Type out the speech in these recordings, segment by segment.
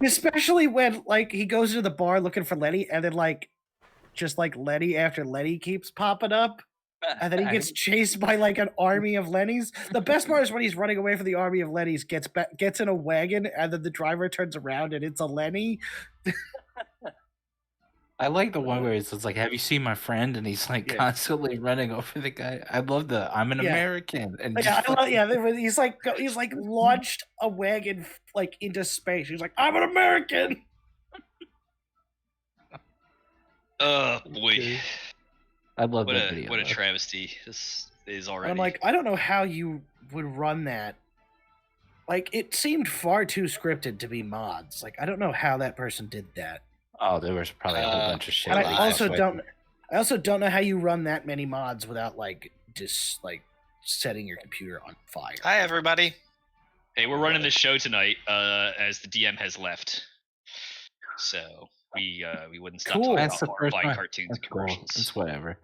Especially when like he goes into the bar looking for Lenny, and then like just like Lenny after Lenny keeps popping up. And then he gets chased by like an army of Lennies. The best part is when he's running away from the army of Lennies, gets in a wagon, and then the driver turns around and it's a Lenny. I like the one where it's like, "Have you seen my friend?" And he's like constantly running over the guy. I love the "I'm an American" and he's like launched a wagon like into space. He's like, "I'm an American." Oh boy. I love that video. What a travesty this is already. And I'm like, I don't know how you would run that. Like, it seemed far too scripted to be mods. Like, I don't know how that person did that. Oh, there was probably a whole bunch of shit. And I also don't know how you run that many mods without like just like setting your computer on fire. Hi everybody. Hey, we're running this show tonight as the DM has left. So we wouldn't stop talking about horrifying cartoons and commercials. It's whatever.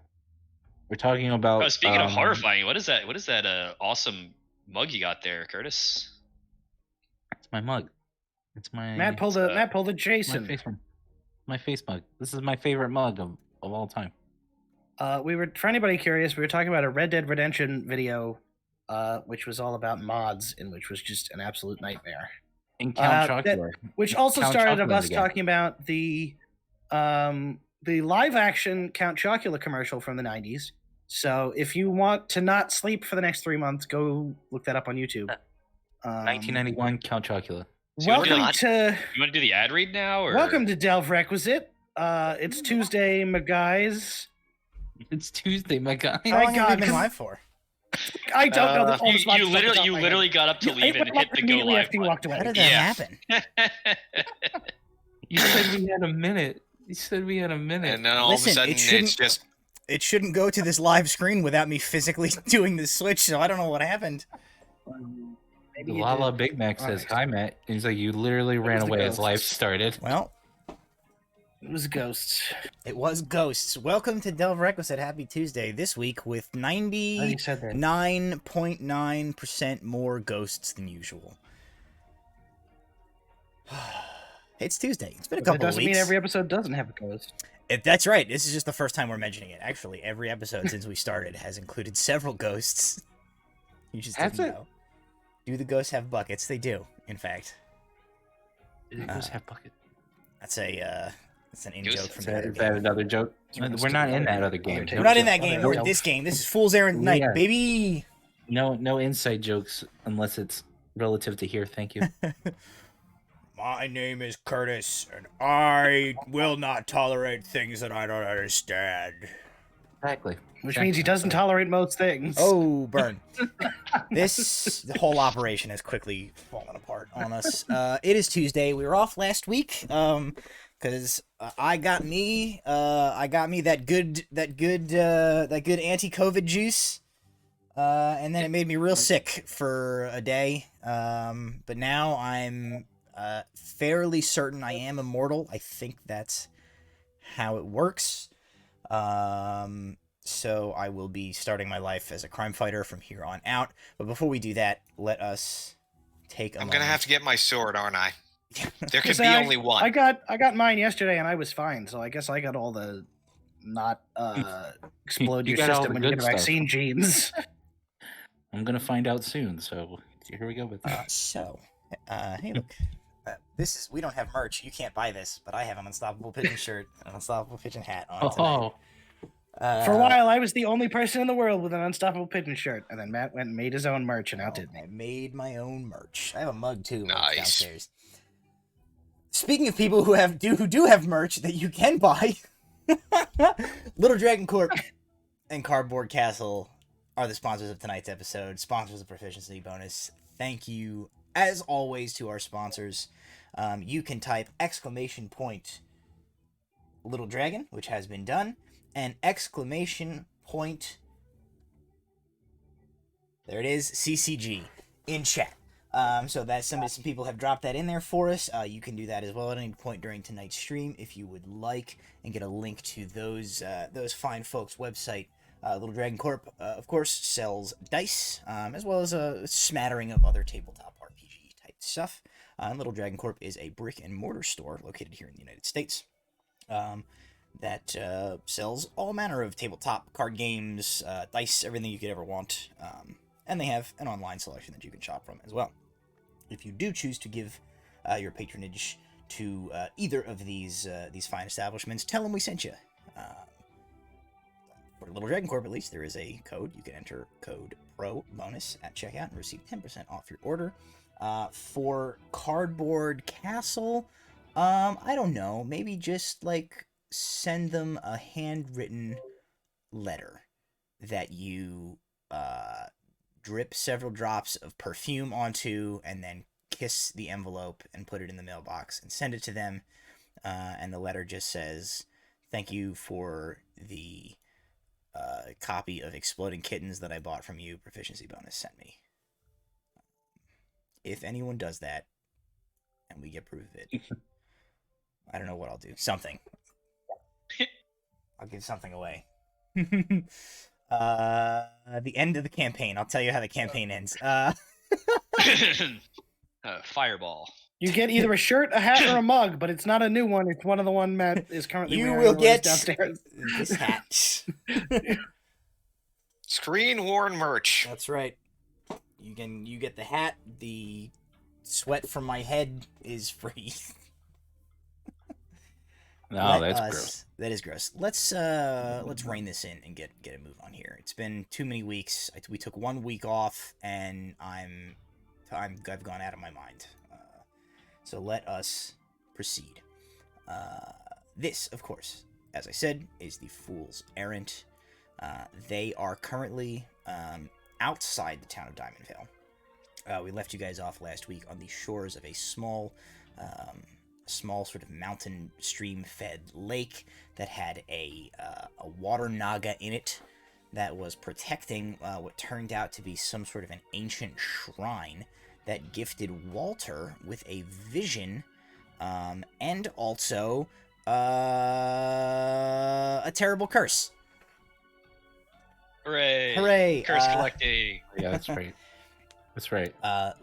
We're talking about. Oh, speaking of horrifying, what is that? What is that awesome mug you got there, Curtis? It's my mug. It's my Matt pulled a Jason. My face mug. This is my favorite mug of all time. For anybody curious, we were talking about a Red Dead Redemption video, which was all about mods and which was just an absolute nightmare. And Count Chocula. Which also started of us talking about the live action Count Chocula commercial from the 90s. So if you want to not sleep for the next 3 months, go look that up on YouTube. 1991 Count Chocula. So you want to do the ad read now? Or? Welcome to Delve Requisite. It's Tuesday, my guys. It's Tuesday, my guy. How long have you been live for? I don't know. You literally got up to leave and hit the go live. You walked away. How did that happen? You said we had a minute. And then all of a sudden, it shouldn't go to this live screen without me physically doing the switch. So I don't know what happened. Lala Big Mac says, "Hi, Matt." And he's like, "You literally ran away as life started." Well, it was ghosts. It was ghosts. Welcome to Delve Requisite. Happy Tuesday. This week with 99.9% more ghosts than usual. It's Tuesday. It's been a couple of weeks. It doesn't mean every episode doesn't have a ghost. That's right. This is just the first time we're mentioning it. Actually, every episode since we started has included several ghosts. You just didn't know. Do the ghosts have buckets? They do, in fact. Do the ghosts have buckets? That's an in joke from that. Is that another joke? We're not in that other game. We're not in that game. We're in this game. This is Fool's Errand Night, baby. No inside jokes unless it's relative to here. Thank you. My name is Curtis, and I will not tolerate things that I don't understand. Exactly. Which means he doesn't tolerate most things. Oh, burn. The whole operation has quickly fallen apart on us. It is Tuesday. We were off last week because I got me that good anti-COVID juice, and then it made me real sick for a day. But now I'm fairly certain I am immortal. I think that's how it works. So I will be starting my life as a crime fighter from here on out. But before we do that, let us take a moment. I'm gonna have to get my sword, aren't I? There could be only one. I got mine yesterday and I was fine, so I guess I got all the not explode your system when you get a vaccine genes. I'm gonna find out soon, so here we go with that. Hey look. We don't have merch. You can't buy this, but I have an Unstoppable Pigeon shirt and an Unstoppable Pigeon hat on tonight. For a while, I was the only person in the world with an Unstoppable Pigeon shirt, and then Matt went and made his own merch and outdid me. I made my own merch. I have a mug too. Nice. Downstairs. Speaking of people who do have merch that you can buy, Little Dragon Corp and Cardboard Castle are the sponsors of tonight's episode. Sponsors of Proficiency Bonus. Thank you, as always, to our sponsors. You can type !Little Dragon, which has been done, and ! There it is, CCG in chat. So that some people have dropped that in there for us. You can do that as well at any point during tonight's stream if you would like, and get a link to those fine folks' website. Little Dragon Corp, of course, sells dice, as well as a smattering of other tabletop RPG type stuff. And Little Dragon Corp is a brick and mortar store located here in the United States that sells all manner of tabletop card games, dice, everything you could ever want. And they have an online selection that you can shop from as well. If you do choose to give your patronage to either of these fine establishments, tell them we sent you. For Little Dragon Corp, at least, there is a code. You can enter code PROBONUS at checkout and receive 10% off your order. For Cardboard Castle, I don't know. Maybe just, like, send them a handwritten letter that you drip several drops of perfume onto and then kiss the envelope and put it in the mailbox and send it to them. And the letter just says, thank you for the copy of Exploding Kittens that I bought from you. Proficiency bonus sent me. If anyone does that, and we get proof of it, I don't know what I'll do. Something. I'll give something away. The end of the campaign. I'll tell you how the campaign ends. Fireball. You get either a shirt, a hat, or a mug, but it's not a new one. It's one of the one Matt is currently wearing. You will get downstairs. This hat. Screen worn merch. That's right. You get the hat. The sweat from my head is free. No, that's gross. That is gross. Let's rein this in and get a move on here. It's been too many weeks. We took 1 week off, and I've gone out of my mind. So let us proceed. This, of course, as I said, is the Fool's Errand. They are currently outside the town of Diamond Vale. We left you guys off last week on the shores of a small sort of mountain stream-fed lake that had a water naga in it that was protecting what turned out to be some sort of an ancient shrine that gifted Walter with a vision, and also a terrible curse. Hooray! Hooray! Curse collecting. Yeah, that's right. That's right.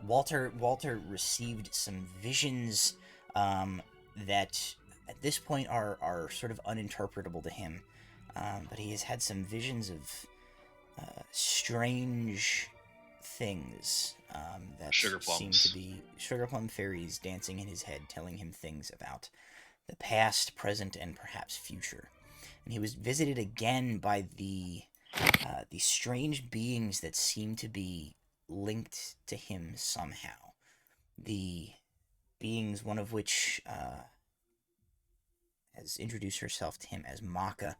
Walter received some visions that at this point are sort of uninterpretable to him, but he has had some visions of strange things that seem to be sugar plum fairies dancing in his head, telling him things about the past, present, and perhaps future. And he was visited again by the strange beings that seem to be linked to him somehow. The beings, one of which has introduced herself to him as Maka,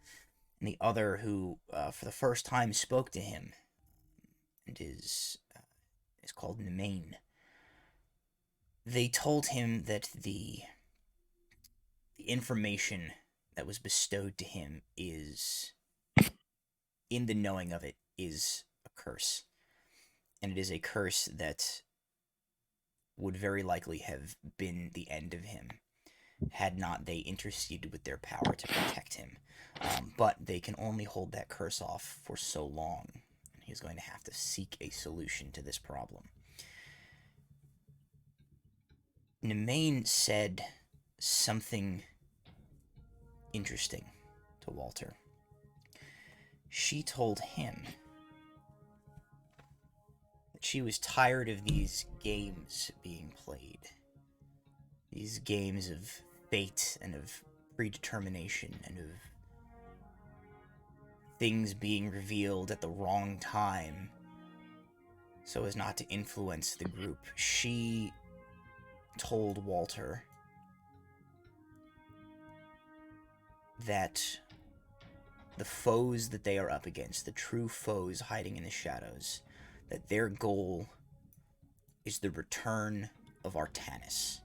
and the other who, for the first time, spoke to him and is called Nemain. They told him that the information that was bestowed to him is, in the knowing of it, is a curse. And it is a curse that would very likely have been the end of him had not they interceded with their power to protect him. But they can only hold that curse off for so long. And he's going to have to seek a solution to this problem. Nemain said something interesting to Walter. She told him that she was tired of these games being played. These games of fate and of predetermination and of things being revealed at the wrong time so as not to influence the group. She told Walter that the foes that they are up against, the true foes hiding in the shadows, that their goal is the return of Artanis.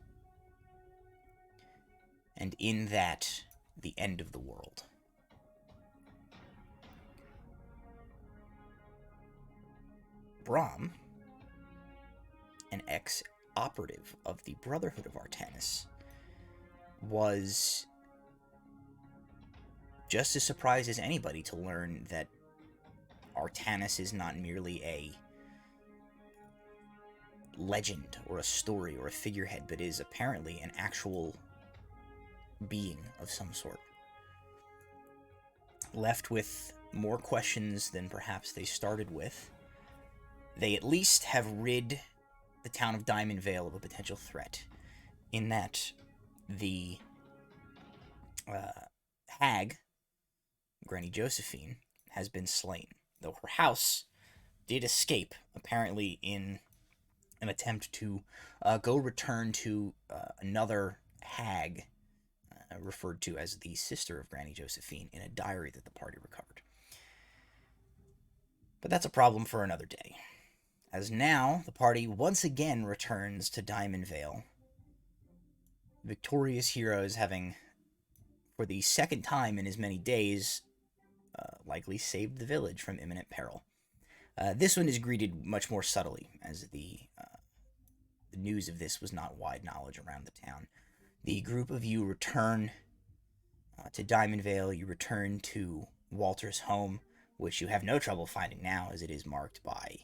And in that, the end of the world. Brahm, an ex-operative of the Brotherhood of Artanis, was just as surprised as anybody to learn that Artanis is not merely a legend or a story or a figurehead, but is apparently an actual being of some sort. Left with more questions than perhaps they started with, they at least have rid the town of Diamond Vale of a potential threat, in that the hag, Granny Josephine, has been slain, though her house did escape, apparently in an attempt to go return to another hag, referred to as the sister of Granny Josephine, in a diary that the party recovered. But that's a problem for another day, as now the party once again returns to Diamond Vale, victorious heroes having, for the second time in as many days, likely saved the village from imminent peril. This one is greeted much more subtly, as the news of this was not wide knowledge around the town. The group of you return to Diamond Vale. You return to Walter's home, which you have no trouble finding now, as it is marked by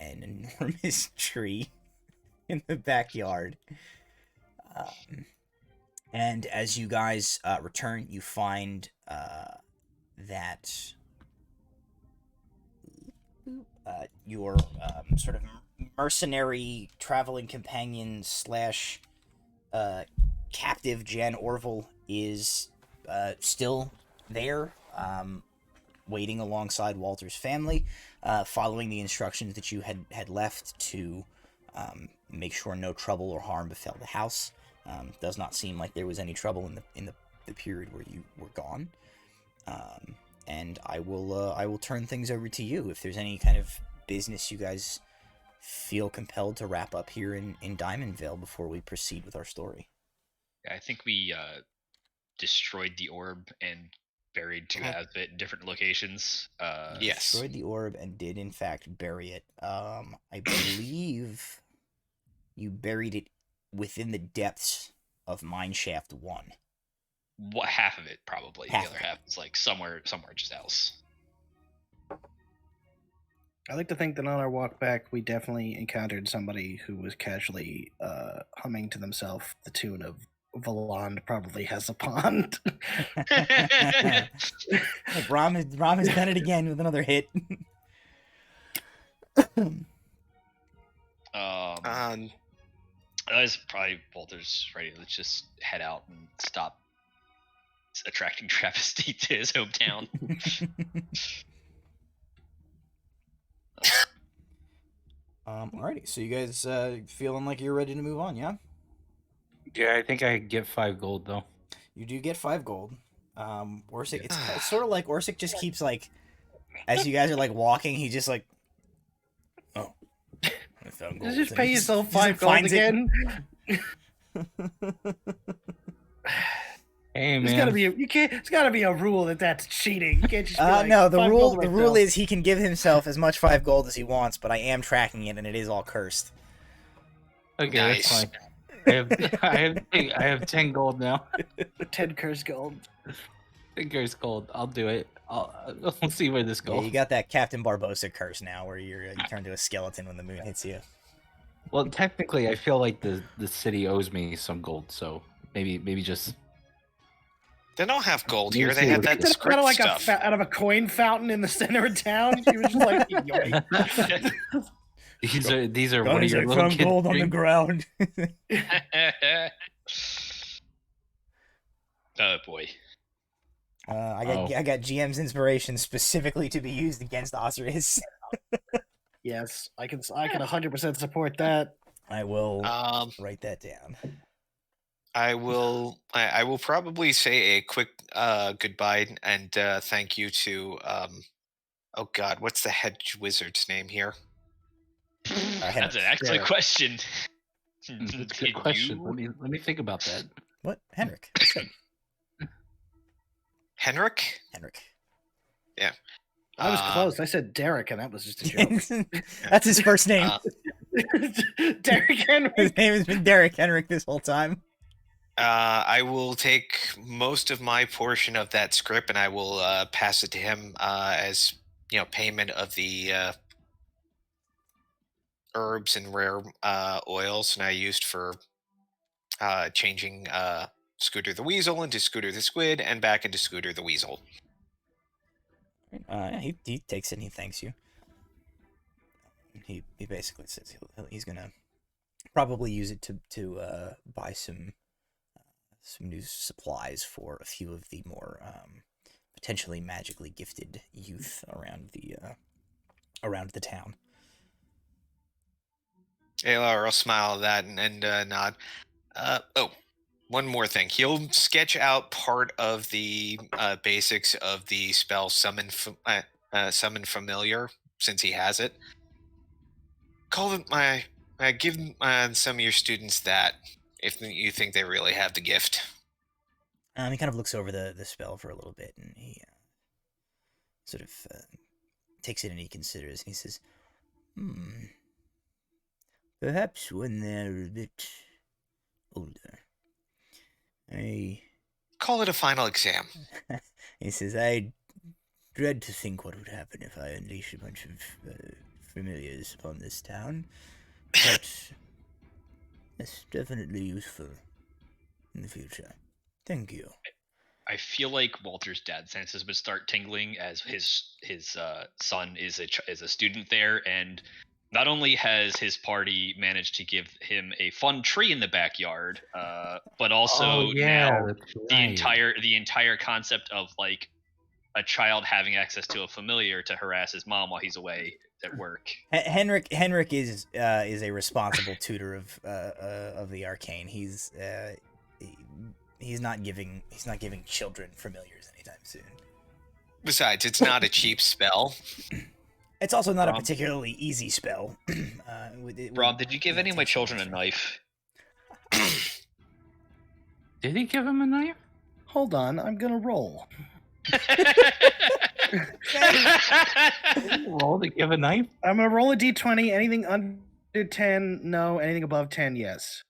an enormous tree in the backyard. And as you guys return, you find that your sort of mercenary traveling companion slash captive Jan Orville is still there, waiting alongside Walter's family, following the instructions that you had left to make sure no trouble or harm befell the house. Does not seem like there was any trouble in the period where you were gone. And I will turn things over to you if there's any kind of business you guys feel compelled to wrap up here in Diamond Vale before we proceed with our story. I think we destroyed the orb and buried two halves of it in different locations. Yes. Destroyed the orb and did in fact bury it. I believe you buried it within the depths of Mineshaft 1. What, half of it probably. Half the other half is like somewhere just else. I like to think that on our walk back, we definitely encountered somebody who was casually humming to themselves the tune of Valand probably has a pond. Brom has done it again with another hit. That's probably Walter's ready. Let's just head out and stop attracting travesty to his hometown. Alrighty, so you guys feeling like you're ready to move on, yeah? Yeah, I think I get 5 gold though. You do get 5 gold. Orsic, it's sort of like Orsic just keeps like, as you guys are like walking, he just like, oh, I found gold. Just pay yourself 5 gold again. Hey man, There's gotta be a rule that's cheating. You can't just be like, no, the 5 rule gold the myself. rule is he can give himself as much 5 gold as he wants, but I am tracking it and it is all cursed. okay, Nice. that's fine. I have 10 gold now. 10 curse gold. 10 curse gold. I'll do it. We'll see where this Yeah, goes. you got that Captain Barbosa curse now, where you turn to a skeleton when the moon hits you. Well, technically, I feel like the city owes me some gold, so maybe just. They don't have gold You here. see They have what that it is. Out of script like stuff. out of a coin fountain in the center of town. He was just like, yoink. These are one of your little kids' gold on the dreams. ground. Oh boy. I got GM's inspiration specifically to be used against Osiris. Yes, I can 100% support that. I will write that down. I will probably say a quick goodbye and thank you to oh god, what's the head wizard's name here? That's an excellent question. That's a good question. Let me think about that. What? Henrik. I said Henrik? Henrik. Yeah. I was close. I said Derek, and that was just a joke. That's his first name. Derek Henry. His name has been Derek Henrik this whole time. I will take most of my portion of that script and I will pass it to him as payment of the herbs and rare oils, and I used for changing Scooter the Weasel into Scooter the Squid and back into Scooter the Weasel. He takes it and he thanks you. He basically says he's gonna probably use it to buy some new supplies for a few of the more potentially magically gifted youth around the town. Alar will smile at that and nod. One more thing. He'll sketch out part of the basics of the spell Summon Familiar, since he has it. Call it give some of your students that, if you think they really have the gift. He kind of looks over the spell for a little bit, and he sort of takes it and he considers, and he says, perhaps when they're a bit older. Call it a final exam. He says, I dread to think what would happen if I unleash a bunch of familiars upon this town, but it's definitely useful in the future. Thank you. I feel like Walter's dad senses would start tingling as his son is a student there, and not only has his party managed to give him a fun tree in the backyard, but also now the entire concept of like a child having access to a familiar to harass his mom while he's away at work. Henrik is a responsible tutor of the arcane. He's not giving children familiars anytime soon. Besides, it's not a cheap spell. It's also not a particularly easy spell. Rob, did you give any of my children a knife? Did he give him a knife? Hold on, I'm gonna roll. Roll to give a knife? I'm gonna roll a d20. Anything under 10, no. Anything above 10, yes.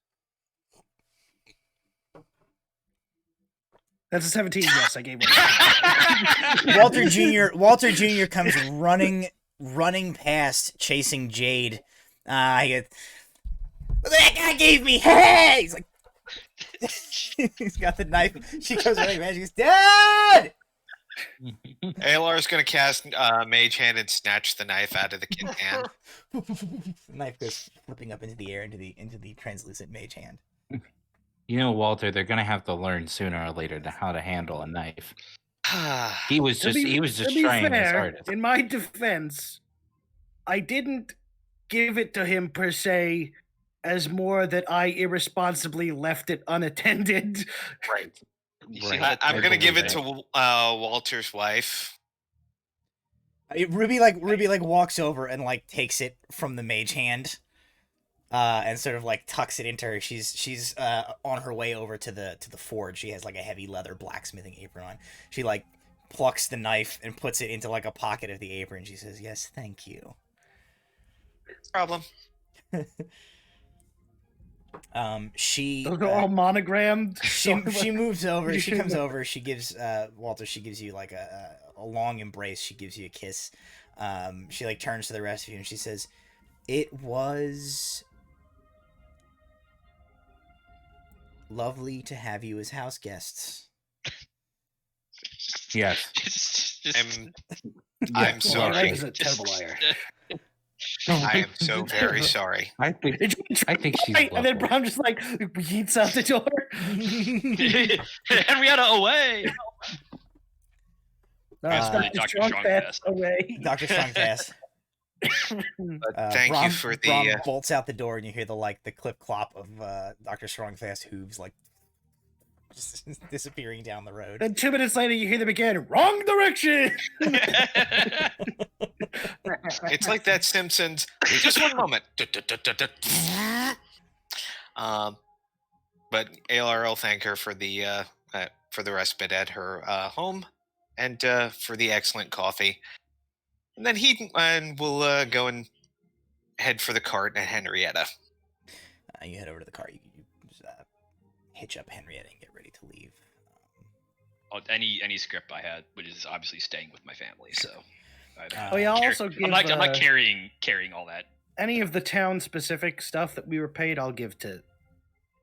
That's a 17. Yes, I gave one. Walter Jr. comes running past, chasing Jade. That guy gave me. Hey, he's like, he's got the knife. She goes running past. She goes, Dad. Alar's gonna cast Mage Hand and snatch the knife out of the kid's hand. The knife goes flipping up into the air into the translucent Mage Hand. You know, Walter, they're gonna have to learn sooner or later how to handle a knife. He was just trying his hardest. In my defense, I didn't give it to him per se, as more that I irresponsibly left it unattended. Right. I'm gonna give it to Walter's wife. Ruby walks over and like takes it from the Mage Hand. And sort of like tucks it into her. She's on her way over to the forge. She has like a heavy leather blacksmithing apron on. She like plucks the knife and puts it into like a pocket of the apron. She says, "Yes, thank you." Problem. Those are all monogrammed. She moves over. She comes over. She gives Walter. She gives you like a long embrace. She gives you a kiss. She like turns to the rest of you and she says, "It was lovely to have you as house guests." Yes. I'm sorry. Is a terrible liar. I am so very sorry. I think she's right, and then Brom just like yeets out the door. Henrietta away. Dr. Strongfast away. Dr. Strongfast. Thank you for the. Brom bolts out the door, and you hear the clip clop of Dr. Strongfast hooves like just disappearing down the road. And 2 minutes later, you hear them again. Wrong direction. It's like that Simpsons. Just one moment. But ALR will thank her for the respite at her home, and for the excellent coffee. And then we'll go and head for the cart and Henrietta. You head over to the cart. You just, hitch up Henrietta and get ready to leave. Any script I had, which is obviously staying with my family. So. I'll also give. I'm not carrying all that any of the town specific stuff that we were paid, I'll give to.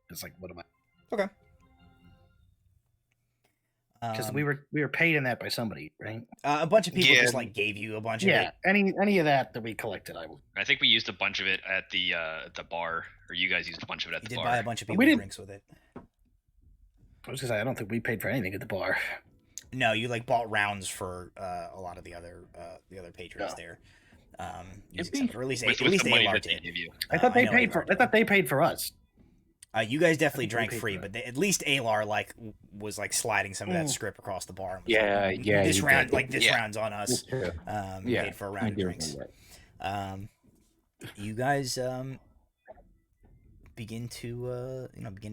It's like, what am I? Okay. Because we were paid in that by somebody, right? A bunch of people just like gave you a bunch of it. Yeah, any of that we collected, I will. I think we used a bunch of it at the bar, or you guys used a bunch of it at the bar. Buy a bunch of people drinks with it. I was gonna say I don't think we paid for anything at the bar. No, you like bought rounds for a lot of the other patrons there. Or at least Alar did. I thought they paid for. I thought they paid for us. You guys definitely drank free, but at least Alar was sliding some of that script across the bar. And was this round, this round's on us. Paid for a round of drinks. You guys begin to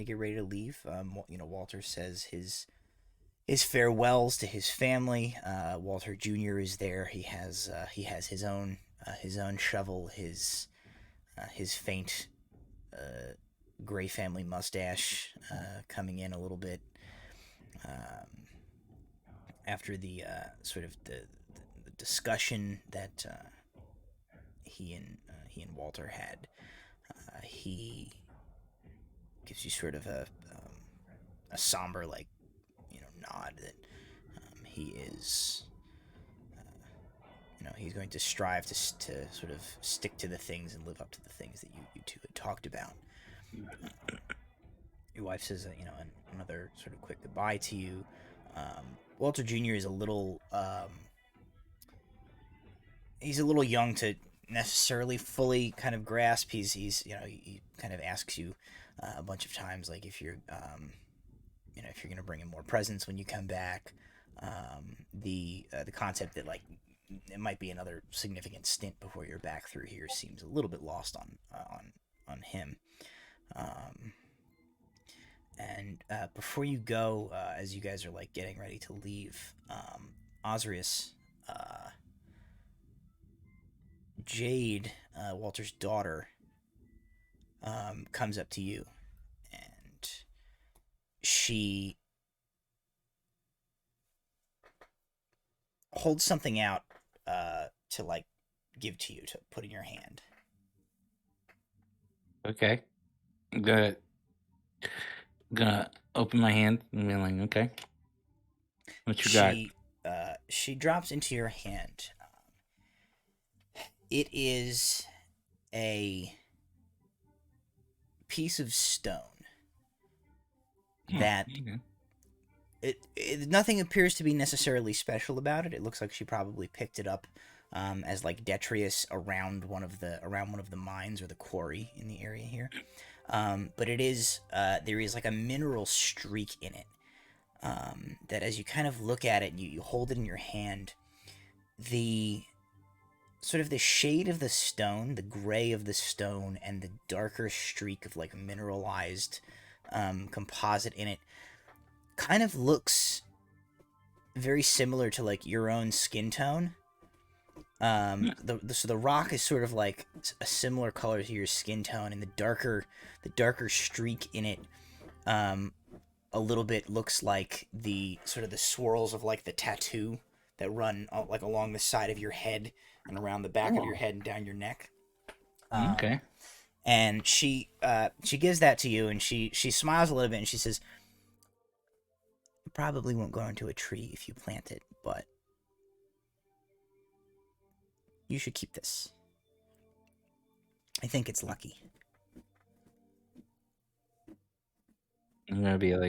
get ready to leave. Walter says his farewells to his family. Walter Jr. is there. He has his own shovel, his faint gray family mustache coming in a little bit after the sort of the discussion that he and Walter had. He gives you sort of a somber nod that he is he's going to strive to sort of stick to the things and live up to the things that you two had talked about. Your wife says another sort of quick goodbye to you. Walter Jr. is a little he's a little young to necessarily fully kind of grasp. He kind of asks you a bunch of times if you're if you're going to bring in more presents when you come back. The concept that it might be another significant stint before you're back through here seems a little bit lost on him. And before you go, as you guys are getting ready to leave, Osrius, Jade, Walter's daughter, comes up to you, and she holds something out to give to you, to put in your hand. Okay. I'm gonna open my hand and be like, okay. What you got? She drops into your hand. It is a piece of stone that nothing appears to be necessarily special about it. It looks like she probably picked it up as detritus around one of the mines or the quarry in the area here. But it is there is a mineral streak in it that as you kind of look at it and you hold it in your hand, the sort of the shade of the stone, the gray of the stone, and the darker streak of mineralized composite in it kind of looks very similar to your own skin tone. So the rock is sort of a similar color to your skin tone, and the darker streak in it a little bit looks like the sort of the swirls of the tattoo that run along the side of your head and around the back of your head and down your neck. Okay. And she gives that to you, and she smiles a little bit, and she says, "It probably won't grow into a tree if you plant it, but you should keep this. I think it's lucky." I'm gonna be all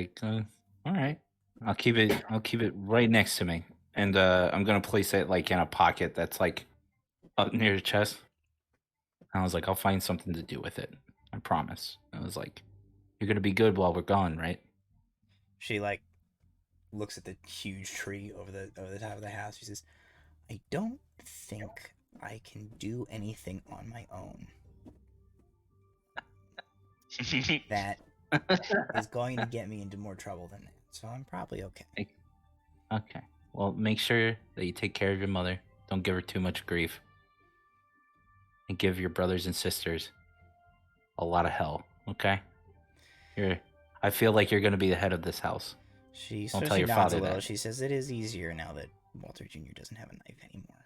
right. I'll keep it right next to me, and I'm gonna place it in a pocket that's up near the chest. And I was I'll find something to do with it. I promise. I was you're gonna be good while we're gone, right? She looks at the huge tree over the top of the house. She says, "I don't think I can do anything on my own that is going to get me into more trouble than that. So I'm probably okay." Okay. Well, make sure that you take care of your mother. Don't give her too much grief. And give your brothers and sisters a lot of hell, okay? I feel like you're going to be the head of this house. She Don't tell your father that. She says it is easier now that Walter Jr. doesn't have a knife anymore.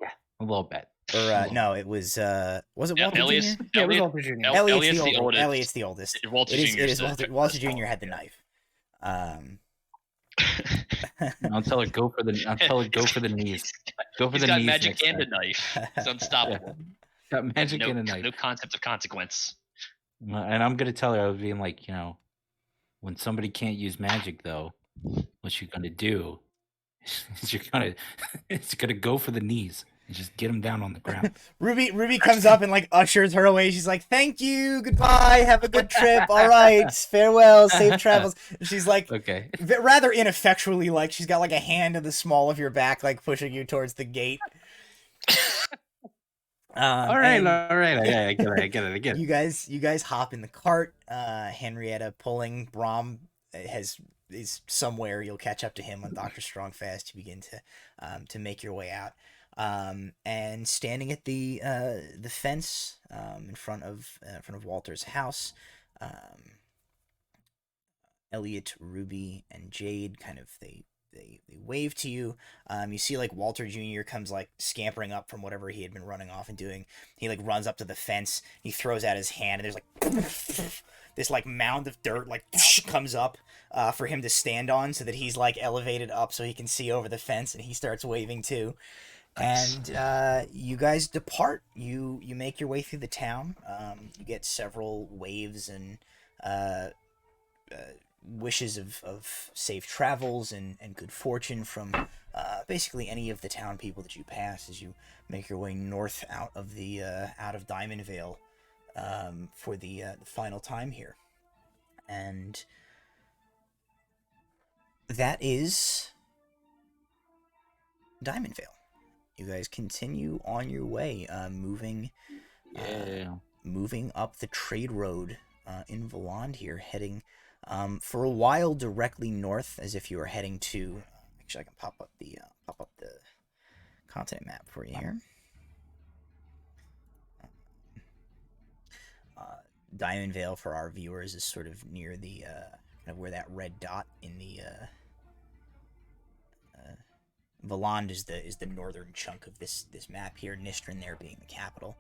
Yeah, a little bit. Or no, it was it Walter Elliot's, Jr.? Yeah, it was Elliot, Walter Jr. Elliot's the oldest. Elliot's the oldest. Walter It is. Jr. It is the Walter. the Walter Jr. small had the guy. knife. I'll tell her go for the. I'll tell her go for the knees. Go for He's the got knees magic next and a time. knife. He's unstoppable. Got magic no, and a knife. no concept of consequence. And I'm gonna tell her, I was being like, when somebody can't use magic, though, what you're gonna do is it's gonna go for the knees and just get them down on the ground. Ruby comes up and like ushers her away. She's like, "Thank you, goodbye, have a good trip. All right, farewell, safe travels." And she's like, Okay. rather ineffectually, like she's got like a hand in the small of your back, like pushing you towards the gate. All right. I get it. You guys hop in the cart. Henrietta pulling. Brom is somewhere. You'll catch up to him on Dr. Strongfast. You begin to make your way out. And standing at the fence in front of Walter's house, Elliot, Ruby, and Jade kind of they wave to you. You see like Walter Jr. comes like scampering up from whatever he had been running off and doing. He like runs up to the fence. He throws out his hand, and there's like this like mound of dirt like comes up for him to stand on, so that he's like elevated up so he can see over the fence, and he starts waving too. And you guys depart. You make your way through the town. You get several waves and wishes of safe travels and good fortune from basically any of the town people that you pass as you make your way north out of Diamond Vale for the final time here. And that is Diamond Vale. You guys continue on your way, moving up the trade road in Voland here, heading for a while directly north, as if you were heading to. Actually, I can pop up the continent map for you here. Diamond Vale, for our viewers, is sort of near the kind of where that red dot in the Voland is the northern chunk of this map here. Nistrin there being the capital.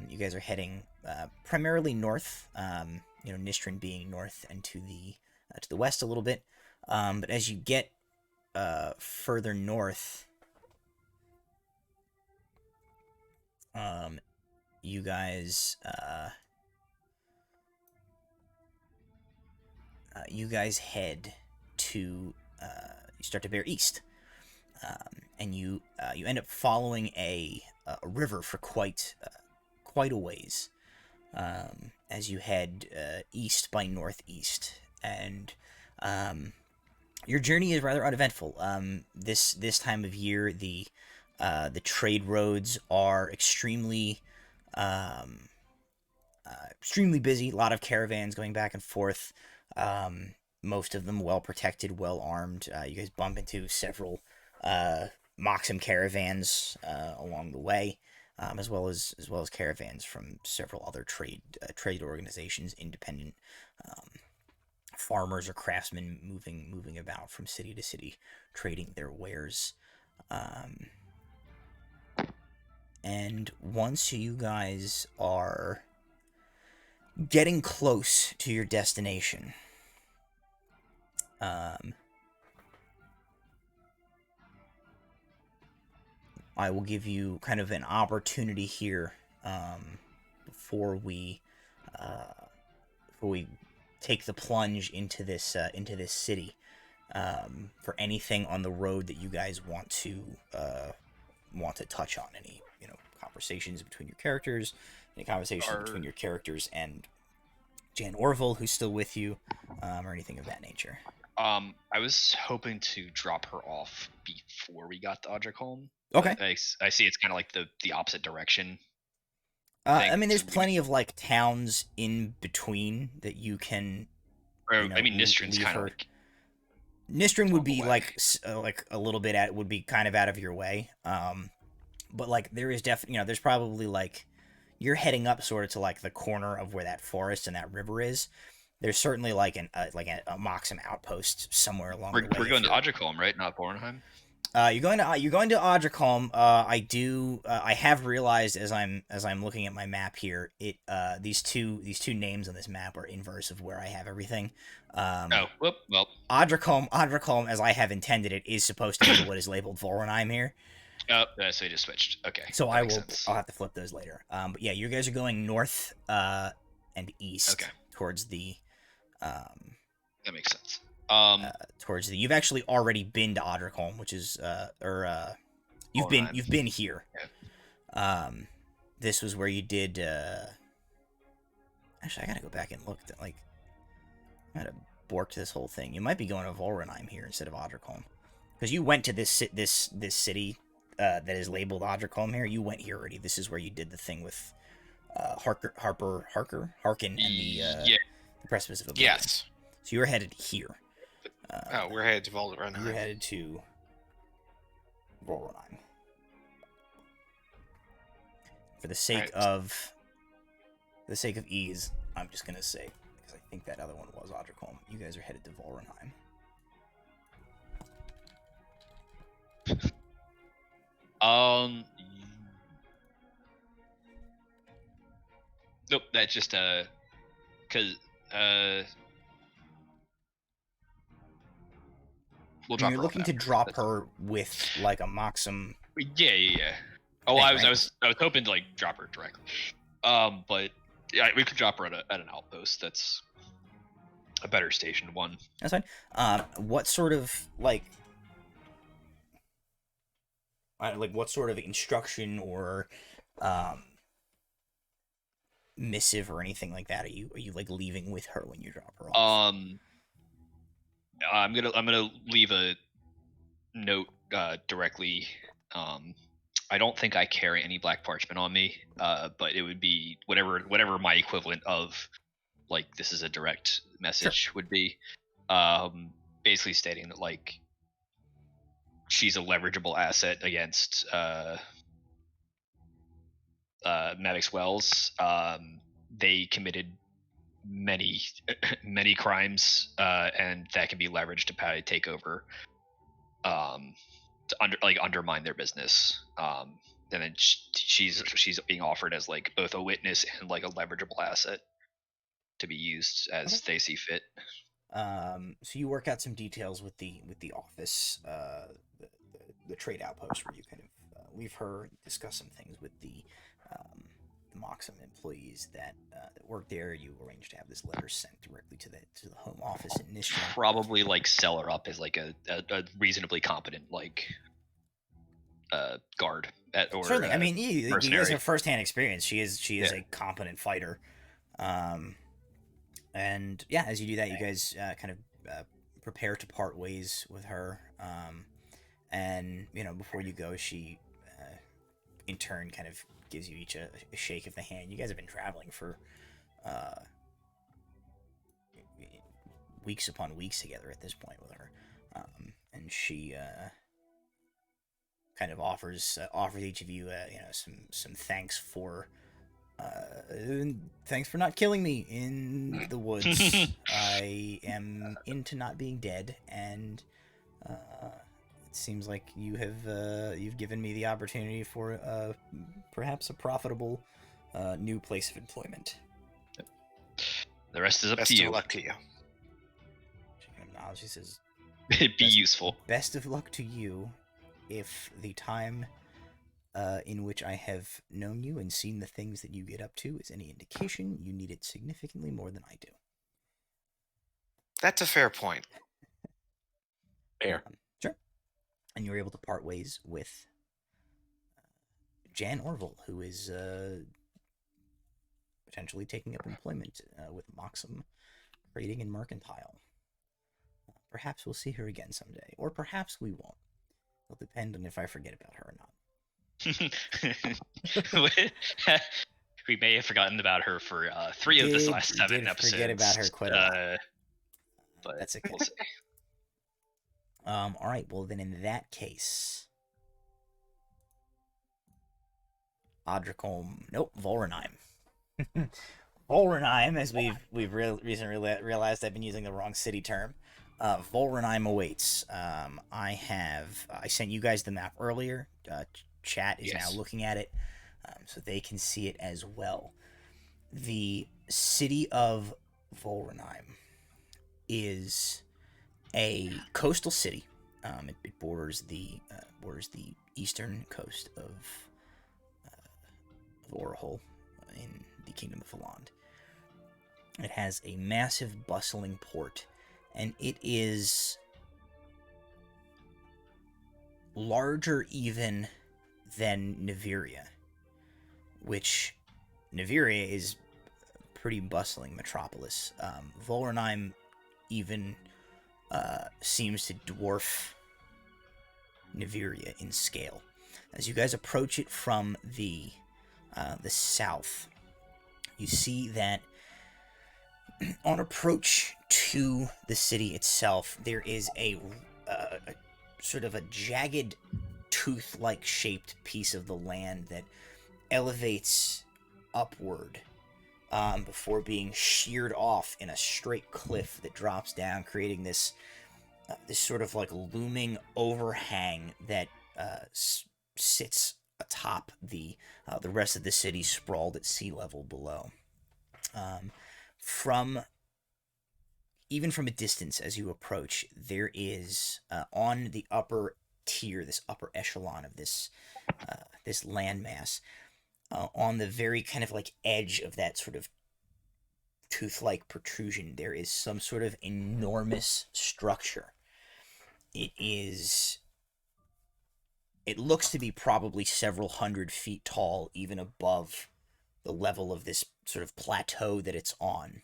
You guys are heading primarily north. Nistrin being north and to the west a little bit. But as you get further north, you guys head to you start to bear east. And you end up following a river for quite a ways as you head east by northeast, and your journey is rather uneventful. This time of year, the trade roads are extremely busy. A lot of caravans going back and forth. Most of them well protected, well armed. You guys bump into several Moxham caravans along the way, as well as caravans from several other trade organizations, independent farmers or craftsmen moving about from city to city, trading their wares. And once you guys are getting close to your destination, I will give you kind of an opportunity here before we take the plunge into this city for anything on the road that you guys want to touch on. Any conversations between your characters, any conversations between your characters and Jan Orville, who's still with you, or anything of that nature. I was hoping to drop her off before we got to Audricholm. Okay. I see it's kind of like the opposite direction. I mean, there's plenty of like towns in between that you can. Nistrin's kind of like. Nistrin would be like a little bit would be kind of out of your way. But like there is definitely there's probably like you're heading up sort of to like the corner of where that forest and that river is. There's certainly like a Moxham outpost somewhere along the way. We're going to Audricholm, right? Not Bornheim? You're going to Audricombe. I have realized as I'm looking at my map here, these two names on this map are inverse of where I have everything. Well. Audricombe, as I have intended it, is supposed to be what is labeled Voronheim here. Oh, so you just switched. Okay. So I'll have to flip those later. But yeah, you guys are going north and east towards the. That makes sense. Towards the, you've actually already been to Audricombe, which is you've been here. Yeah. This was where you did. Actually, I gotta go back and look. I gotta bork this whole thing. You might be going to Voronheim here instead of Audricombe, because you went to this city that is labeled Audricombe here. You went here already. This is where you did the thing with Harkin, and the Precipice of Oblivion. Yes. So you're headed here. We're headed to Voronheim. You're headed to Voronheim. For the sake of ease, I'm just gonna say, because I think that other one was Audricombe. You guys are headed to Voronheim. Nope. That's just because we'll drop. You're looking to drop her with like a Moxum. Yeah. Oh, Anyway. I was hoping to like drop her directly. But yeah, we could drop her at an outpost. That's a better station one. That's fine. What sort of what sort of instruction or missive or anything like that are you like leaving with her when you drop her off? I'm gonna leave a note directly. I don't think I carry any black parchment on me, but it would be whatever my equivalent of like this is a direct message would be. Basically stating that like she's a leverageable asset against Maddox Wells. They committed many crimes, and that can be leveraged to probably take over, to undermine their business. And then she's being offered as like both a witness and like a leverageable asset to be used as they see fit. So you work out some details with the office, the trade outpost, where you kind of leave her, discuss some things with the Moxum employees that work there. You arrange to have this letter sent directly to the home office in Nishran. Probably like sell her up as like a reasonably competent like guard or certainly. I mean, you guys mercenary. have firsthand experience. She is a competent fighter. And yeah, as you do that, you guys kind of prepare to part ways with her. And before you go, she in turn kind of gives you each a shake of the hand. You guys have been traveling for weeks upon weeks together at this point with her, and she kind of offers each of you some thanks for not killing me in the woods. I am into not being dead, and it seems like you've given me the opportunity for perhaps a profitable new place of employment. The rest is up Best to you. of luck to you. She says, Be useful. "Best of luck to you. If the time in which I have known you and seen the things that you get up to is any indication, you need it significantly more than I do." That's a fair point. Fair. Sure. And you're able to part ways with Jan Orville, who is potentially taking up employment with Moxum Trading and Mercantile. Perhaps we'll see her again someday, or perhaps we won't. It'll depend on if I forget about her or not. We may have forgotten about her for 3 of the last 7 episodes. Forget about her quite a lot. But That's okay. we'll see. All right. Well, then in that case, Audricombe. Nope, Voronheim. Voronheim, as we've recently realized I've been using the wrong city term. Volrenheim awaits. I sent you guys the map earlier. Chat is now Yes. looking at it, so they can see it as well. The city of Volrenheim is a coastal city. It borders the eastern coast of Orahol in the Kingdom of Holland. It has a massive, bustling port, and it is larger even than Neviria, which Neviria is a pretty bustling metropolis. Volrenheim even seems to dwarf Neviria in scale. As you guys approach it from the south, you see that on approach to the city itself, there is a sort of a jagged, tooth-like shaped piece of the land that elevates upward before being sheared off in a straight cliff that drops down, creating this sort of like looming overhang that sits atop the rest of the city, sprawled at sea level below. Even from a distance, as you approach, there is on the upper tier, this upper echelon of this landmass, on the very kind of like edge of that sort of tooth-like protrusion, there is some sort of enormous structure. It looks to be probably several hundred feet tall, even above the level of this sort of plateau that it's on.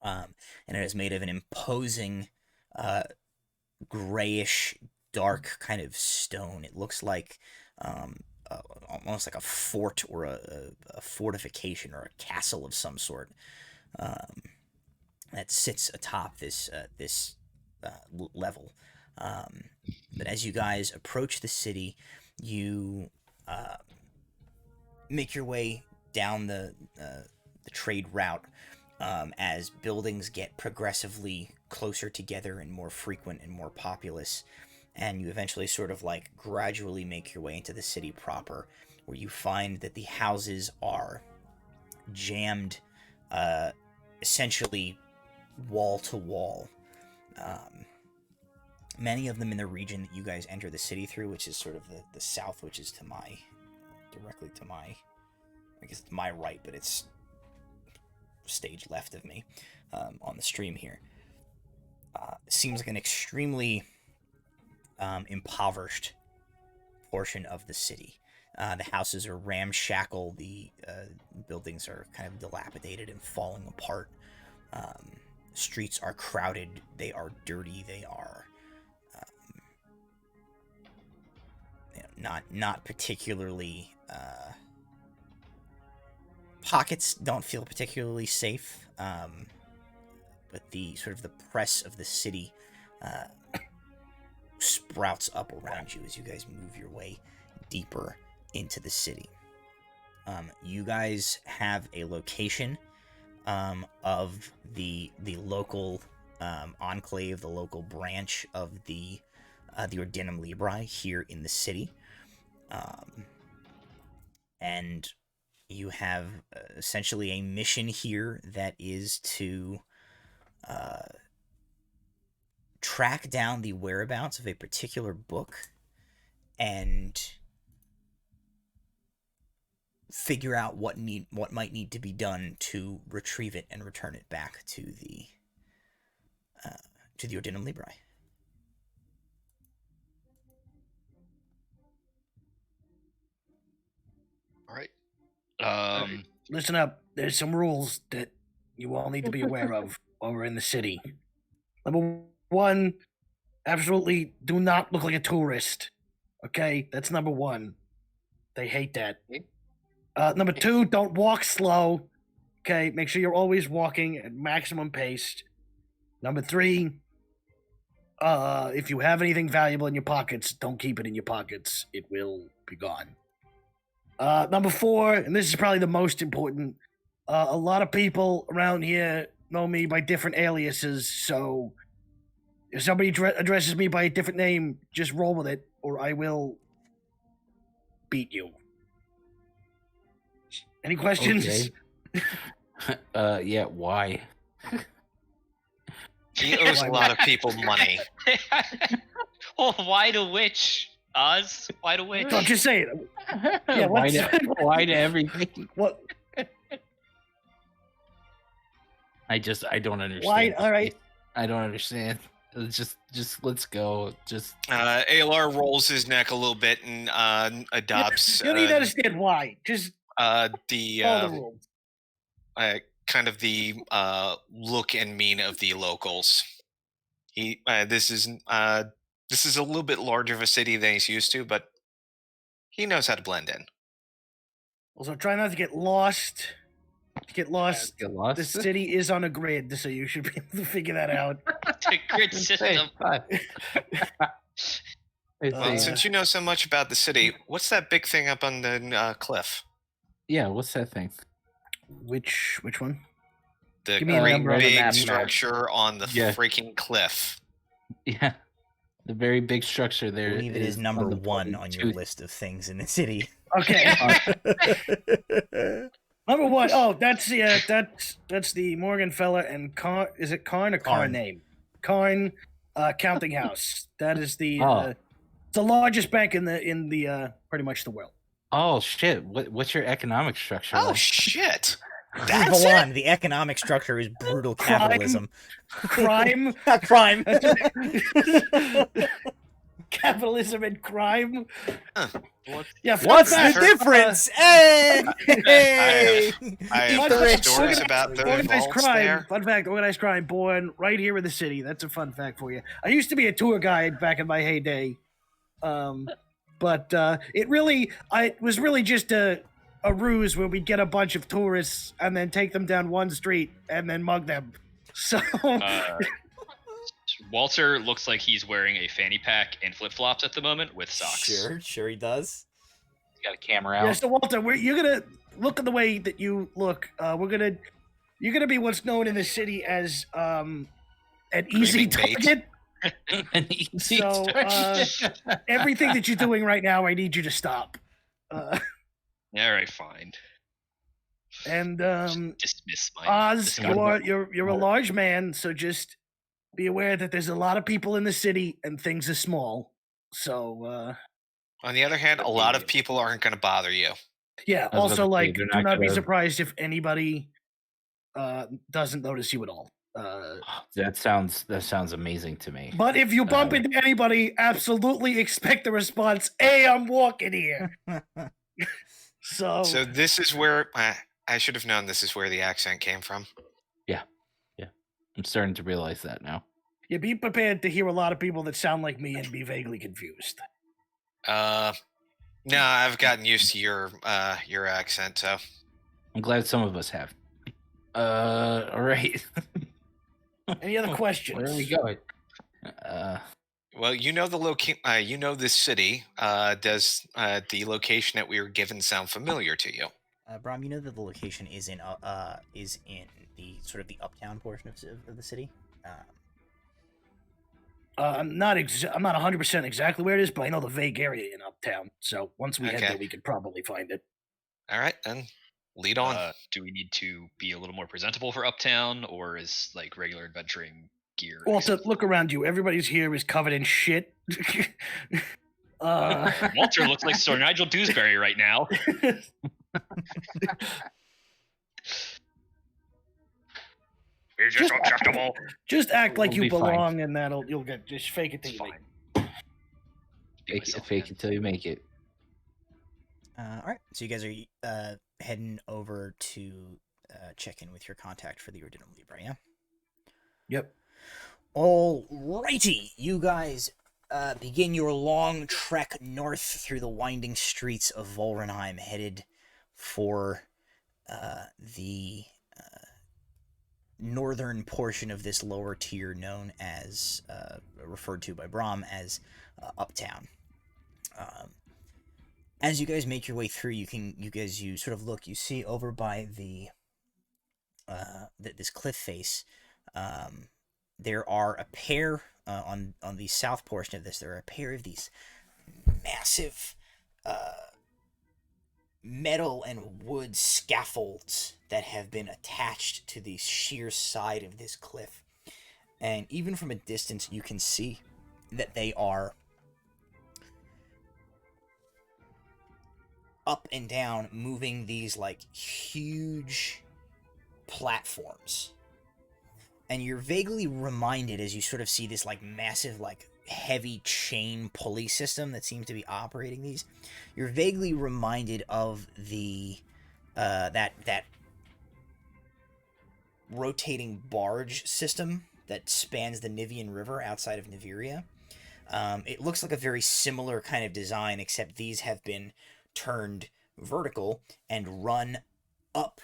And it is made of an imposing, grayish, dark kind of stone. It looks like almost like a fort or a fortification or a castle of some sort that sits atop this level. But as you guys approach the city, you make your way down the trade route as buildings get progressively closer together and more frequent and more populous, and you eventually sort of like gradually make your way into the city proper, where you find that the houses are jammed essentially wall to wall. Many of them in the region that you guys enter the city through, which is sort of the south, which is directly to my, I guess it's my right, but it's stage left of me on the stream here. Seems like an extremely impoverished portion of the city. The houses are ramshackle, the buildings are kind of dilapidated and falling apart. Streets are crowded, they are dirty, they are not particularly pockets don't feel particularly safe, but the sort of the press of the city sprouts up around you as you guys move your way deeper into the city. You guys have a location of the local enclave, the local branch of the Ordinum Libri here in the city. And you have essentially a mission here that is to track down the whereabouts of a particular book and figure out what might need to be done to retrieve it and return it back to the Ordinum Libri. All right. Listen up. There's some rules that you all need to be aware of while we're in the city. Number one, absolutely do not look like a tourist. Okay? That's number one. They hate that. Number two, don't walk slow. Okay? Make sure you're always walking at maximum pace. Number three, if you have anything valuable in your pockets, don't keep it in your pockets. It will be gone. Number four, and this is probably the most important, a lot of people around here know me by different aliases, so If somebody addresses me by a different name, just roll with it, or I will beat you. Any questions? Okay. Yeah, why? He owes a lot of people money. Well, why to which? Oz? Why to which? So I'm just saying. Yeah, why to everything? What? I don't understand. Why? All right. I don't understand. Just let's go. Just ALR rolls his neck a little bit and adopts You don't need to understand why. Just the follow the rules. kind of the look and mien of the locals. He this is a little bit larger of a city than he's used to, but he knows how to blend in. Also, try not to get lost. Get lost. The city is on a grid, so you should be able to figure that out. The grid system. Since you know so much about the city, what's that big thing up on the cliff? Yeah, what's that thing? Which one? The Give me a great number on the big map. structure on the Yeah. freaking cliff. Yeah, the very big structure there. I believe it is number on the 1 on your tooth. list of things in the city. Okay. Number 1. Oh, that's the Morganfella and Karn. Is it Karn or Karn. name? Karn counting house. That is the Oh. it's the largest bank in the pretty much the world. Oh shit! What's your economic structure? Oh like? shit! Move That's on. The economic structure is brutal capitalism. Crime. Not crime. Capitalism and crime. Yeah. fun What's fact, the difference? Hey! I Eat have the rich. stories about the organized vaults crime. there. Fun fact: organized crime born right here in the city. That's a fun fact for you. I used to be a tour guide back in my heyday, but it was really just a ruse where we'd get a bunch of tourists and then take them down one street and then mug them. So Walter looks like he's wearing a fanny pack and flip-flops at the moment with socks. Sure he does. You got a camera out. yeah, so Walter, you're gonna look at the way that you look. You're gonna be what's known in the city as an easy Creeping bait. target. An easy So, target. Everything that you're doing right now, I need you to stop. All right, fine. And Dismiss my. Oz, you're a large man, so just be aware that there's a lot of people in the city and things are small. So On the other hand, a lot of people aren't going to bother you. yeah. I was Also, about to say, like, they're do not not be gonna- surprised if anybody doesn't notice you at all. That sounds amazing to me. But if you bump into anybody, absolutely expect the response, "Hey, I'm walking here." So So this is where I should have known. This is where the accent came from. I'm starting to realize that now. yeah, be prepared to hear a lot of people that sound like me and be vaguely confused. No, I've gotten used to your accent. So I'm glad some of us have. All right. Any other questions? Where are we going? well, you know you know this city. Does the location that we were given sound familiar to you? Brom, you know that the location is in the sort of the uptown portion of the city. I'm not 100% exactly where it is, but I know the vague area in Uptown. So once we head Okay. there, we could probably find it. All right, then lead on. Do we need to be a little more presentable for Uptown, or is like regular adventuring gear? Also, look around you. Everybody's here is covered in shit. Walter looks like Sir Nigel Dewsbury right now. Is this Just- acceptable? Just act like We'll you be fine. belong, and you'll get. Just fake it till you make it. Fake it till you make it. All right, so you guys are heading over to check in with your contact for the Ordinum Libre, yeah? Yep. Alrighty, you guys begin your long trek north through the winding streets of Volrenheim, headed for the northern portion of this lower tier known as, referred to by Brom as Uptown. As you guys make your way through, you sort of look, you see over by the this cliff face, there are a pair on the south portion of this. There are a pair of these massive metal and wood scaffolds that have been attached to the sheer side of this cliff. And even from a distance, you can see that they are up and down, moving these like huge platforms. And you're vaguely reminded as you sort of see this like massive, like heavy chain pulley system that seems to be operating these. You're vaguely reminded of the that rotating barge system that spans the Nivian River outside of Niveria. It looks like a very similar kind of design, except these have been turned vertical and run up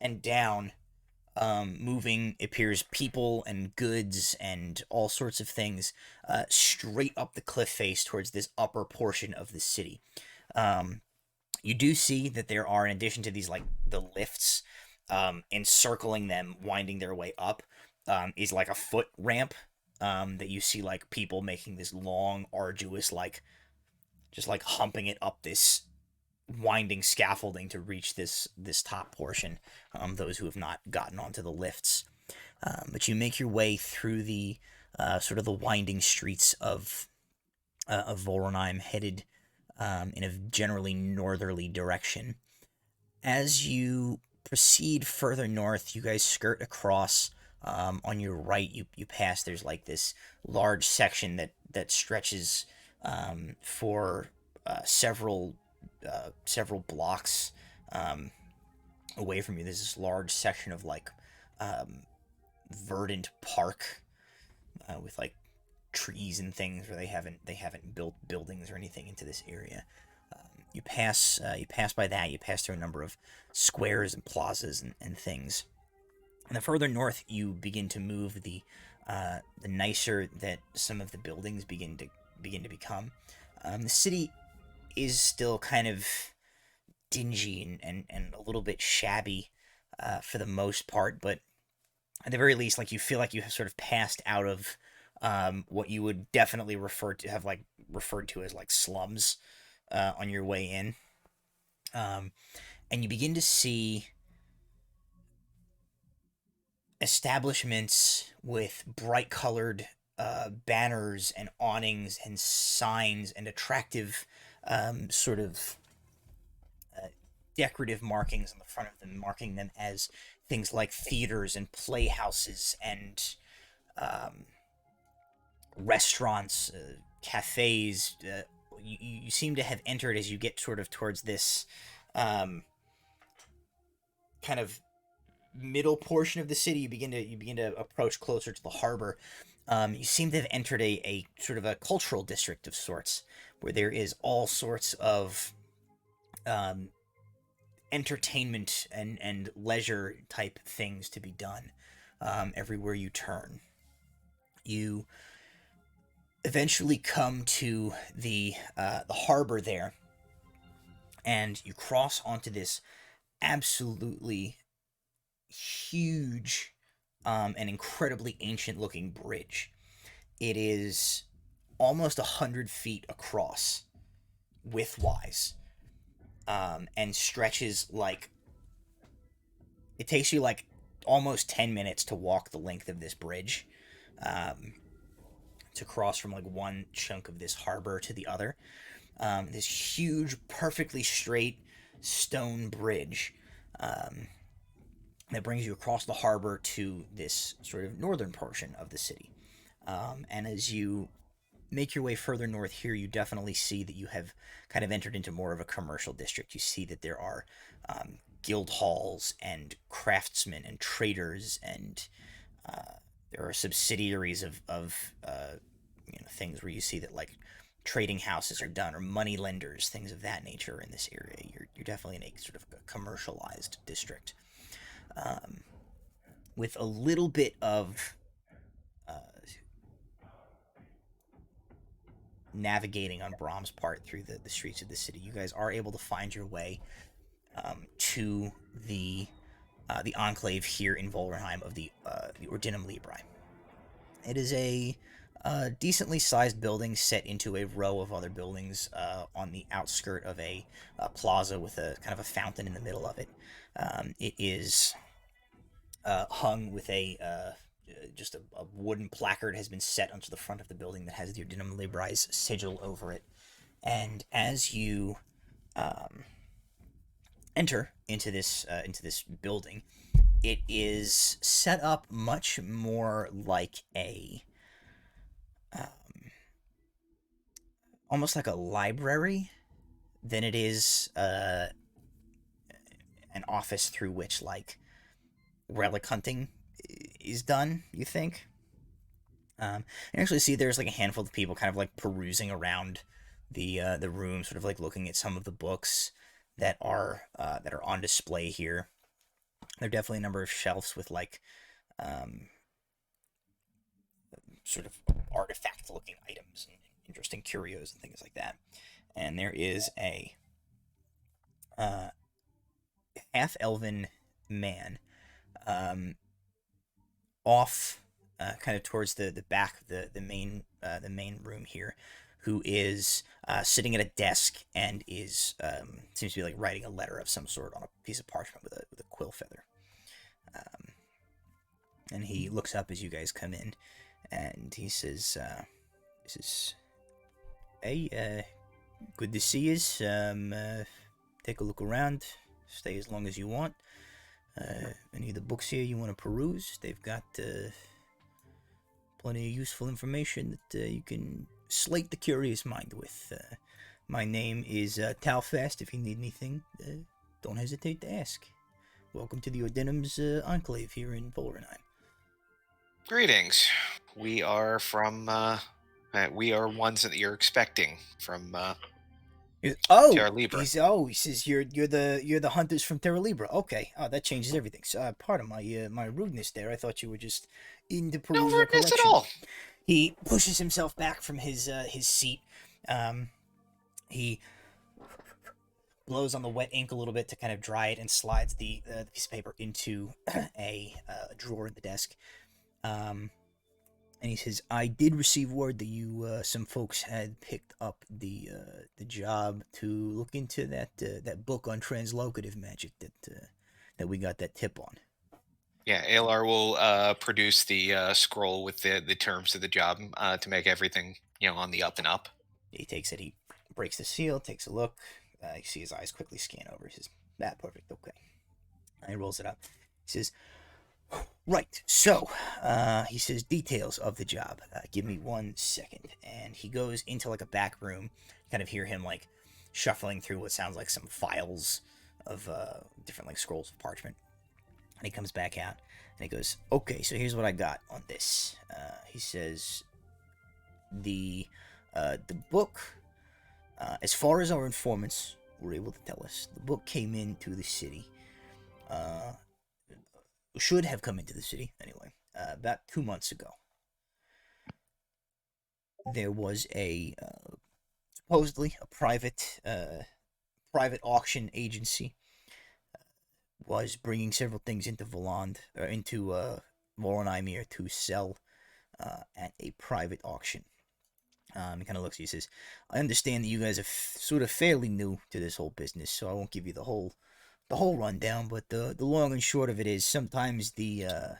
and down, moving, it appears, people and goods and all sorts of things straight up the cliff face towards this upper portion of the city. You do see that there are, in addition to these, like, the lifts, encircling them, winding their way up, is like a foot ramp that you see, like, people making this long, arduous, like, just like humping it up this winding scaffolding to reach this top portion, those who have not gotten onto the lifts. But you make your way through the sort of the winding streets of Voronheim, headed in a generally northerly direction. As you proceed further north, you guys skirt across. On your right, you pass, there's like this large section that stretches for several blocks away from you. There's this large section of like verdant park with like trees and things where they haven't built buildings or anything into this area. You pass by that. You pass through a number of squares and plazas and things. And the further north you begin to move, the nicer that some of the buildings begin to become. The city is still kind of dingy and a little bit shabby for the most part, but at the very least, like, you feel like you have sort of passed out of what you would definitely referred to as like slums on your way in, and you begin to see establishments with bright colored banners and awnings and signs and attractive sort of decorative markings on the front of them, marking them as things like theaters and playhouses and restaurants, cafes. You seem to have entered, as you get sort of towards this kind of middle portion of the city. You begin to approach closer to the harbor. You seem to have entered a sort of a cultural district of sorts, where there is all sorts of entertainment and leisure type things to be done everywhere you turn. You eventually come to the harbor there, and you cross onto this absolutely huge and incredibly ancient looking bridge. It is almost 100 feet across widthwise, and stretches like, it takes you like almost 10 minutes to walk the length of this bridge, to cross from like one chunk of this harbor to the other. This huge, perfectly straight stone bridge that brings you across the harbor to this sort of northern portion of the city. And as you make your way further north here, you definitely see that you have kind of entered into more of a commercial district. You see that there are guild halls and craftsmen and traders, and there are subsidiaries of things where you see that like trading houses are done, or money lenders, things of that nature in this area. You're definitely in a sort of a commercialized district, with a little bit of navigating on Brahm's part through the streets of the city. You guys are able to find your way to the enclave here in Volrenheim of the Ordinum Libri. It is a decently sized building set into a row of other buildings on the outskirt of a plaza with a kind of a fountain in the middle of it. It is hung with just a wooden placard has been set onto the front of the building that has the Ordinum Libri's sigil over it. And as you enter into this building, it is set up much more like almost like a library than it is an office through which like relic hunting is done. You think? And actually see there's like a handful of people kind of like perusing around the room, sort of like looking at some of the books that are on display here. There are definitely a number of shelves with like sort of artifact looking items and interesting curios and things like that. And there is a half elven man off kind of towards the back of the main room here, who is sitting at a desk and is seems to be like writing a letter of some sort on a piece of parchment with a quill feather. And he looks up as you guys come in, and he says, "Hey, good to see you. Take a look around. Stay as long as you want. Any of the books here you want to peruse? They've got plenty of useful information that you can slate the curious mind with. My name is Talfast. If you need anything, don't hesitate to ask. Welcome to the Ordinum's enclave here in Volrenheim." Greetings. We are from. We are ones that you're expecting from. Terra Libra. He says you're the hunters from Terra Libra. Okay. Oh, that changes everything. So, pardon my rudeness there. I thought you were just in the perusal No rudeness collection. at all. He pushes himself back from his seat. He blows on the wet ink a little bit to kind of dry it and slides the piece of paper into a drawer in the desk. And he says, "I did receive word that you some folks had picked up the job to look into that book on translocative magic that we got that tip on." Yeah, ALR will produce the scroll with the terms of the job to make everything on the up and up. He takes it. He breaks the seal, takes a look. You see his eyes quickly scan over. He says, perfect, okay." And he rolls it up. He says, "Right, so," he says, "details of the job. Give me 1 second." And he goes into like a back room. You kind of hear him like shuffling through what sounds like some files of different like scrolls of parchment. And he comes back out and he goes, "Okay, so here's what I got on this." He says, the book, as far as our informants were able to tell us, the book came into the city, should have come into the city anyway, about 2 months ago. There was a supposedly a private auction agency was bringing several things into Voronimir to sell at a private auction. He kind of looks at you and says, "I understand that you guys are sort of fairly new to this whole business, so I won't give you the whole rundown, but the long and short of it is sometimes the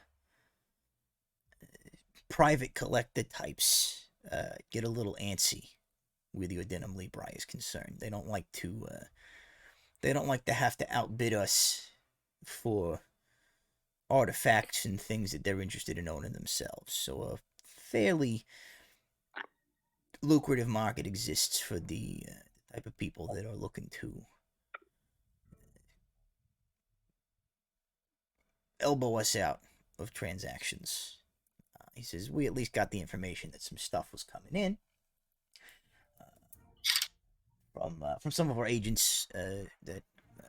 private collector types get a little antsy where the Ordinum Libri is concerned. They don't like to have to outbid us for artifacts and things that they're interested in owning themselves. So a fairly lucrative market exists for the type of people that are looking to elbow us out of transactions." He says, "We at least got the information that some stuff was coming in from some of our agents that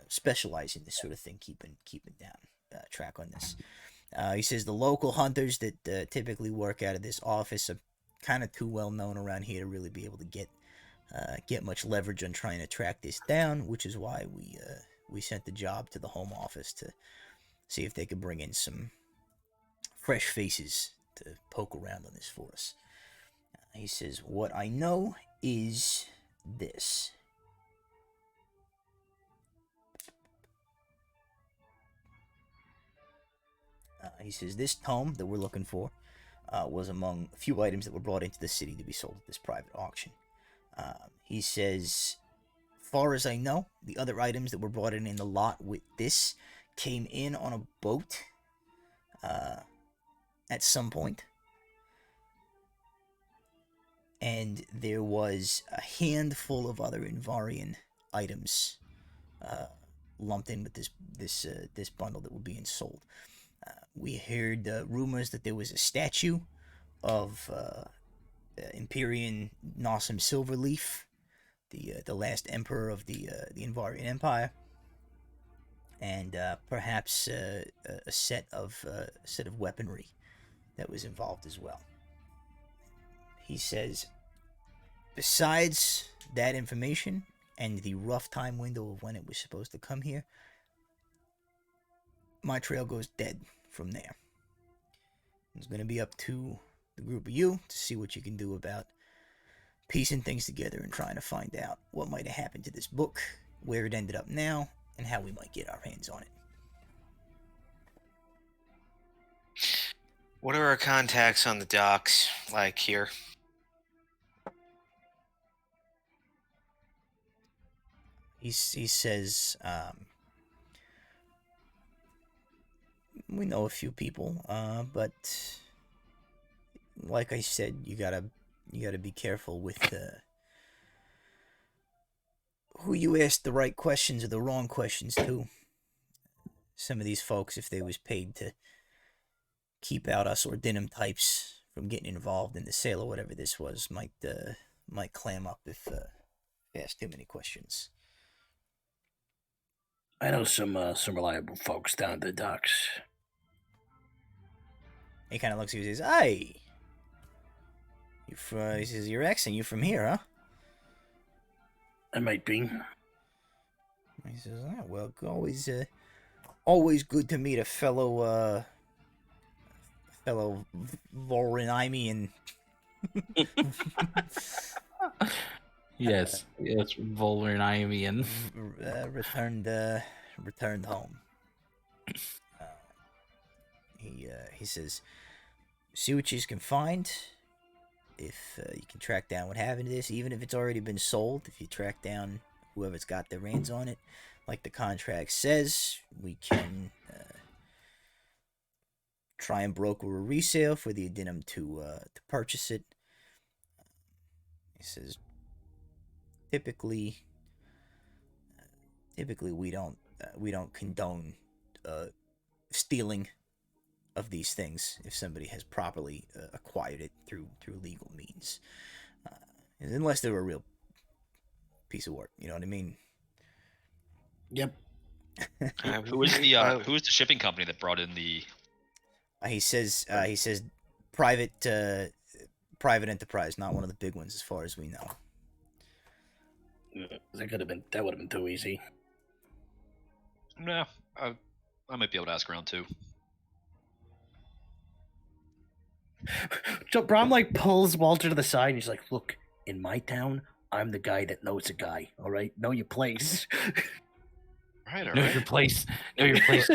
specialize in this sort of thing, keeping down track on this." He says the local hunters that typically work out of this office are kind of too well known around here to really be able to get much leverage on trying to track this down, which is why we sent the job to the home office to see if they could bring in some fresh faces to poke around on this for us. He says, what I know is this. He says, this tome that we're looking for was among a few items that were brought into the city to be sold at this private auction. He says, far as I know, the other items that were brought in the lot with this came in on a boat at some point. And there was a handful of other Invarian items lumped in with this bundle that were being sold. We heard rumors that there was a statue of Empyrean Nosum Silverleaf, the last emperor of the Invarian Empire, and perhaps a set of weaponry that was involved as well. He says, besides that information and the rough time window of when it was supposed to come here, my trail goes dead from there. It's going to be up to the group of you to see what you can do about piecing things together and trying to find out what might have happened to this book, where it ended up now, and how we might get our hands on it. What are our contacts on the docks like here? He says, we know a few people, but like I said, you gotta be careful with who you ask the right questions or the wrong questions to. Some of these folks, if they was paid to keep out us Ordinum types from getting involved in the sale or whatever this was, might clam up if asked too many questions. I know some reliable folks down at the docks. He kind of looks at you and says, "Hey, he says, your accent, you from here, huh?" I might be. He says, "Oh, well, always good to meet a fellow Volrinaimian." Yes, Volrinaimian. Returned home. He says, see what you can find. If you can track down what happened to this, even if it's already been sold, if you track down whoever's got their reins on it, like the contract says, we can try and broker a resale for the Ordinum to purchase it. He says, typically we don't condone stealing of these things if somebody has properly acquired it through legal means, unless they're a real piece of work. You know what I mean? Yep. Who was the shipping company that brought in the? He says private enterprise, not one of the big ones, as far as we know. That would have been too easy. Nah, I might be able to ask around too. So Brom pulls Walter to the side and he's like, "Look, in my town, I'm the guy that knows a guy. All right, know your place." All right. Know your place,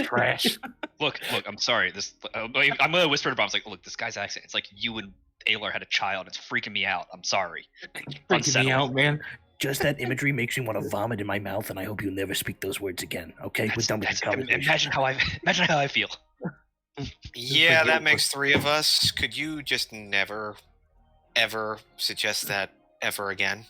trash. Look. I'm sorry. I'm gonna whisper to Brom. It's like, look, this guy's accent. It's like you and Aylar had a child. It's freaking me out. I'm sorry. Freaking me out, man. Just that imagery makes me want to vomit in my mouth, and I hope you never speak those words again. Okay, we're done with this conversation. Imagine how I feel. Yeah, that makes three of us. Could you just never, ever suggest that ever again?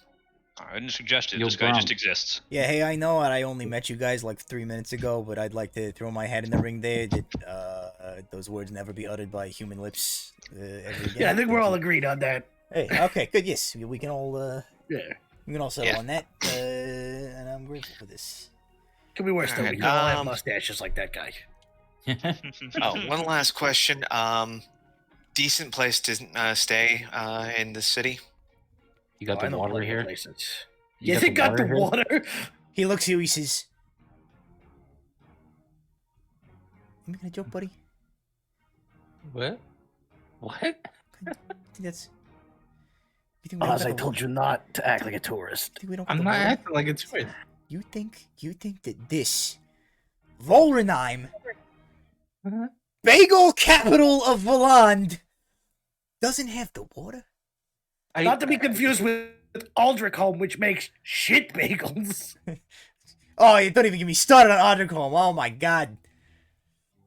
I didn't suggest it. You're this guy wrong. just exists. Yeah, hey, I know I only met you guys 3 minutes ago, but I'd like to throw my hat in the ring there that those words never be uttered by human lips ever again. Yeah, I think we're all agreed on that. Hey, okay, good. Yes, we can all Yeah. we can all settle on that, and I'm grateful for this. Could be worse though. Alright, We all have mustaches like that guy. Oh, one last question. Decent place to stay in the city? You got I the know water plenty of here? places. You Yes, it got the here? water. He looks at you. He says, "You making a joke, buddy?" What? What? That's. You think we don't Oz, got I the told water? you not to act like a tourist. Think we don't got I'm the not water? acting like a tourist. You think that this Volrenheim, bagel capital of Voland, doesn't have the water? Not to be confused with Aldrichholm, which makes shit bagels. Oh, you don't even get me started on Aldrichholm. Oh my god.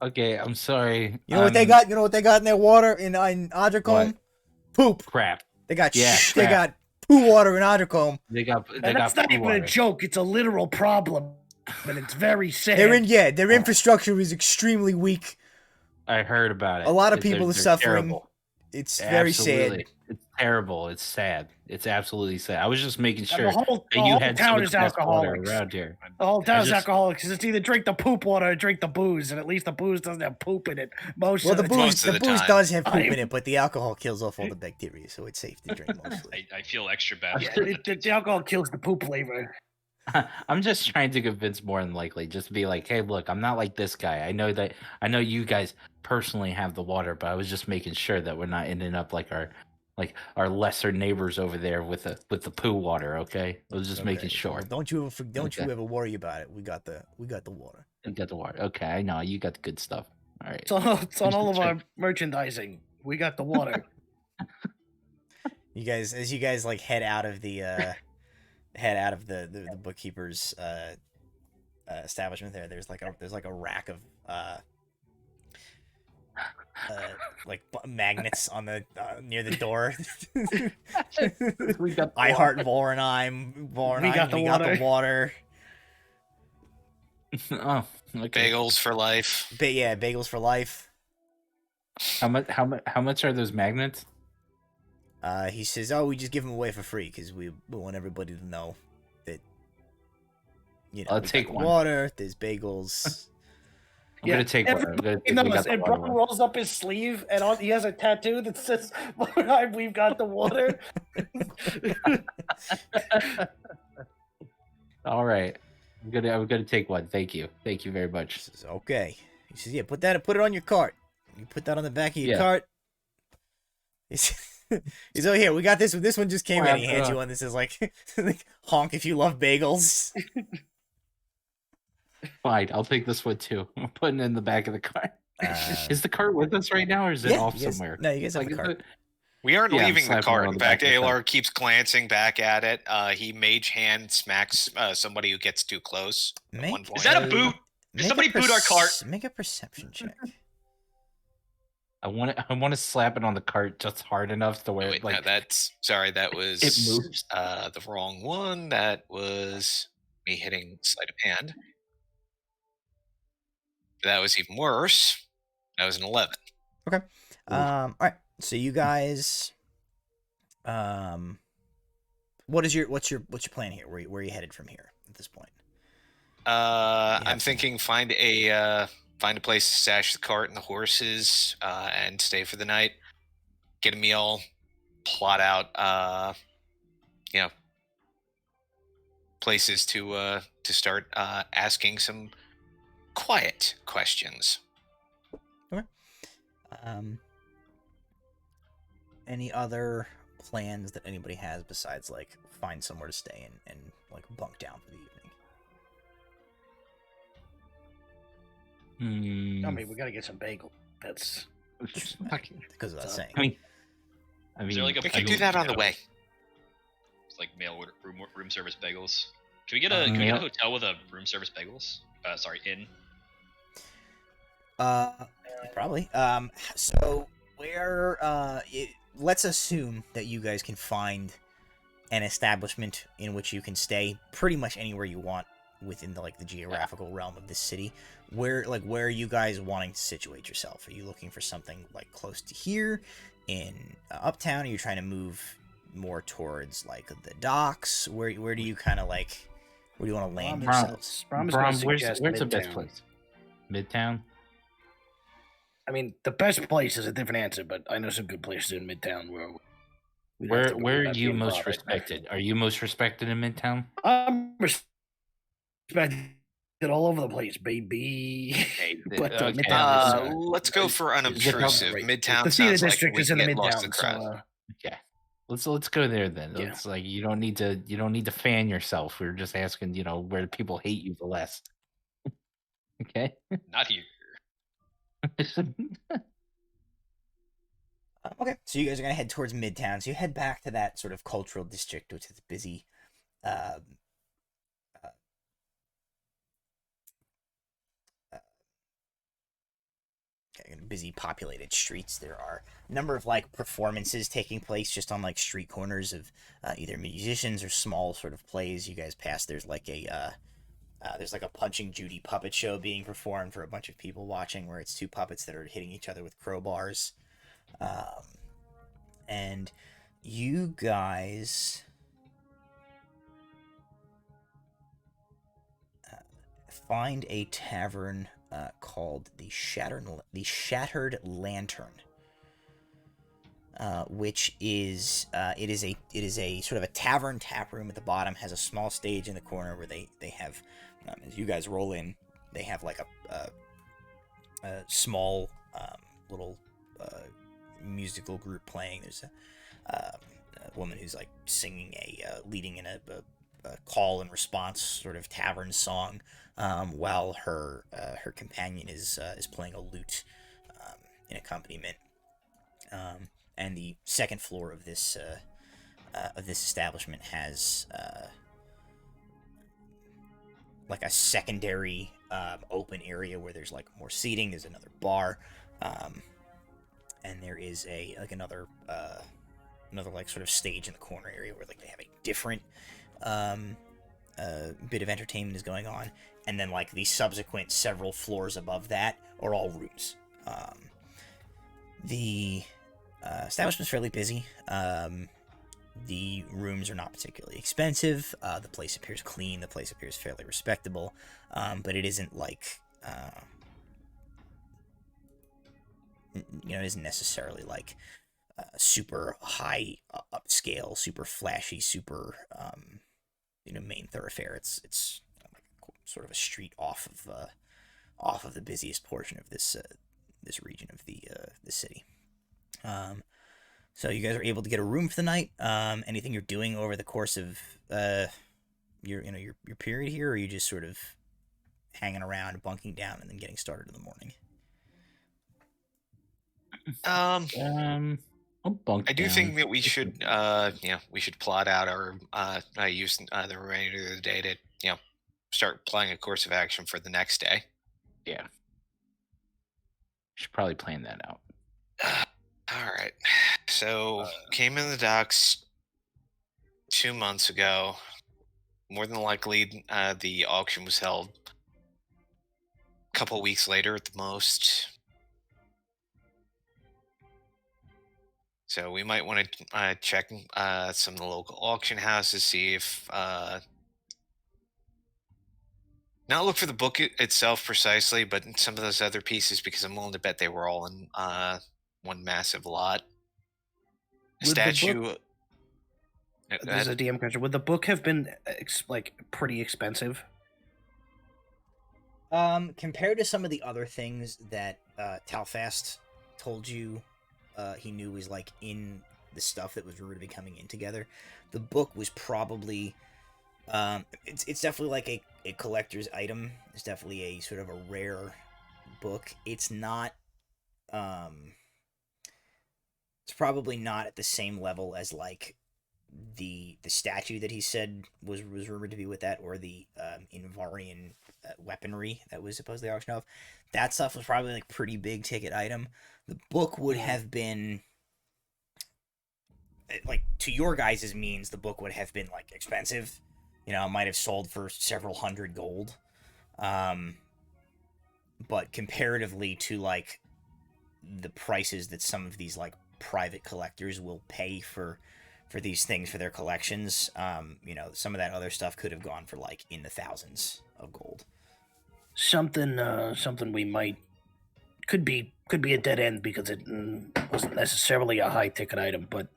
Okay, I'm sorry. You know what they got? You know what they got in their water in Aldrichholm? What? Poop. Crap. They got Yeah, they got poo water in Aldrichholm. They got. And They that's got not poo even water. a joke. It's a literal problem, and it's very sad. Their infrastructure is extremely weak. I heard about it. A lot of They're- people are they're suffering. terrible. It's very sad. Absolutely. It's terrible. It's sad. It's absolutely sad. I was just making And sure the whole that you had town some is of the best water alcoholics. around here. The whole town's just- alcoholics. It's either drink the poop water or drink the booze, and at least the booze doesn't have poop in it. Most Well, of the the booze, time. Most of the the booze time. does have poop in it, but the alcohol kills off all the bacteria, so it's safe to drink mostly. I feel extra bad. Yeah, the alcohol kills the poop flavor. I'm just trying to convince more than likely, just to be like, hey, look, I'm not like this guy. I know you guys personally have the water, but I was just making sure that we're not ending up like our lesser neighbors over there with the poo water. Okay, I was just making Okay, sure. well, don't you Okay. ever worry about it. We got the water. You got the water. Okay, I know you got the good stuff. All right. It's on all of our merchandising. We got the water. You guys, as you guys like head out of the bookkeeper's establishment there's like a rack of magnets on the near the door. We got I heart Vorenheim. We got the water. Oh, okay. Bagels for life. Yeah, bagels for life. How much are those magnets? He says, "Oh, we just give them away for free because we want everybody to know that I'll we got take the one. water. There's bagels." I'm gonna take one. I'm gonna take, we got the And water Bro one. rolls up his sleeve, and he has a tattoo that says, "We've got the water." All right. I'm gonna take one. Thank you very much. He says, "Okay." He says, "Yeah, put it on your cart. You put that on the back of your Yeah. cart." He's oh here, we got this one. This one just came in. He hands you one. This is like honk if you love bagels. Fine, I'll take this one too. I'm putting it in the back of the car. Uh, Is the cart with us right now, or is it off you guys- somewhere? No, you guys have Like, a is cart. it- We aren't Yeah, I'm leaving the slapping cart. her on In the back fact, of the cart. Alar keeps glancing back at it. He mage hand smacks somebody who gets too close. At one Make point. Is that a boot? make somebody boot our cart? Make a perception check. I want to slap it on the cart just hard enough to where Wait, like no, that was it moves. the wrong one. That was me hitting sleight of hand. That was even worse. That was an 11. All right. So you guys, what's your plan here? Where are you headed from here at this point? I'm thinking find a place to stash the cart and the horses, and stay for the night. Get a meal, plot out, places to start asking some quiet questions. Any other plans that anybody has besides like find somewhere to stay and like bunk down for the evening? I mean, we gotta get some bagel. That's Because of that saying. I mean, Is there like a We can do bagel that on the tab? way. It's like mail order, room service bagels. Can we get a hotel with a room service bagels? Inn. Probably. So where let's assume that you guys can find an establishment in which you can stay pretty much anywhere you want within the geographical realm of this city. Where are you guys wanting to situate yourself? Are you looking for something like close to here in uptown? Are you trying to move more towards like the docks? Where do you kind of where do you want to land yourselves? Brom is Brom, gonna where's suggest the best Midtown. place? Midtown. I mean, the best place is a different answer, but I know some good places in Midtown where. we don't have to worry Where are about you being most robbed. respected? Are you most respected in Midtown? I'm respected Get all over the place, baby. But okay. Midtown is, Let's go for unobtrusive. great. Midtown The theater sounds like district we is can in the get lost in Midtown, the so crowd. Okay. Let's go there then. Yeah. It's like you don't need to fan yourself. We're just asking, where people hate you the less. Okay. Not here. Okay, so you guys are gonna head towards Midtown. So you head back to that sort of cultural district, which is busy, busy populated streets. There are a number of like performances taking place just on like street corners of either musicians or small sort of plays. You guys pass. There's like a Punching Judy puppet show being performed for a bunch of people watching, where it's two puppets that are hitting each other with crowbars. And you guys find a tavern called the Shattered Lantern, which is it is a sort of a tavern tap room at the bottom. Has a small stage in the corner where they have as you guys roll in, they have like a small little musical group playing. There's a woman who's like singing leading in a call and response sort of tavern song, while her companion is playing a lute in accompaniment. And the second floor of this establishment has like a secondary open area where there's like more seating. There's another bar, and there is another like sort of stage in the corner area where like they have a different bit of entertainment is going on, and then like the subsequent several floors above that are all rooms. The establishment's fairly busy. The rooms are not particularly expensive. The place appears clean. The place appears fairly respectable, but it isn't like it isn't necessarily like super high upscale, super flashy, super main thoroughfare. It's like sort of a street off of the busiest portion of this region of the city. So you guys are able to get a room for the night. Anything you're doing over the course of your period here, or are you just sort of hanging around, bunking down, and then getting started in the morning? I'll bunk I do down. think that we should plot out our use the remainder of the day to start planning a course of action for the next day. Yeah. Should probably plan that out. All right. So came in the docks 2 months ago. More than likely, the auction was held a couple weeks later at the most. So we might want to check some of the local auction houses, see if not look for the book itself precisely, but some of those other pieces, because I'm willing to bet they were all in one massive lot. Statue. There's a DM question. Would the book have been pretty expensive? Compared to some of the other things that Talfast told you he knew was like in the stuff that was rumored to be coming in together, the book was probably it's definitely like a collector's item. It's definitely a sort of a rare book. It's not it's probably not at the same level as like the statue that he said was rumored to be with that, or the Invarian weaponry that was supposedly auctioned off. That stuff was probably like pretty big ticket item. The book would have been like, to your guys' means, the book would have been like expensive. It might have sold for several hundred gold. But comparatively to like the prices that some of these like private collectors will pay for these things for their collections, some of that other stuff could have gone for like in the thousands of gold. Something we could be a dead end because it wasn't necessarily a high ticket item, but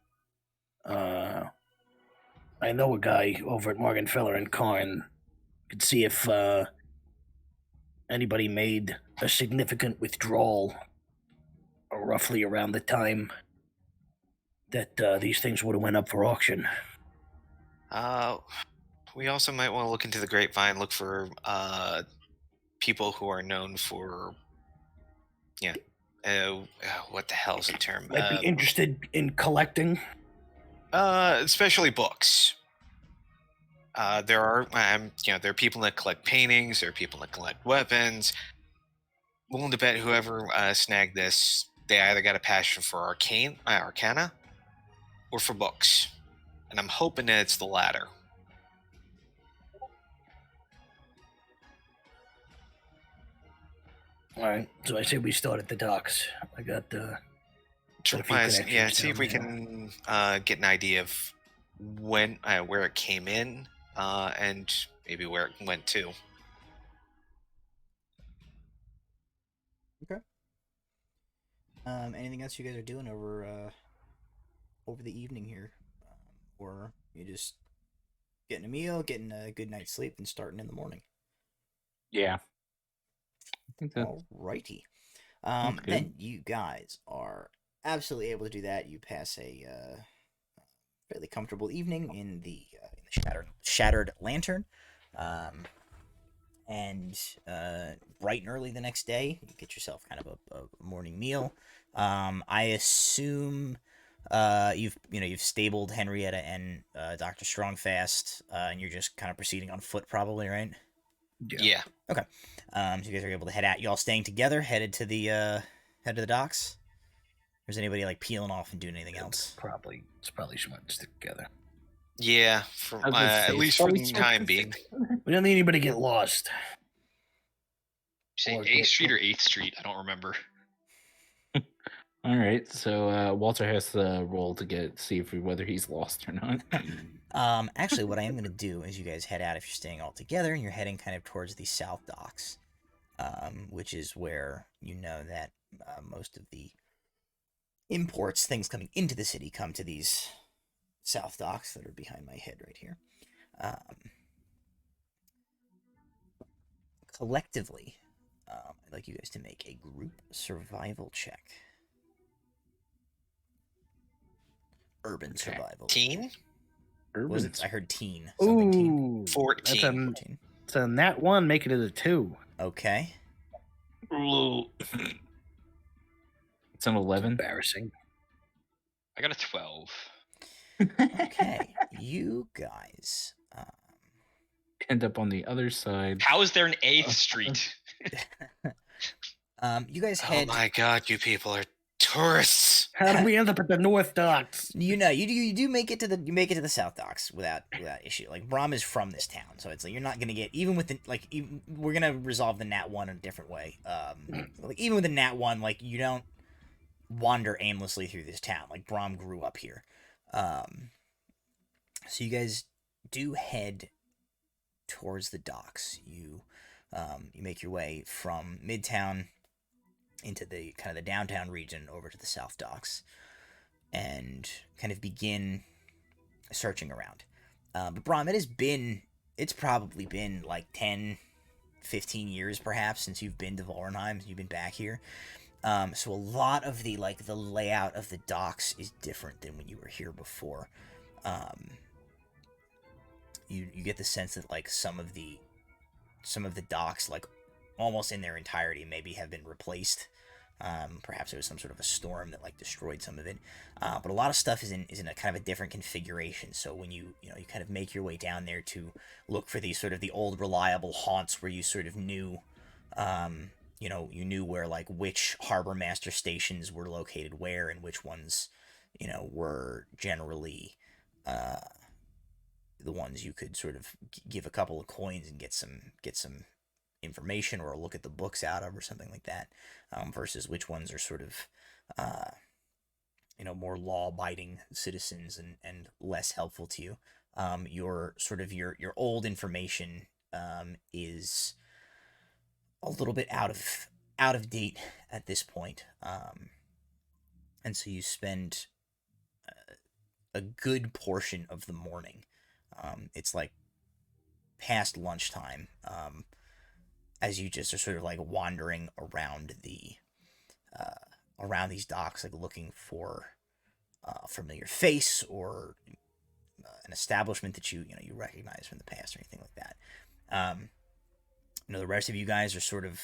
I know a guy over at Morgan Feller and Karn. Could see if anybody made a significant withdrawal roughly around the time that these things would have went up for auction. We also might want to look into the grapevine, look for people who are known for, what the hell's the term? Might be interested in collecting. Especially books. There are, there are people that collect paintings. There are people that collect weapons. Willing to bet whoever snagged this, they either got a passion for arcana, or for books, and I'm hoping that it's the latter. All right, so I say we start at the docks. I got the. See if we can get an idea of when, where it came in, and maybe where it went to. Okay. Anything else you guys are doing over the evening here, or you just getting a meal, getting a good night's sleep, and starting in the morning? Yeah. I think that. Alrighty. Then you guys are absolutely able to do that. You pass a fairly comfortable evening in the shattered lantern, and bright and early the next day, you get yourself kind of a morning meal. I assume you've stabled Henrietta and Dr. Strongfast, and you're just kind of proceeding on foot, probably, right? Yeah. Okay. So you guys are able to head out. You all staying together, headed to the docks? Or is anybody like peeling off and doing anything else? It's probably smart to stick together. Yeah, at least for the time being. We don't need anybody to get lost. Say 8th Street or 8th Street? I don't remember. All right, so Walter has to roll to see whether he's lost or not. Actually, what I am going to do is you guys head out if you're staying all together, and you're heading kind of towards the south docks, which is where you know that most of the imports, things coming into the city, come to these south docks that are behind my head right here. Collectively, I'd like you guys to make a group survival check. Urban survival. Teen? Was it? I heard teen. Ooh, 14. That's a nat 1, make it a 2. Okay. It's an 11. Embarrassing. I got a 12. Okay, you guys end up on the other side. How is there an 8th Street? you guys head. Oh my god, you people are tourists. How did we end up at the North Docks? You know, you do make it to the South Docks without issue. Like, Brahm is from this town, so it's like you're not gonna get, even with the we're gonna resolve the Nat 1 in a different way. Like, even with the Nat 1, like, you don't wander aimlessly through this town. Like, Brahm grew up here. So you guys do head towards the docks. You make your way from Midtown into the kind of the downtown region over to the South Docks, and kind of begin searching around. But Brahm, it's probably been like 10, 15 years perhaps since you've been to Vorenheim, you've been back here. So a lot of the layout of the docks is different than when you were here before. You get the sense that like some of the docks, like almost in their entirety, maybe have been replaced. Perhaps there was some sort of a storm that like destroyed some of it. But a lot of stuff is in a kind of a different configuration. So when you kind of make your way down there to look for these sort of the old reliable haunts where you sort of knew, you knew where like which harbor master stations were located where, and which ones, were generally the ones you could sort of give a couple of coins and get some information or look at the books out of or something like that, versus which ones are sort of more law-abiding citizens and less helpful to you. Your old information is a little bit out of date at this point, and so you spend a good portion of the morning. It's like past lunchtime. as you just are sort of like wandering around around these docks, like looking for a familiar face or an establishment that you recognize from the past or anything like that. The rest of you guys are sort of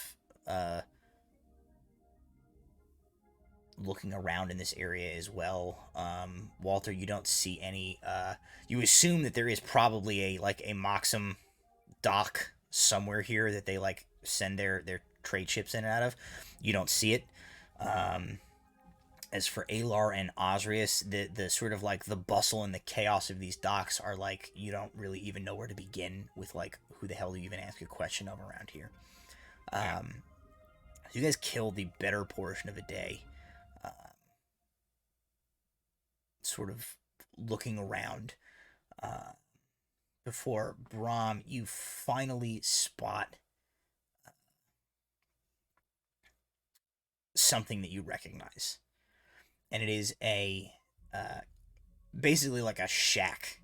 looking around in this area as well. Walter, you don't see any. You assume that there is probably a Moxum dock somewhere here that they like send their trade ships in and out of. You don't see it. As for Alar and Osrius, the sort of like the bustle and the chaos of these docks are like you don't really even know where to begin with, like who the hell do you even ask a question of around here. You guys killed the better portion of a day, sort of looking around, before Brahm, you finally spot something that you recognize. And it is basically like a shack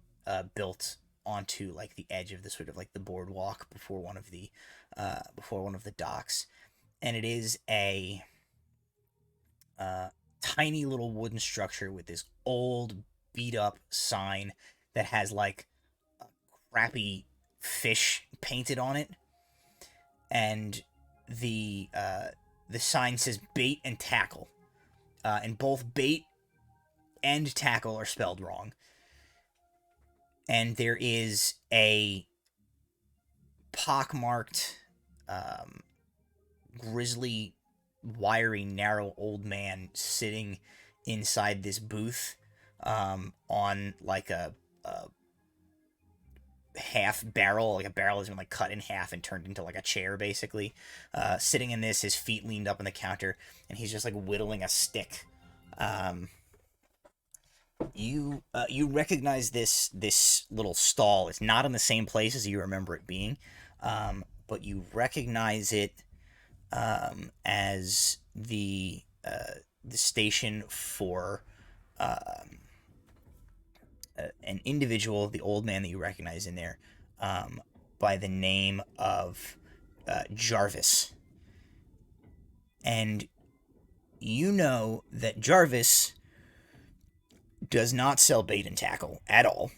built onto like the edge of the sort of like the boardwalk before one of the docks, and it is a tiny little wooden structure with this old beat up sign that has like a crappy fish painted on it, and the sign says bait and tackle. And both bait and tackle are spelled wrong. And there is a pockmarked, grizzly, wiry, narrow old man sitting inside this booth on like a half barrel, like a barrel has been like cut in half and turned into like a chair, basically. Sitting in this, his feet leaned up on the counter, and he's just like whittling a stick. You recognize this little stall. It's not in the same place as you remember it being, but you recognize it as the station for an individual, the old man that you recognize in there, by the name of Jarvis. And you know that Jarvis does not sell bait and tackle at all.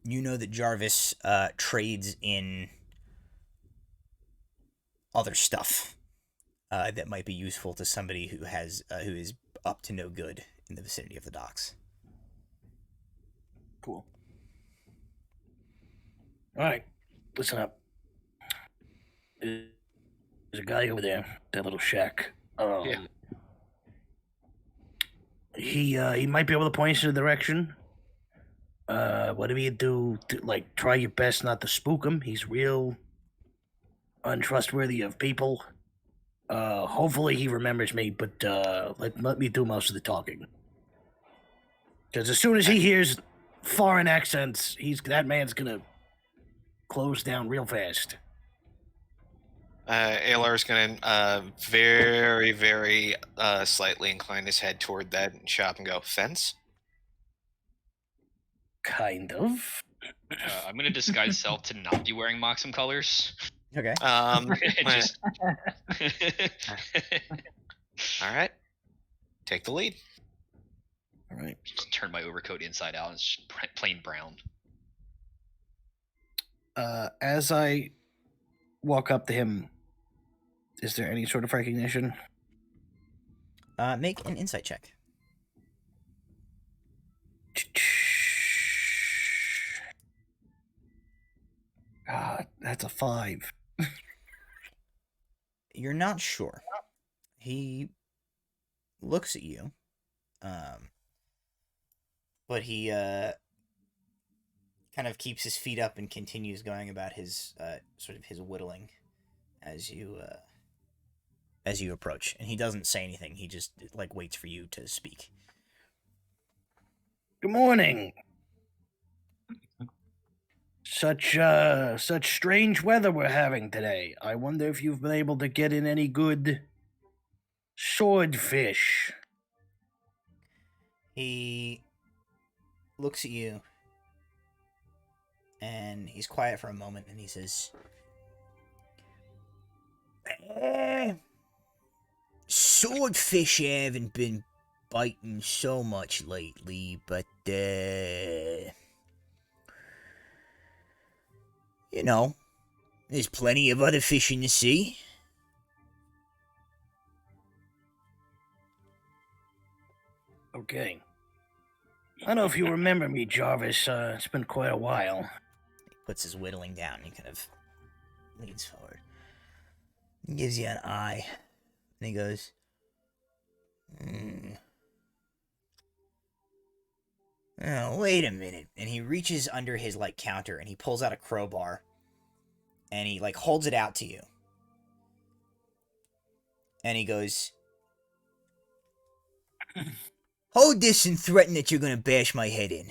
You know that Jarvis trades in other stuff that might be useful to somebody who is up to no good in the vicinity of the docks. Cool. All right, listen up. There's a guy over there, that little shack. Yeah. He might be able to point us in a direction. Whatever you do, like try your best not to spook him. He's real untrustworthy of people. Hopefully he remembers me, but let me do most of the talking. Because as soon as he hears foreign accents, that man's gonna close down real fast. Alar's gonna very, very slightly incline his head toward that shop and go, fence? Kind of. I'm gonna disguise self to not be wearing Moxum colors. Okay. Just... All right. Take the lead. All right. Just turn my overcoat inside out. It's just plain brown. As I walk up to him, is there any sort of recognition? Make an insight check. That's a 5. You're not sure. He looks at you, but he kind of keeps his feet up and continues going about his sort of his whittling as you approach. And he doesn't say anything. He just like waits for you to speak. Good morning. Such strange weather we're having today. I wonder if you've been able to get in any good swordfish. He looks at you And he's quiet for a moment, and he says, swordfish haven't been biting so much lately, but, you know, there's plenty of other fish in the sea. Okay. I don't know if you remember me, Jarvis. It's been quite a while. He puts his whittling down, and he kind of leans forward. He gives you an eye, and he goes, Oh, wait a minute. And he reaches under his, like, counter, and he pulls out a crowbar, and he, like, holds it out to you. And he goes, hold this and threaten that you're gonna bash my head in.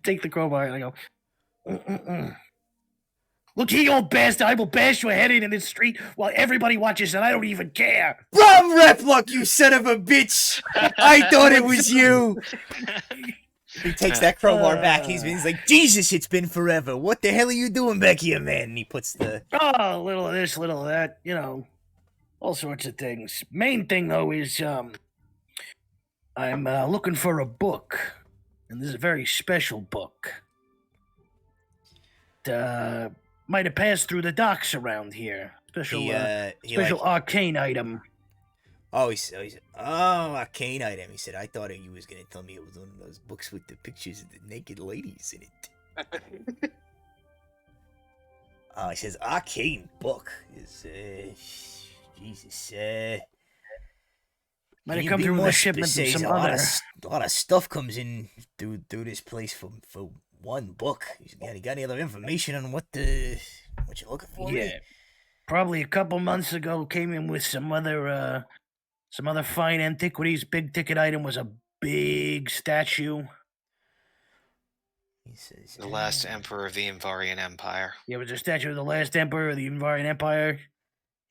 Take the crowbar and I go, Mm-mm-mm. Look here, you old bastard, I will bash your head in this street while everybody watches and I don't even care. Brum Replock, you son of a bitch! I thought it was you! He takes that crowbar back. He's like, Jesus, it's been forever. What the hell are you doing back here, man? And he puts the... Oh, a little of this, little of that, you know, all sorts of things. Main thing, though, is I'm looking for a book. And this is a very special book. Might have passed through the docks around here. Special, arcane item. Oh, he said, oh, arcane item. He said, I thought you was going to tell me it was one of those books with the pictures of the naked ladies in it. He says, arcane book is, Jesus, might have come through with a shipment of some other. A lot of stuff comes in through this place for one book. You got any other information on what you're looking for? Yeah, probably a couple months ago came in with some other fine antiquities. Big ticket item was a big statue. He says, The last emperor of the Invarian Empire. Yeah, it was a statue of the last emperor of the Invarian Empire.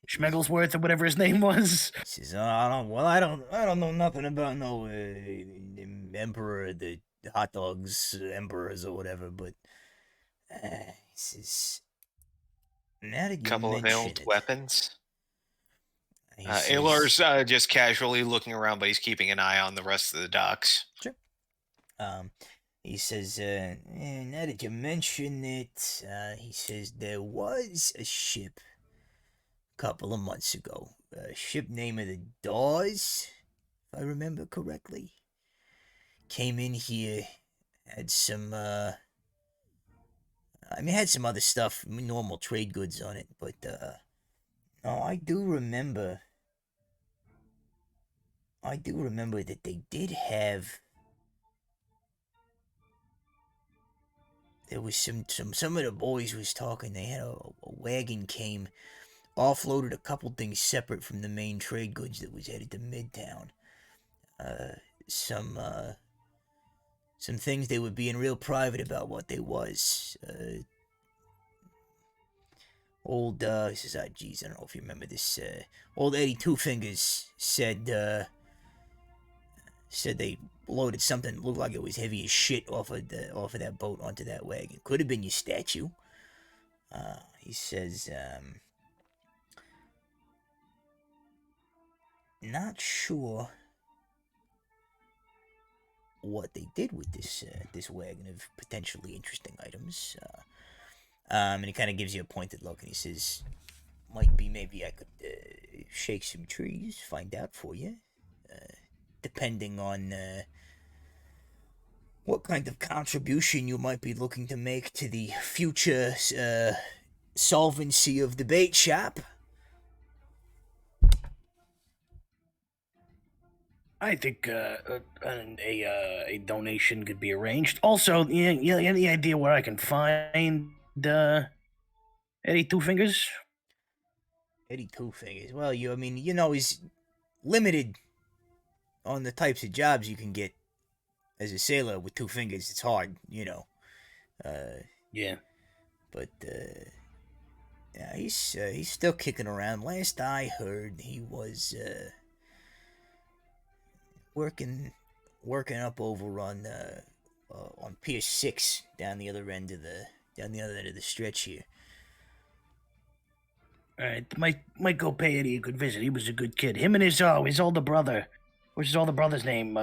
Schmegglesworth or whatever his name was. He says, I don't know nothing about no emperor, the hot dogs emperors or whatever, but he says, now that you Couple of mention old it, weapons. he says, Alar's just casually looking around, but he's keeping an eye on the rest of the docks. Sure. He says, now that you mention it, he says, there was a ship a couple of months ago. A ship named the Dawes, if I remember correctly. Came in here, had some, had some other stuff, normal trade goods on it, but, no, I do remember that they did have... There was some of the boys was talking. They had a wagon came, offloaded a couple things separate from the main trade goods that was headed to Midtown. Some things they were being real private about what they was. He says, geez, I don't know if you remember this. Old Eddie Two Fingers said they loaded something that looked like it was heavy as shit off of that boat onto that wagon. Could have been your statue. He says, not sure what they did with this wagon of potentially interesting items. And he kind of gives you a pointed look, and he says, maybe I could shake some trees, find out for you. Depending on what kind of contribution you might be looking to make to the future solvency of the bait shop. I think a donation could be arranged. Also, any idea where I can find Eddie Two Fingers? Eddie Two Fingers. Well, he's limited on the types of jobs you can get as a sailor with 2 fingers. It's hard, Yeah. But yeah, he's still kicking around. Last I heard, he was working up over on on Pier 6 down the other end of the stretch here. All right, might go pay Eddie a good visit. He was a good kid. Him and his older brother. What's his older brother's name?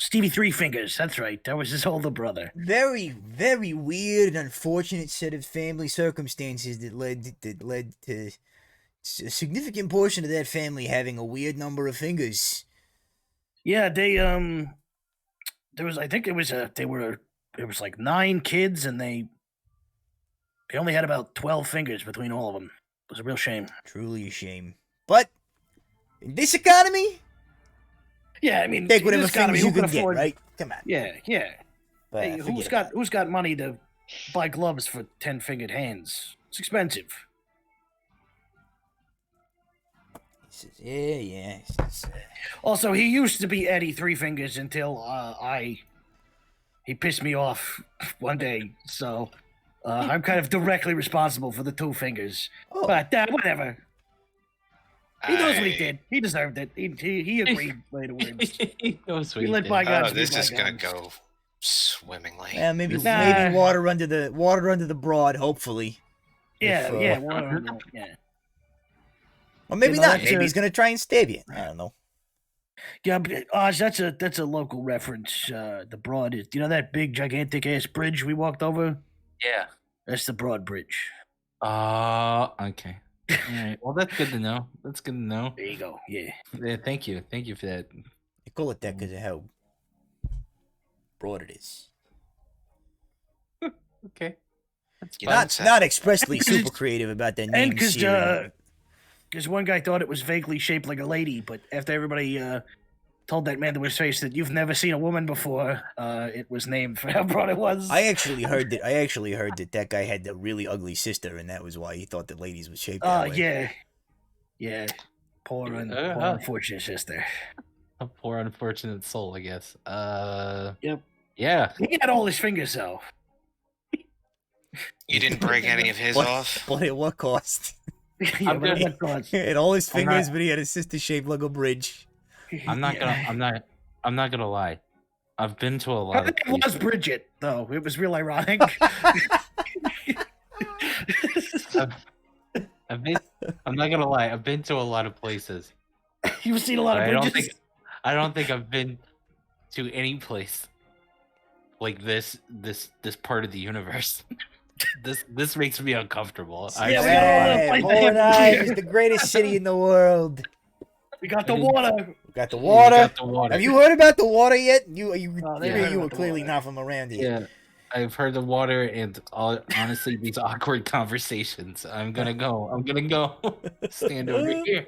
Stevie Three Fingers. That's right. That was his older brother. Very, very weird and unfortunate set of family circumstances that led to a significant portion of that family having a weird number of fingers. Yeah, they there was like 9 kids and they only had about 12 fingers between all of them. It was a real shame. Truly a shame. But in this economy, yeah, I mean, take whatever this economy, fingers you who can afford, get, right? Come on. Yeah. But Hey, who's got money to buy gloves for 10-fingered hands? It's expensive. Yeah. Also, he used to be Eddie Three Fingers until he pissed me off one day. So I'm kind of directly responsible for the 2 fingers. Oh. But whatever. He knows what he did. He deserved it. He agreed afterwards. He knows what He he let did. bygones Oh, be this is gonna bygones. go swimmingly. Yeah, maybe Nah. water under the broad, hopefully. Yeah, If, yeah, well, yeah. Or maybe You know, not. that's Maybe a- he's gonna try and stab you. I don't know. Yeah, but Oz, that's a local reference. The Broad is, you know that big gigantic ass bridge we walked over? Yeah. That's the Broad Bridge. Okay. All right. Well, that's good to know. That's good to know. There you go. Yeah. Yeah, thank you for that. They call it that because of how broad it is. Okay. That's You know, fine. it's Not expressly Because super it's- creative about their And name. because one guy thought it was vaguely shaped like a lady, but after everybody told that man to his face that you've never seen a woman before, it was named for how broad it was. I actually heard that guy had a really ugly sister, and that was why he thought that ladies was shaped that way. Yeah. Poor Uh-huh. unfortunate sister. A poor unfortunate soul, I guess. Yep. Yeah. He had all his fingers though. You didn't break any of his off. But at what cost? Yeah, I'm but good. that cost- He had all his I'm fingers, not- but he had a sister shaped like a bridge. I'm not gonna lie. I've been to a lot Her of name was places. Bridget, though. It was real ironic. I'm not gonna lie. I've been to a lot of places. You've seen a lot But of I bridges. don't think I've been to any place like this part of the universe. This makes me uncomfortable. Yeah, we got all the Hey, places Mordai here. is the greatest city in the world. We got the water. We got the You water. got the water. Have you heard about the water yet? Oh, they You heard were about the clearly water. not from around here. Yeah, I've heard the water and honestly these awkward conversations. I'm gonna go. Stand over here.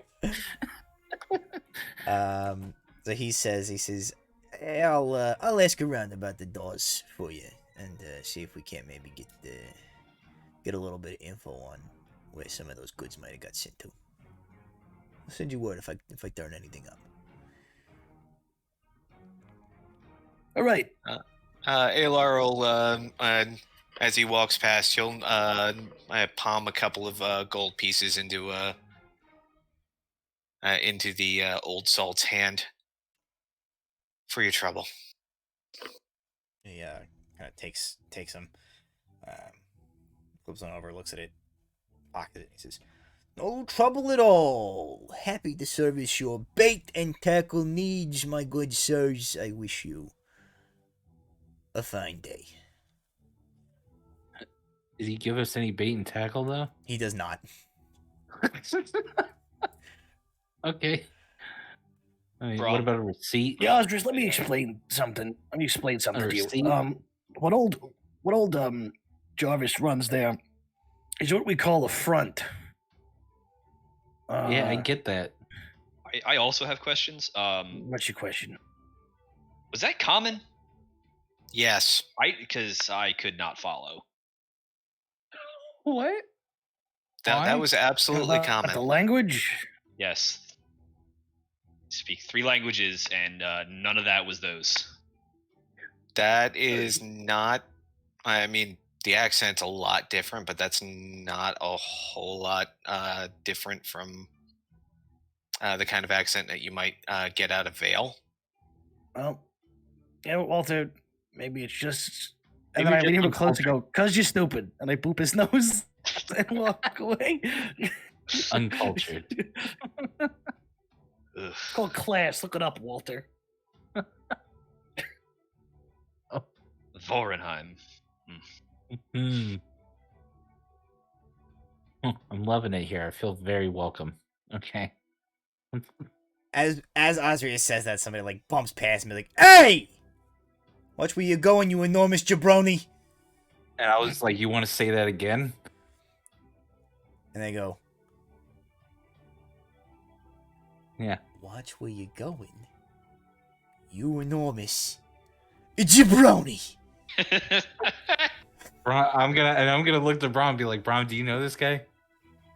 So he says, hey, I'll ask around about the doors for you and see if we can't maybe get a little bit of info on where some of those goods might have got sent to. I'll send you word if I turn anything up. All right. Alar will, as he walks past, he'll palm a couple of gold pieces into the old salt's hand for your trouble. He kind of takes them, flips on over, looks at it, pockets it, and he says, "No trouble at all. Happy to service your bait and tackle needs, my good sirs. I wish you a fine day." Did he give us any bait and tackle though? He does not. Okay. I mean, Bro. what about a receipt? Yeah, Osdris, let me explain something. to Receipt? you. What old Jarvis runs there is what we call a front. Yeah, I get that. I also have questions. What's your question? Was that common? Yes. Because I could not follow. What? That was absolutely About common. The language? Yes. Speak 3 languages, and none of that was those. That is not. I mean, the accent's a lot different, but that's not a whole lot different from the kind of accent that you might get out of Vale. Well, Yeah, Walter, maybe it's just. And Maybe then I lean just him close and uncultured. go, "'Cause you're stupid," and I boop his nose and walk away. Uncultured. Ugh. It's called class. Look it up, Walter. Vorenheim. Hmm. I'm loving it here. I feel very welcome. Okay. As Osrius says that, somebody like bumps past me like, "Hey! Watch where you're going, you enormous jabroni!" And I was like, you want to say that again? And they go, Yeah. "Watch where you're going, you enormous jabroni!" I'm gonna look to Brom and be like, Brom, do you know this guy?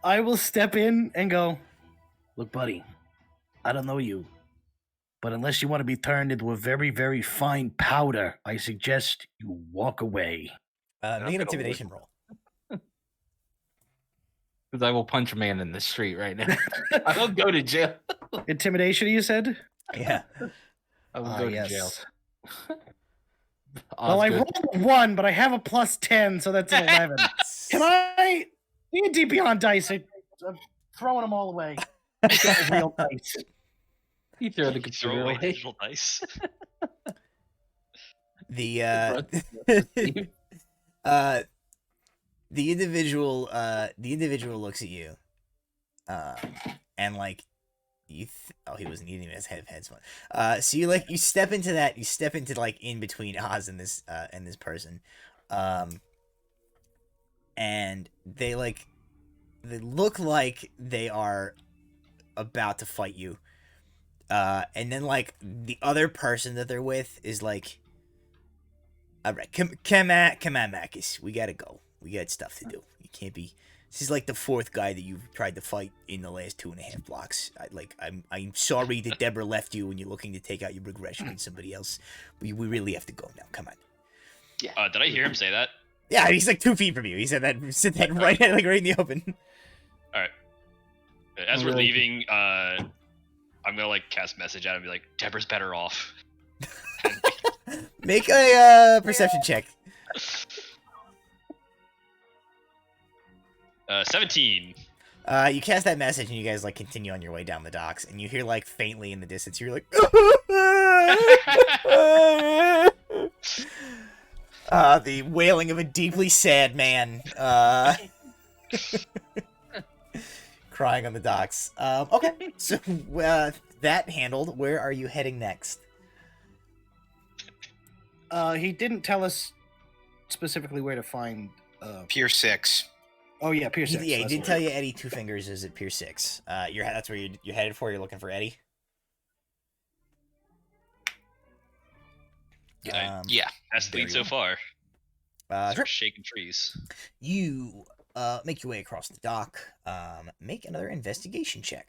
I will step in and go, "Look, buddy, I don't know you, but unless you want to be turned into a very, very fine powder, I suggest you walk away." Make an intimidation roll. Because I will punch a man in the street right now. I don't go to jail. Intimidation, you said? Yeah. I will go yes. to jail. Well, I rolled a 1, but I have a plus 10, so that's an 11. Can I? D&D Beyond dice. I'm throwing them all away. Real dice. You throw the Throw computer away away. digital dice. The the individual looks at you, and like he wasn't eating his heads. So you step into like in between Oz and this person, and they look like they are about to fight you, and then like the other person that they're with is like, "All right, come on, Marcus. We gotta go. We got stuff to do. You can't be. This is like the fourth guy that you've tried to fight in the last 2.5 blocks. I'm sorry that Deborah left you and you're looking to take out your regression in somebody else. We really have to go now. Come on." Yeah. Did I hear him say that? Yeah, he's like 2 feet from you. He said that right in the open. All right. As we're Really? leaving, I'm gonna like cast message at him, and be like, "Deborah's better off." Make a perception check. 17. You cast that message and you guys like continue on your way down the docks, and you hear like faintly in the distance, you're like, the wailing of a deeply sad man, crying on the docks. Okay, so that handled. Where are you heading next? He didn't tell us specifically where to find. Pier 6. Oh yeah, Pier 6. Yeah, he that's did what tell it you Eddie Two Fingers is at Pier 6. That's where you're headed for. You're looking for Eddie. Yeah. That's the lead so Very far. Sure. Start shaking trees. You make your way across the dock. Make another investigation check.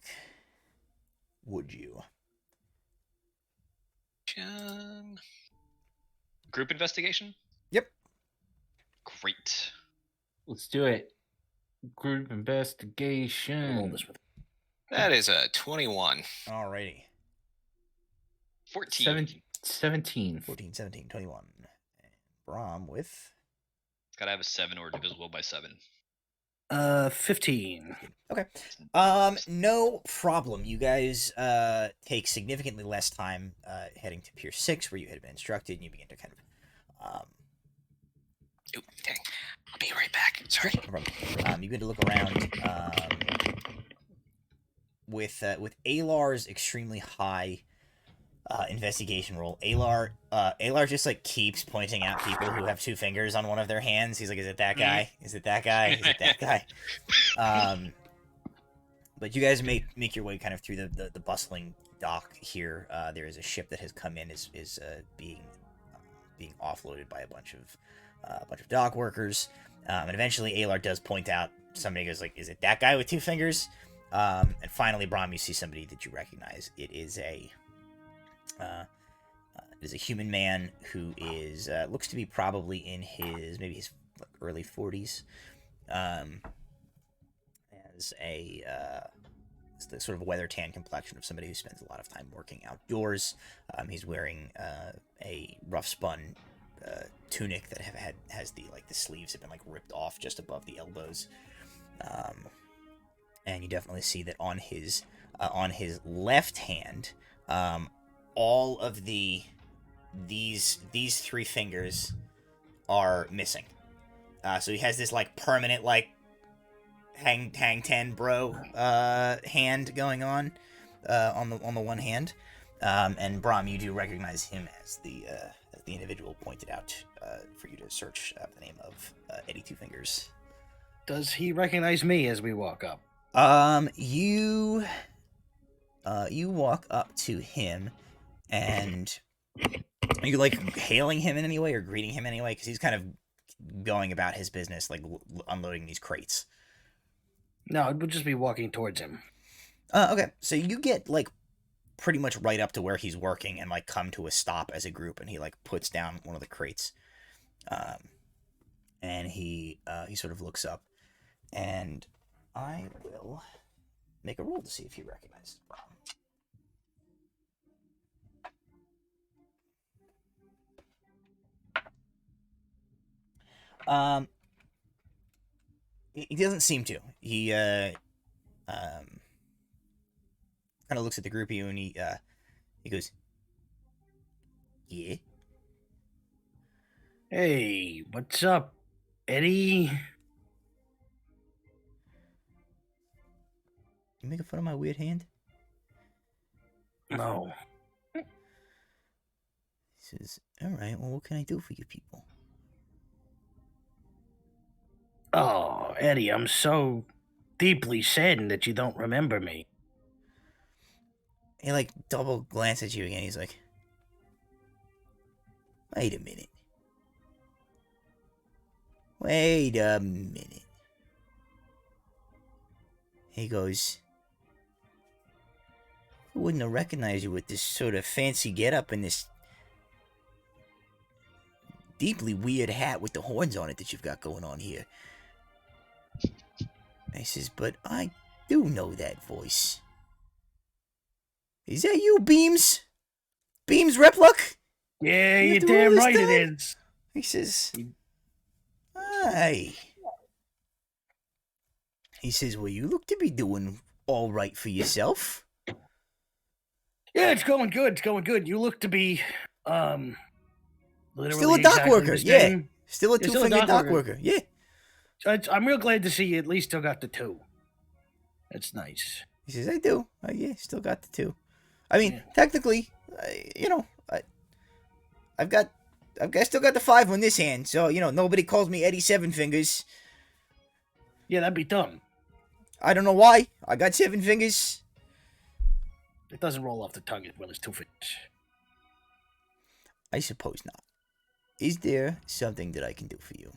Would you? Group investigation? Yep. Great. Let's do it. Group is. Roll investigation. this with- That is a 21. Alrighty. 14. 17. 14, 17, 21. And Brom with... It's gotta have a 7 or divisible by 7. 15. Okay. No problem. You guys take significantly less time heading to Pier 6, where you had been instructed, and you begin to kind of... Ooh, dang. I'll be right back. Sorry. No problem. You begin to look around with Alar's extremely high investigation roll. Alar just like keeps pointing out people who have 2 fingers on one of their hands. He's like, "Is it that guy? Is it that guy? Is it that guy?" But you guys make your way kind of through the bustling dock here. There is a ship that has come in, is being offloaded by a bunch of dock workers. And eventually Alar does point out, somebody goes like, "Is it that guy with 2 fingers?" And finally, Brom, you see somebody that you recognize. It is a human man who is looks to be probably in his early 40s. Has a It's the sort of weather tan complexion of somebody who spends a lot of time working outdoors. He's wearing a rough spun tunic that has the sleeves have been ripped off just above the elbows. And you definitely see that on his left hand, all of these 3 fingers are missing. So he has this permanent hang 10 bro hand going on the one hand. And Brahm, you do recognize him as the individual pointed out for you to search the name of Eddie Two Fingers. Does he recognize me as we walk up? You walk up to him, and are you hailing him in any way or greeting him in any way? Because he's kind of going about his business, unloading these crates. No, it would just be walking towards him. Okay, so you get pretty much right up to where he's working and come to a stop as a group, and he puts down one of the crates, and he sort of looks up, and I will make a roll to see if he recognizes Brahm. He doesn't seem to. He kind of looks at the group of you, and he goes, "Yeah." Hey, what's up, Eddie? You making fun of my weird hand? No. He says, "All right. Well, what can I do for you people?" Oh, Eddie, I'm so deeply saddened that you don't remember me. He double glance at you again. He's like, Wait a minute. He goes, "I wouldn't have recognized you with this sort of fancy getup and this deeply weird hat with the horns on it that you've got going on here." He says, "But I do know that voice. Is that you, Beams? Beams Repluck?" Yeah, You you're have to damn roll this right it time? is. He says, "Aye." He says, "Well, you look to be doing all right for yourself." Yeah, it's going good. It's going good. You look to be, literally Still a dock exactly worker, the yeah. same. Still a You're still a two-fingered dock dock worker, yeah. So I'm real glad to see you at least still got the 2. That's nice. He says, "I do. Yeah, still got the 2. I mean, technically, I still got the 5 on this hand, so nobody calls me Eddie Seven Fingers. Yeah, that'd be dumb. I don't know why. I got 7 fingers." It doesn't roll off the tongue as well as 2 fingers. I suppose not. Is there something that I can do for you?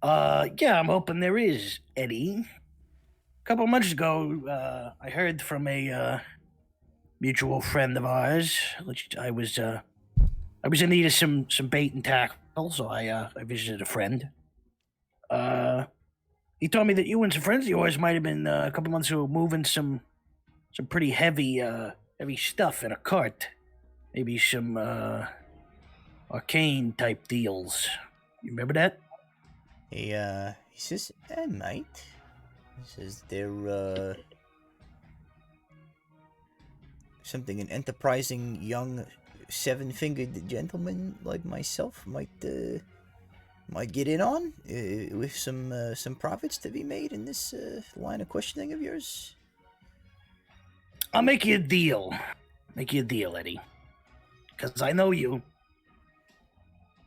Yeah, I'm hoping there is, Eddie. A couple months ago, I heard from a mutual friend of ours. I was in need of some bait and tackle, so I visited a friend. He told me that you and some friends of yours might have been a couple months ago moving some pretty heavy stuff in a cart. Maybe some arcane type deals. You remember that? He says, "I might." He says, "They're something an enterprising young 7-fingered gentleman like myself might get in on with some profits to be made in this line of questioning of yours." I'll make you a deal. Make you a deal, Eddie. Because I know you.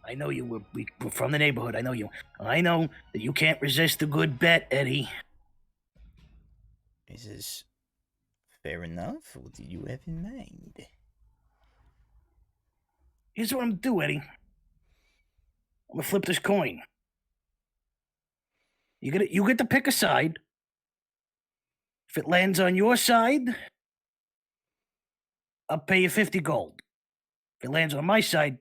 We're from the neighborhood. I know you. I know that you can't resist a good bet, Eddie. He says, "Fair enough. What do you have in mind?" Here's what I'm gonna do, Eddie. I'm gonna flip this coin. You get to pick a side. If it lands on your side, I'll pay you 50 gold. If it lands on my side,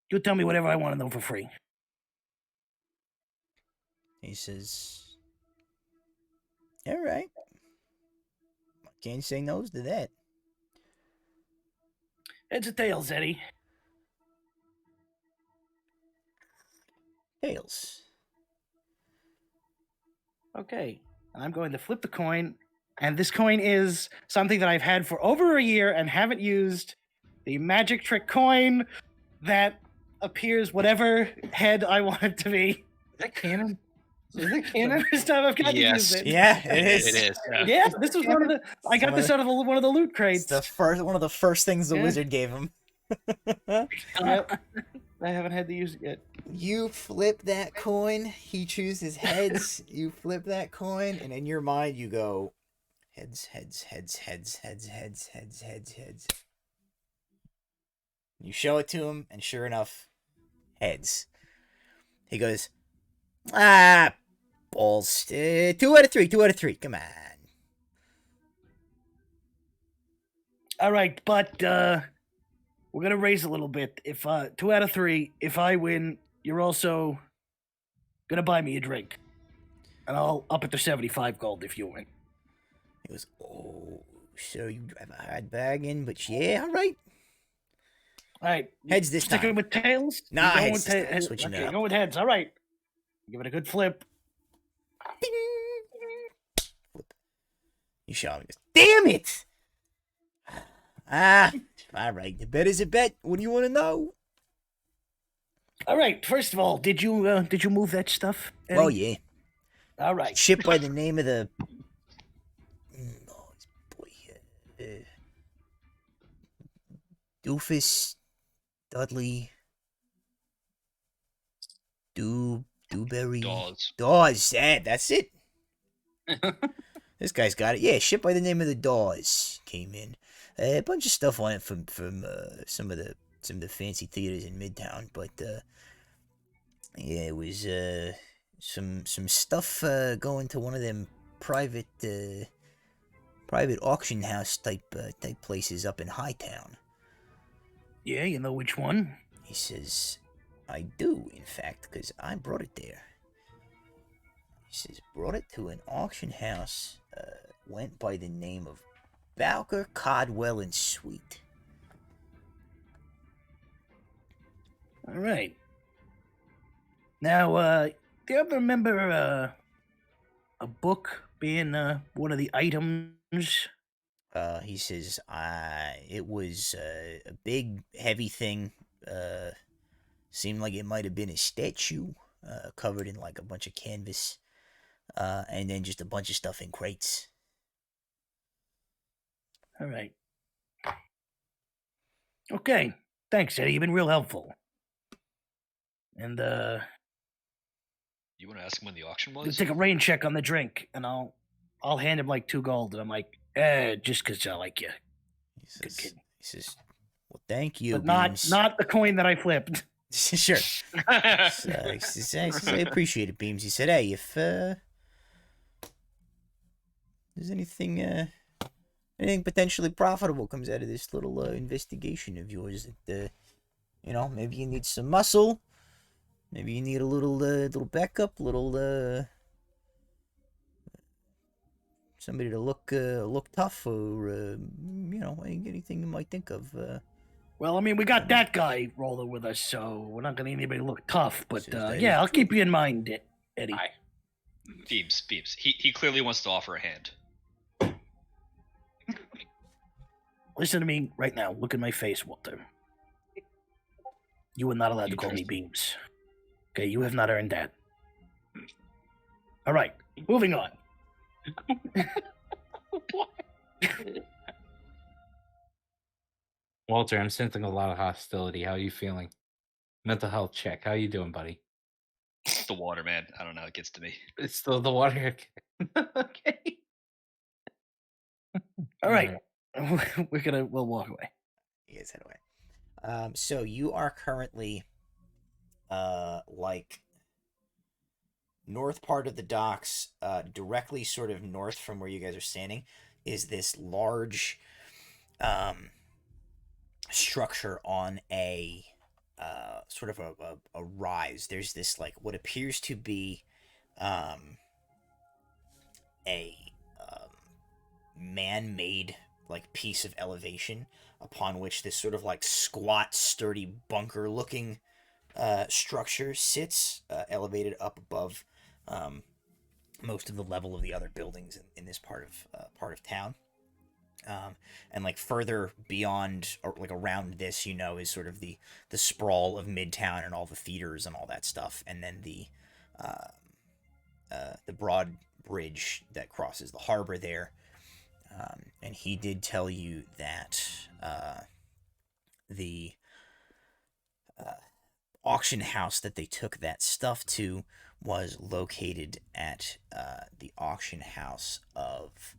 you tell me whatever I want to know for free. He says, "All right." Can't say no to that. Heads or tails, Eddie? Tails. Okay. And I'm going to flip the coin. And this coin is something that I've had for over a year and haven't used. The magic trick coin that appears whatever head I want it to be. Is that canon? Is it The canon? first time I've gotten to use it. Yeah, it is. It is. Yeah, this was one of the. I got this out of one of the loot It's crates. one of the first things the Yeah. wizard gave him. Yep. I haven't had to use it yet. You flip that coin, he chooses heads, you flip that coin, and in your mind you go heads, heads, heads, heads, heads, heads, heads, heads, heads. You show it to him, and sure enough, heads. He goes, balls. 2 out of 3, 2 out of 3, come on. All right, but we're gonna raise a little bit. If 2 out of 3, if I win, you're also gonna buy me a drink, and I'll up it to 75 gold if you win. He goes, oh, so you have a hard bargain, but yeah, all right. All right, Heads this sticking time. with tails. Nah, You going heads with this time. ta- Switching it okay, up. going with heads. All right, give it a good flip. Flip. You show him. He goes, damn it! All right. The bet is a bet. What do you want to know? All right, first of all, did you move that stuff? Eddie? Oh yeah, All right. ship by the name of the. Oh, boy, Doofus, Dudley, Dewberry, Dawes. Dawes. That's it. This guy's got it. Yeah, ship by the name of the Dawes came in. A bunch of stuff on it from some of the fancy theaters in Midtown, but yeah, it was some stuff going to one of them private auction house type places up in Hightown. Yeah, you know which one? He says, I do, in fact, because I brought it there. He says, brought it to an auction house, went by the name of Bowker, Codwell, and Sweet. All right. Now, do you ever remember a book being one of the items? He says, it was a big, heavy thing. Seemed like it might have been a statue, covered in like a bunch of canvas, and then just a bunch of stuff in crates. All right. Okay. Thanks, Eddie. You've been real helpful. And You want to ask him when the auction you was? take a rain check on the drink, and I'll hand him like 2 gold, and I'm like, just 'cause I like you. He Good kid. says, well, thank you, But Beams. not the coin that I flipped. Sure. So, he says, I appreciate it, Beams. He said, hey, if there's anything potentially profitable comes out of this little investigation of yours, that maybe you need some muscle, maybe you need a little backup, somebody to look tough, or anything you might think of. Well, I mean, we got that guy rolling with us, so we're not gonna need anybody to look tough. But Says that yeah, is I'll keep you in mind, Eddie. Aye. Beams. He clearly wants to offer a hand. Listen to me right now. Look in my face, Walter. You are not allowed to call me Beams. Okay, you have not earned that. All right, moving on. Walter, I'm sensing a lot of hostility. How are you feeling? Mental health check. How you doing, buddy? It's the water, man. I don't know. It gets to me. It's still the water. Okay. All right, we'll walk away. You guys head away. So you are currently, like, north part of the docks, directly sort of north from where you guys are standing, is this large, structure on a, sort of a rise. There's this, like, what appears to be, a man-made like piece of elevation upon which this sort of like squat, sturdy bunker-looking structure sits, elevated up above most of the level of the other buildings in this part of town. And like further beyond, or like around this, is sort of the sprawl of Midtown and all the theaters and all that stuff, and then the broad bridge that crosses the harbor there. And he did tell you that the auction house that they took that stuff to was located at the auction house of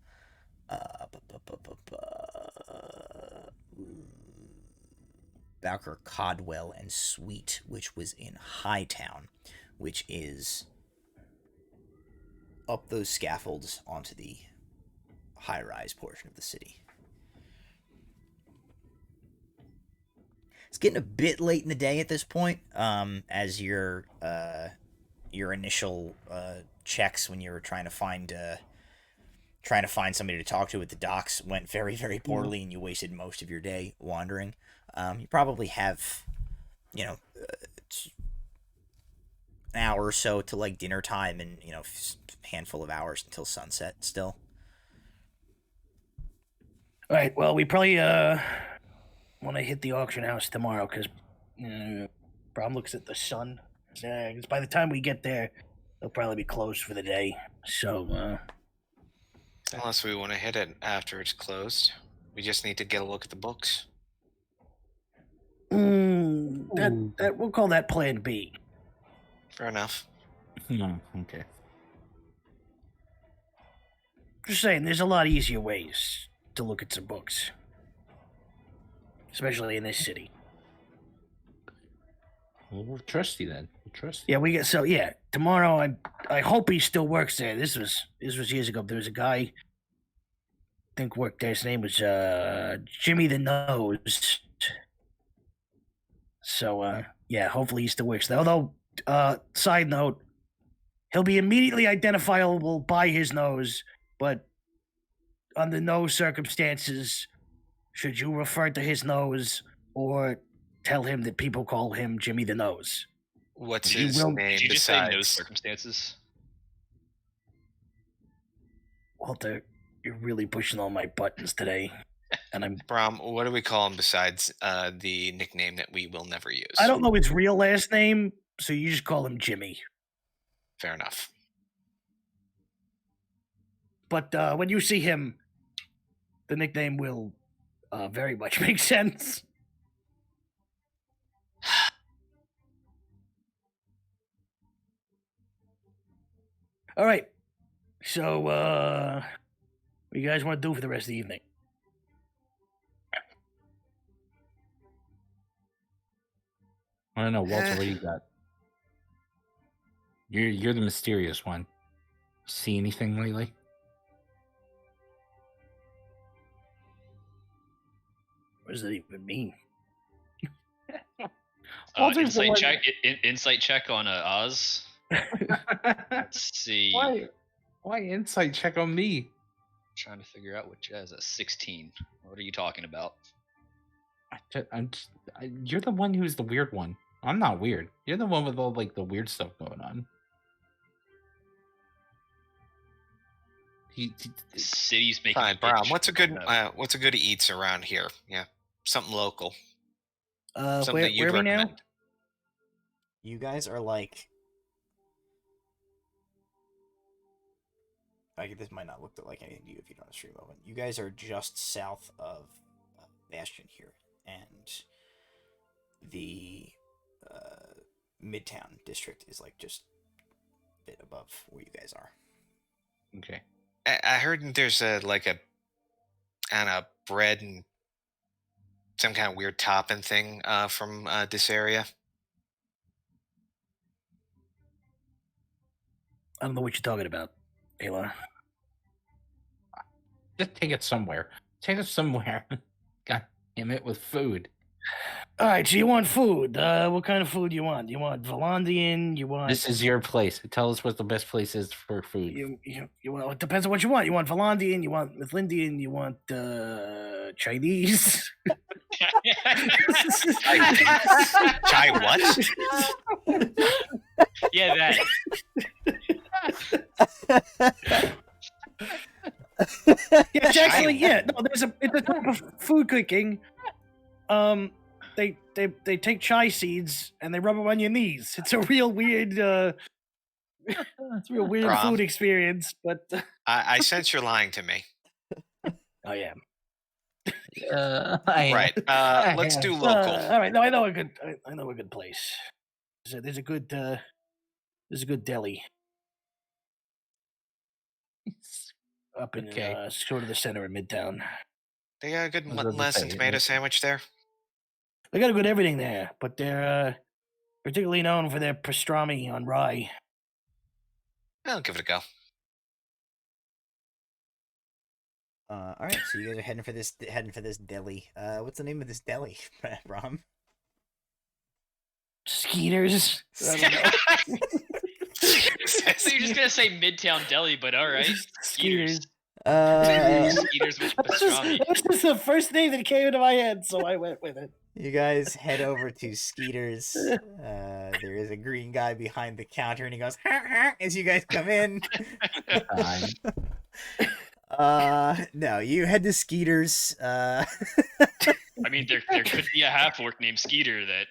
Bowker Codwell and Sweet, which was in Hightown, which is up those scaffolds onto the high-rise portion of the city. It's getting a bit late in the day at this point, as your initial checks when you were trying to find somebody to talk to at the docks went very, very poorly, and you wasted most of your day wandering. You probably have, an hour or so to like dinner time, and a handful of hours until sunset still. All right, well, we probably want to hit the auction house tomorrow, because Brom looks at the sun. Because by the time we get there, they'll probably be closed for the day. So, unless we want to hit it after it's closed, we just need to get a look at the books. That we'll call that Plan B. Fair enough. No, okay. Just saying, there's a lot easier ways to look at some books, especially in this city. Well, we'll trust you then. We'll trust you. Yeah, we get tomorrow. I hope he still works there. This was years ago. There was a guy, I think, worked there. His name was Jimmy the Nose. So yeah, hopefully he still works there. Although, side note, he'll be immediately identifiable by his nose, but under no circumstances should you refer to his nose or tell him that people call him Jimmy the Nose. What's his name Did you just say no besides? circumstances? Walter, you're really pushing all my buttons today. And I'm Brom, what do we call him besides the nickname that we will never use? I don't know his real last name, so you just call him Jimmy. Fair enough. But when you see him, the nickname will very much make sense. All right. So, what do you guys want to do for the rest of the evening? I don't know, Walter. What do you got? You're the mysterious one. See anything lately? What does that even mean? Insight check. Insight check on Oz. Let's see. Why insight check on me? Trying to figure out which has a 16. What are you talking about? You're the one who's the weird one. I'm not weird. You're the one with all like the weird stuff going on. City's making. Fine, Brom. What's a good eats around here? Yeah, something local. Something Where that you'd are we now? recommend. You guys are like this might not look like anything to you if you don't stream moment. You guys are just south of Bastion here, and the Midtown district is like just a bit above where you guys are. Okay. I heard there's I don't know, bread and some kind of weird topping thing from this area. I don't know what you're talking about, Ayla. Just take it somewhere. Take it somewhere. God damn it, with food. All right, so you want food? What kind of food you want? You want Volandian? You want? This is your place. Tell us what the best place is for food. You want? It depends on what you want. You want Volandian? You want Mithlindian? You want Chinese? Chai what? Yeah, that. Yeah, it's actually No, it's a type of food cooking. They take chai seeds and they rub them on your knees. It's a real weird. It's a real weird Brom. food experience, but I sense you're lying to me. I am. Right. Let's do local. All right. No, I know a good place. There's a good deli up in sort of the center of Midtown. They got a good I was about to mutton say, and tomato sandwich there. They got a good everything there, but they're particularly known for their pastrami on rye. I'll give it a go. All right, so you guys are heading for this deli. What's the name of this deli, Rom? Skeeters. So you're just gonna say Midtown Deli, but all right. Skeeters. Skeeters with pastrami. This is the first name that came into my head, so I went with it. You guys head over to Skeeters. There is a green guy behind the counter, and he goes, "Ha, ha," as you guys come in. No, you head to Skeeters. I mean, there could be a half orc named Skeeter that's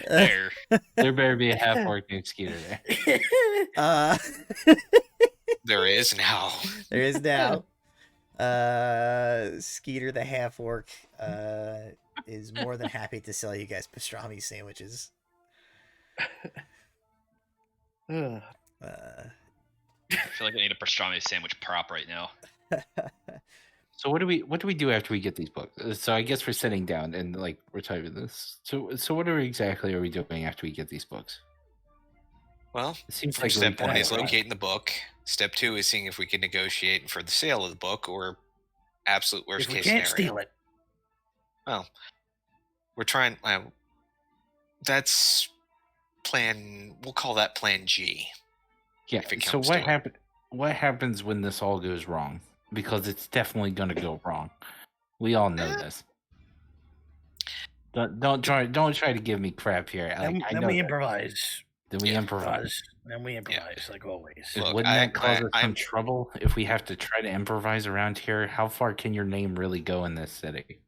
there. There better be a half orc named Skeeter there. There is now. There is now. Skeeter the half orc is more than happy to sell you guys pastrami sandwiches. I feel like I need a pastrami sandwich prop right now. So what do we do after we get these books? So I guess we're sitting down and like we're talking this. So what exactly are we doing after we get these books? Well, It seems like step we- one is right. locating the book. Step two is seeing if we can negotiate for the sale of the book, or absolute worst If we case can't scenario. steal it, Well, we're trying. That's plan. We'll call that Plan G. Yeah. if it So comes what to it. happen? What happens when this all goes wrong? Because it's definitely going to go wrong. We all know this. Don't try to give me crap here. then, I then know we that. improvise. Then we Yeah. improvise. Then we improvise, like always. Look, Wouldn't that cause us some I'm- trouble if we have to try to improvise around here? How far can your name really go in this city?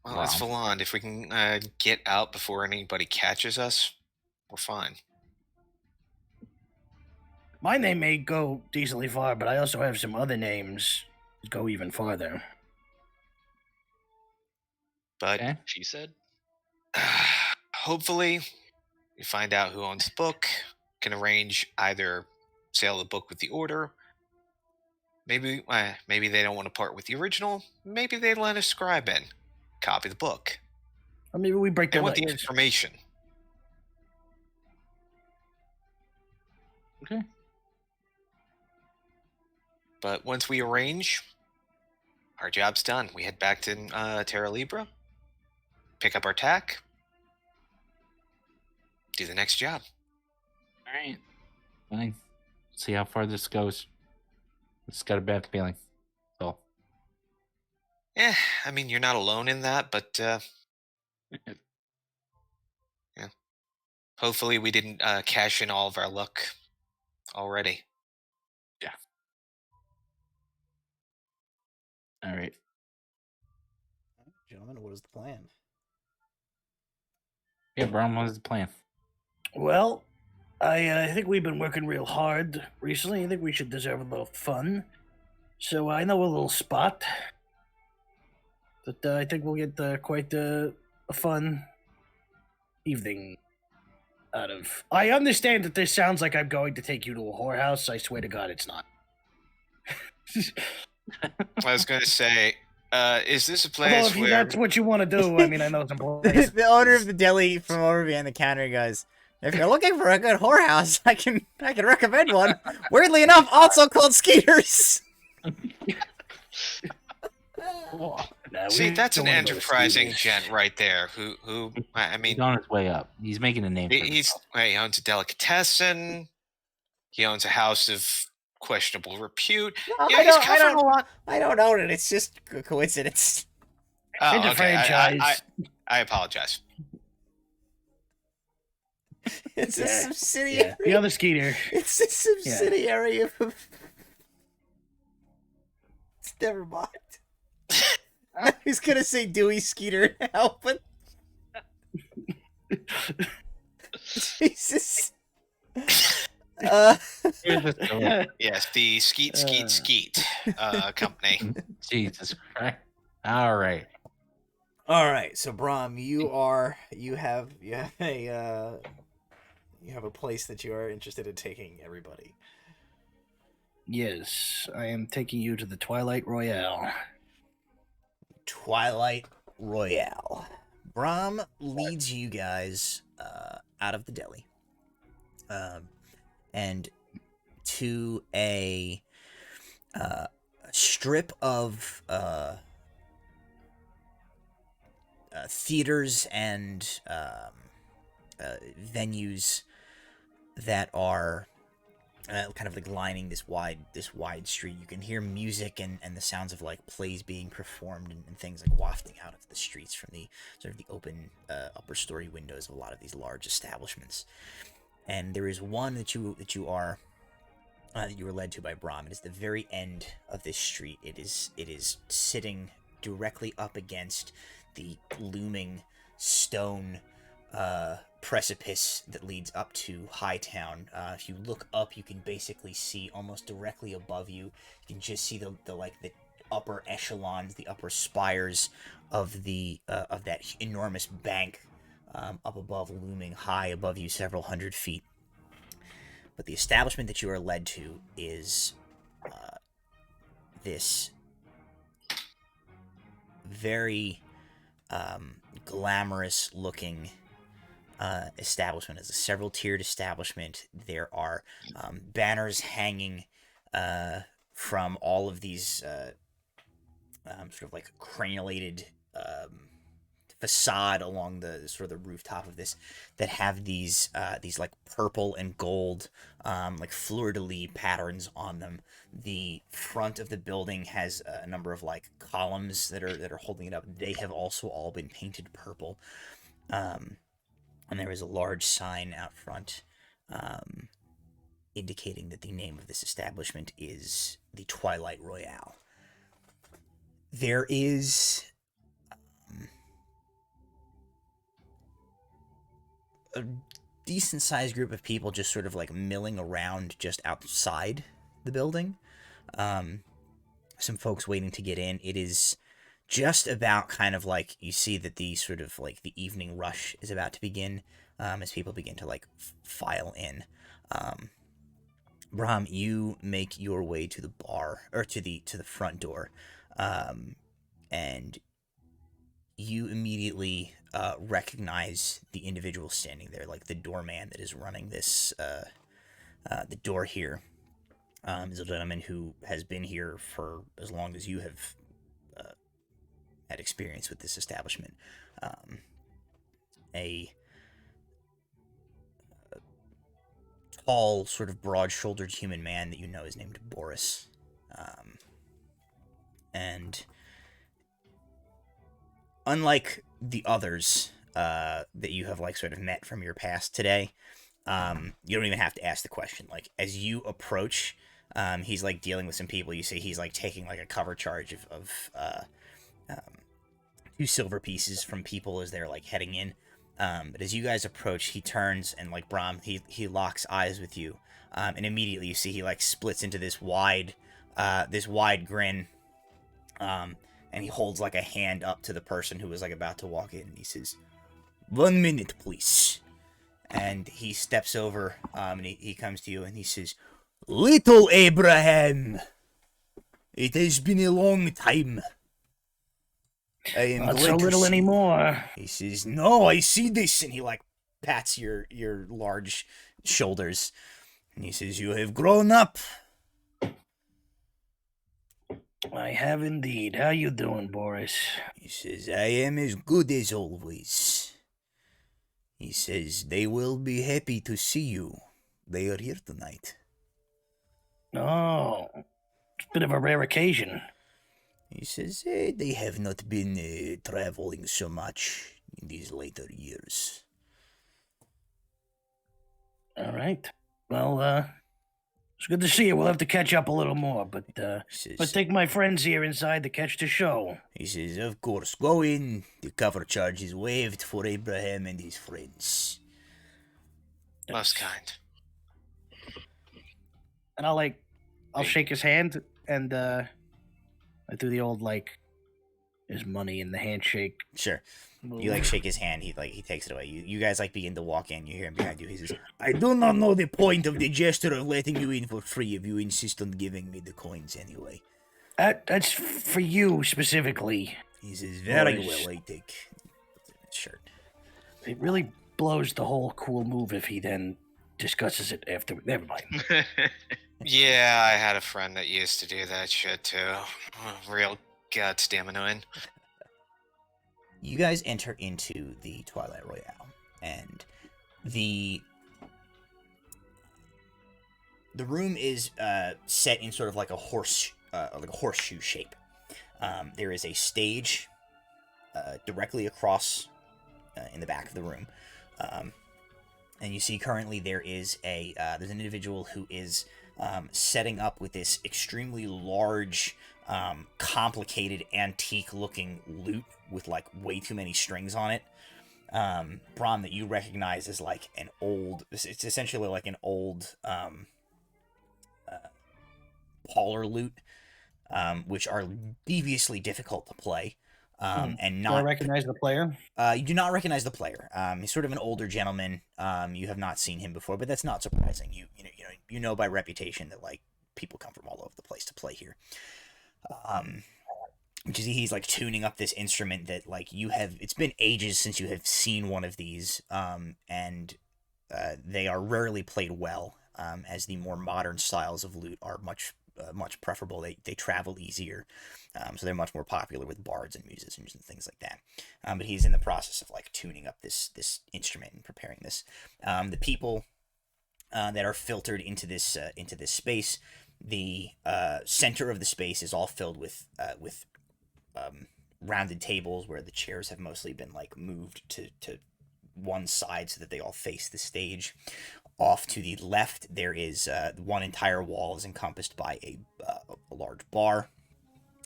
Well, it's Wow. Valand. If we can get out before anybody catches us, we're fine. My name may go decently far, but I also have some other names that go even farther. But Okay. She said. hopefully, we find out who owns the book. Can arrange either sale of the book with the order. Maybe they don't want to part with the original. Maybe they let a scribe in, copy the book. Or maybe we break They their want the legs. information. Okay. But once we arrange, our job's done. We head back to Terra Libra, pick up our tack, do the next job. All right. Fine. See how far this goes. It's got a bad feeling. So. I mean, you're not alone in that, but yeah. Hopefully we didn't cash in all of our luck already. All right. Gentlemen, what is the plan? Yeah, Brown, what is the plan? Well, I think we've been working real hard recently. I think we should deserve a little fun. So I know a little spot that I think we'll get quite a fun evening out of. I understand that this sounds like I'm going to take you to a whorehouse. I swear to God, it's not. I was going to say, is this a Although place if where... that's what you want to do, I mean, I know some places. The owner of the deli from over behind the counter goes, "If you're looking for a good whorehouse, I can recommend one. Weirdly enough, also called Skeeters." Nah, See, we that's don't an wanna go to enterprising Stevens. gent right there. Who? I He's mean, on his way up. He's making a name for he owns a delicatessen. He owns a house of questionable repute. No, Yeah, he's covering a lot. I don't own it. It's just a coincidence. Oh, Into okay. franchise. I apologize. It's a Yeah. subsidiary. Yeah, the other Skeeter. It's a subsidiary of. Never mind. I was gonna say Dewey Skeeter now, but Jesus. Yes, the Skeet company. Jesus Christ. All right. All right, so Brahm, you have a place that you are interested in taking everybody. Yes, I am taking you to the Twilight Royale. Twilight Royale. Brahm leads you guys out of the deli, and to a strip of theaters and venues that are kind of like lining this wide street. You can hear music and the sounds of like plays being performed and things like wafting out of the streets from the sort of the open upper story windows of a lot of these large establishments. And there is one that you were led to by Brahm. It is the very end of this street. It is sitting directly up against the looming stone precipice that leads up to Hightown. If you look up, you can basically see almost directly above you. You can just see the upper echelons, the upper spires of that enormous bank up above, looming high above you, several hundred feet. But the establishment that you are led to is this very glamorous looking establishment. It's a several tiered establishment. There are banners hanging from all of these sort of like crenulated facade along the sort of the rooftop of this that have these like purple and gold like fleur-de-lis patterns on them. The front of the building has a number of like columns that are holding it up. They have also all been painted purple. And there is a large sign out front indicating that the name of this establishment is the Twilight Royale. There is a decent-sized group of people just sort of like milling around just outside the building. Some folks waiting to get in. It is just about kind of like you see that the sort of like the evening rush is about to begin as people begin to like file in. Brahm, you make your way to the bar or to the front door, and you immediately recognize the individual standing there, like the doorman that is running this the door here. Is a gentleman who has been here for as long as you have had experience with this establishment. A tall, sort of broad-shouldered human man that you know is named Boris. And unlike the others that you have like sort of met from your past today, you don't even have to ask the question. Like as you approach, he's like dealing with some people. You see he's like taking like a cover charge of 2 silver pieces from people as they're like heading in. But as you guys approach, he turns and like Brahm, he locks eyes with you, and immediately you see he like splits into this wide grin, and he holds like a hand up to the person who was like about to walk in, and he says, "1 minute, please." And he steps over, and he comes to you and he says, "Little Abraham, it has been a long time. I am Not glad so to little see-" anymore. He says, "No, I see this," and he like pats your large shoulders, and he says, "You have grown up. I have indeed. How you doing, Boris? He says, I am as good as always. He says, they will be happy to see you. They are here tonight. Oh, it's a bit of a rare occasion. He says, they have not been traveling so much in these later years. All right. Well, it's good to see you. We'll have to catch up a little more, but take my friends here inside to catch the show. He says, of course, go in. The cover charge is waived for Abraham and his friends. Most kind. And I'll shake his hand, and I do the old, his money in the handshake. Sure. You shake his hand, he takes it away. You guys begin to walk in, you hear him behind you. He says, I do not know the point of the gesture of letting you in for free if you insist on giving me the coins anyway. That's for you specifically. He says, very well, I take his shirt. It really blows the whole cool move if he then discusses it after. Never mind. Yeah, I had a friend that used to do that shit too. Real goddamn annoying. You guys enter into the Twilight Royale, and the room is set in sort of like a horseshoe shape. There is a stage directly across in the back of the room, and you see currently there's an individual who is setting up with this extremely large, complicated, antique-looking lute with way too many strings on it. Brahm, that you recognize as an old. It's essentially like an old parlor lute, which are deviously difficult to play. And not. Do I recognize the player? You do not recognize the player. He's sort of an older gentleman. You have not seen him before, but that's not surprising. You know by reputation that people come from all over the place to play here. Which is he's tuning up this instrument that it's been ages since you have seen one of these, and they are rarely played well, as the more modern styles of lute are much preferable. They travel easier, so they're much more popular with bards and musicians and things like that. But he's in the process of tuning up this instrument and preparing this. The people that are filtered into this space, the center of the space is all filled with rounded tables where the chairs have mostly been moved to one side so that they all face the stage. Off to the left, there is one entire wall is encompassed by a large bar.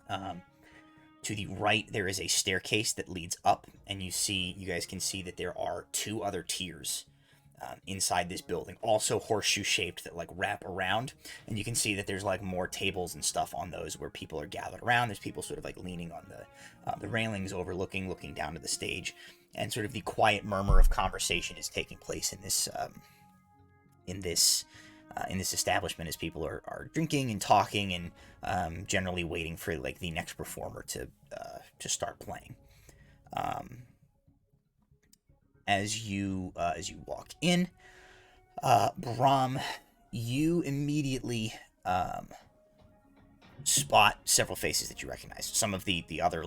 To the right, there is a staircase that leads up, and you guys can see that there are two other tiers inside this building, also horseshoe shaped, that wrap around, and you can see that there's more tables and stuff on those where people are gathered around. There's people sort of leaning on the railings, looking down to the stage, and sort of the quiet murmur of conversation is taking place in this establishment as people are drinking and talking and generally waiting for the next performer to start playing. As you walk in, Brahm, you immediately spot several faces that you recognize. Some of the other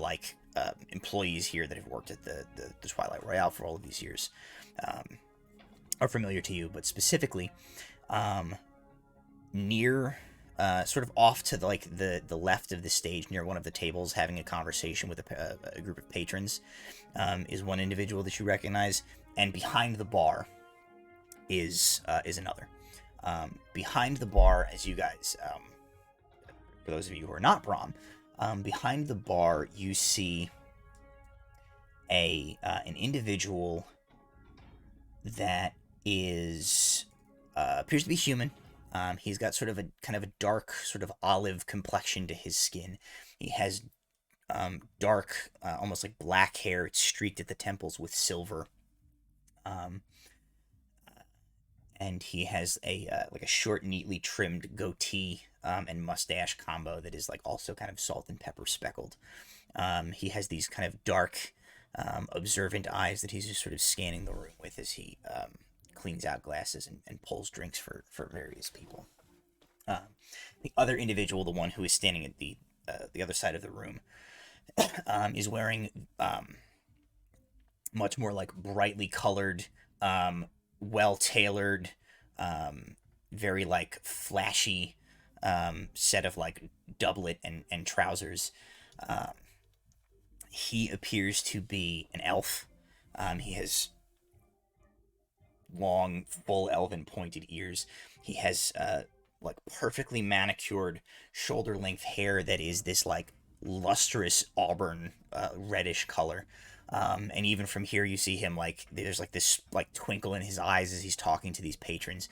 employees here that have worked at the Twilight Royale for all of these years are familiar to you, but specifically near sort of off to the left of the stage, near one of the tables, having a conversation with a group of patrons, is one individual that you recognize, and behind the bar is another. Behind the bar, as you guys, for those of you who are not Brahm, behind the bar you see an individual that is appears to be human. He's got sort of a kind of a dark, sort of olive complexion to his skin. He has dark, almost black hair. It's streaked at the temples with silver. And he has a short, neatly trimmed goatee and mustache combo that is also kind of salt and pepper speckled. He has these kind of dark, observant eyes that he's just sort of scanning the room with as he cleans out glasses and pulls drinks for various people. The other individual, the one who is standing at the the other side of the room, is wearing much more like brightly colored, well tailored, very like flashy set of like doublet and trousers. He appears to be an elf. He has long, full elven pointed ears. He has like perfectly manicured shoulder length hair that is this like lustrous auburn reddish color. And even from here you see him like there's like this like twinkle in his eyes as he's talking to these patrons.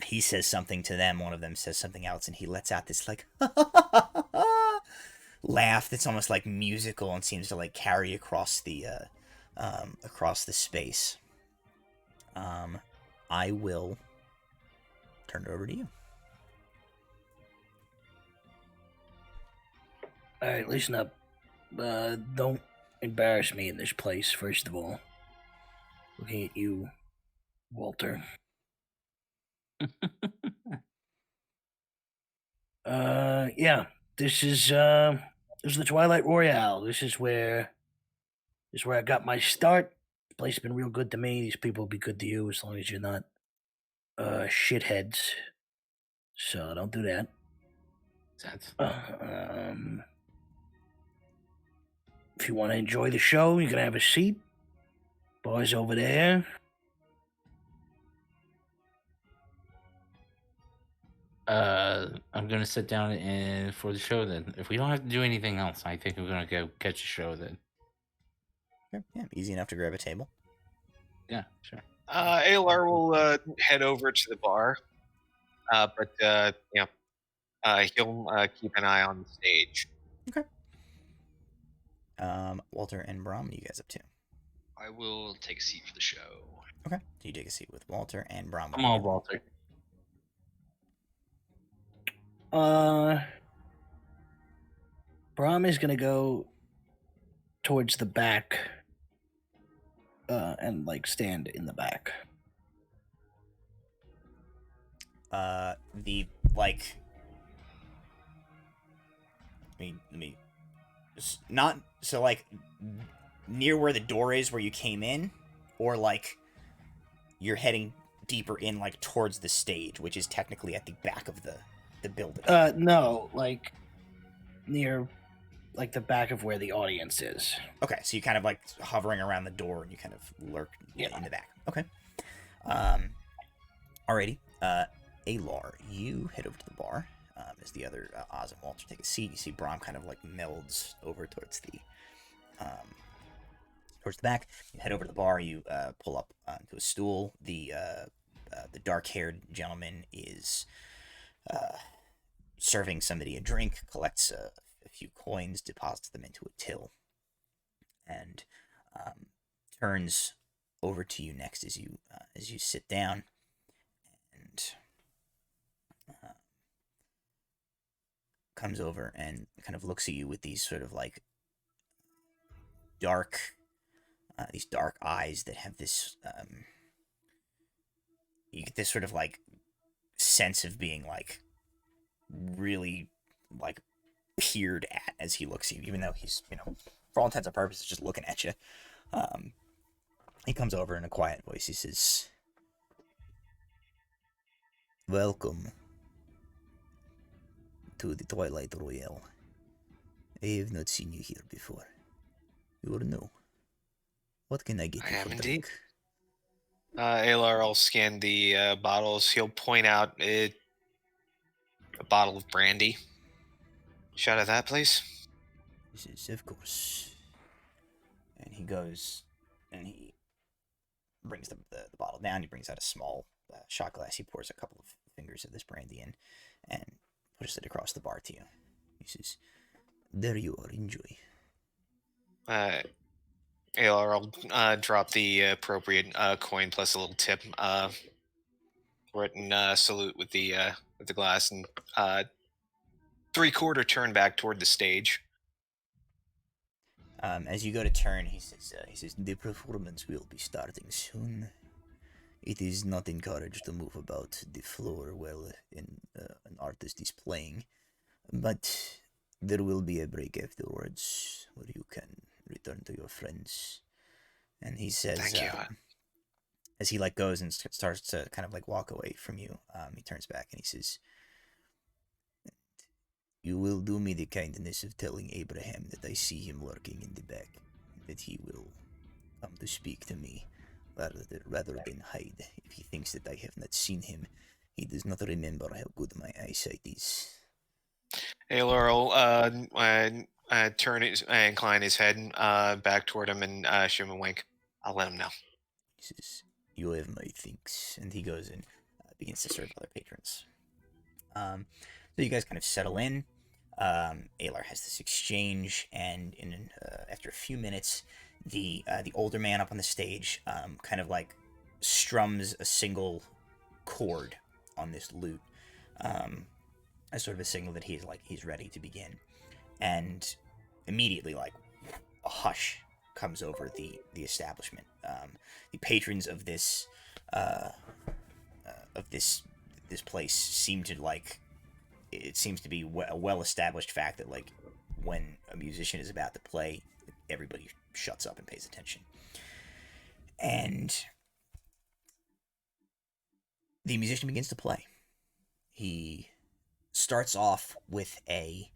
He says something to them, one of them says something else, and he lets out this like laugh that's almost like musical and seems to like carry across the space. I will turn it over to you. All right, listen up. Don't embarrass me in this place, first of all. Looking at you, Walter. Yeah, this is the Twilight Royale. This is where I got my start. The place has been real good to me. These people will be good to you as long as you're not shitheads. So don't do that. Sense. If you want to enjoy the show, you can have a seat. Bar's over there. I'm gonna sit down and for the show then. If we don't have to do anything else, I think we're gonna go catch a show then. Sure. Yeah, easy enough to grab a table. Yeah, sure. Alar will head over to the bar, but he'll keep an eye on the stage. Okay. Walter and Brom, what are you guys up to? I will take a seat for the show. Okay. So you take a seat with Walter and Brom. Come on, Walter. Brom is gonna go towards the back, and like stand in the back. The like, let me, not so like near where the door is where you came in, or like you're heading deeper in like towards the stage, which is technically at the back of the building. No, like near like the back of where the audience is. Okay, so you kind of like hovering around the door and you kind of lurk in the back. Okay. Alrighty. Alar, you head over to the bar. As the other Oz and Walter take a seat, you see Brom kind of like melds over towards the back. You head over to the bar. You pull up onto a stool. The dark-haired gentleman is serving somebody a drink. Collects a few coins, deposits them into a till, and turns over to you next as you sit down, and comes over and kind of looks at you with these sort of like dark eyes that have this you get this sort of like sense of being like really like peered at as he looks at you, even though he's, for all intents and purposes just looking at you. He comes over in a quiet voice. He says, "Welcome to the Twilight Royale. I have not seen you here before. You are new. What can I get you I am for indeed. drink?" Alar will scan the bottles. He'll point out a bottle of brandy. Shot of that, please. He says, "Of course." And he goes and he brings the bottle down. He brings out a small shot glass. He pours a couple of fingers of this brandy in and pushes it across the bar to you. He says, "There you are. Enjoy." Alar will drop the appropriate coin plus a little tip for it and salute with the glass and 3/4 turn back toward the stage. As you go to turn, he says, "The performance will be starting soon. It is not encouraged to move about the floor while an artist is playing, but There will be a break afterwards where you can return to your friends. And he says, Thank you. as he like goes and starts to kind of like walk away from you, he turns back and he says, "You will do me the kindness of telling Abraham that I see him lurking in the back, that he will come to speak to me rather than hide. If he thinks that I have not seen him, he does not remember how good my eyesight is." Aelor will incline his head back toward him and show him a wink. I'll let him know. He says, "You have my thanks," and he goes and begins to serve other patrons. So you guys kind of settle in. Aelor has this exchange, and after a few minutes, the older man up on the stage kind of like strums a single chord on this lute, as sort of a signal that he's ready to begin. And immediately, like, a hush comes over the establishment. The patrons of this place seem to like. It seems to be a well-established fact that, like, when a musician is about to play, everybody shuts up and pays attention. And the musician begins to play. He starts off with a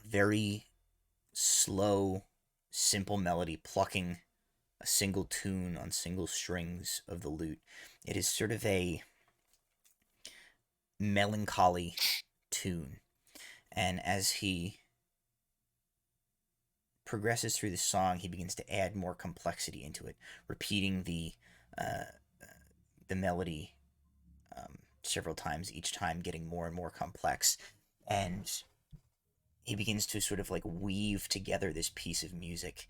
very slow, simple melody, plucking a single tune on single strings of the lute. It is sort of a melancholy tune, and as he progresses through the song, he begins to add more complexity into it, repeating the melody several times, each time getting more and more complex, and he begins to sort of like weave together this piece of music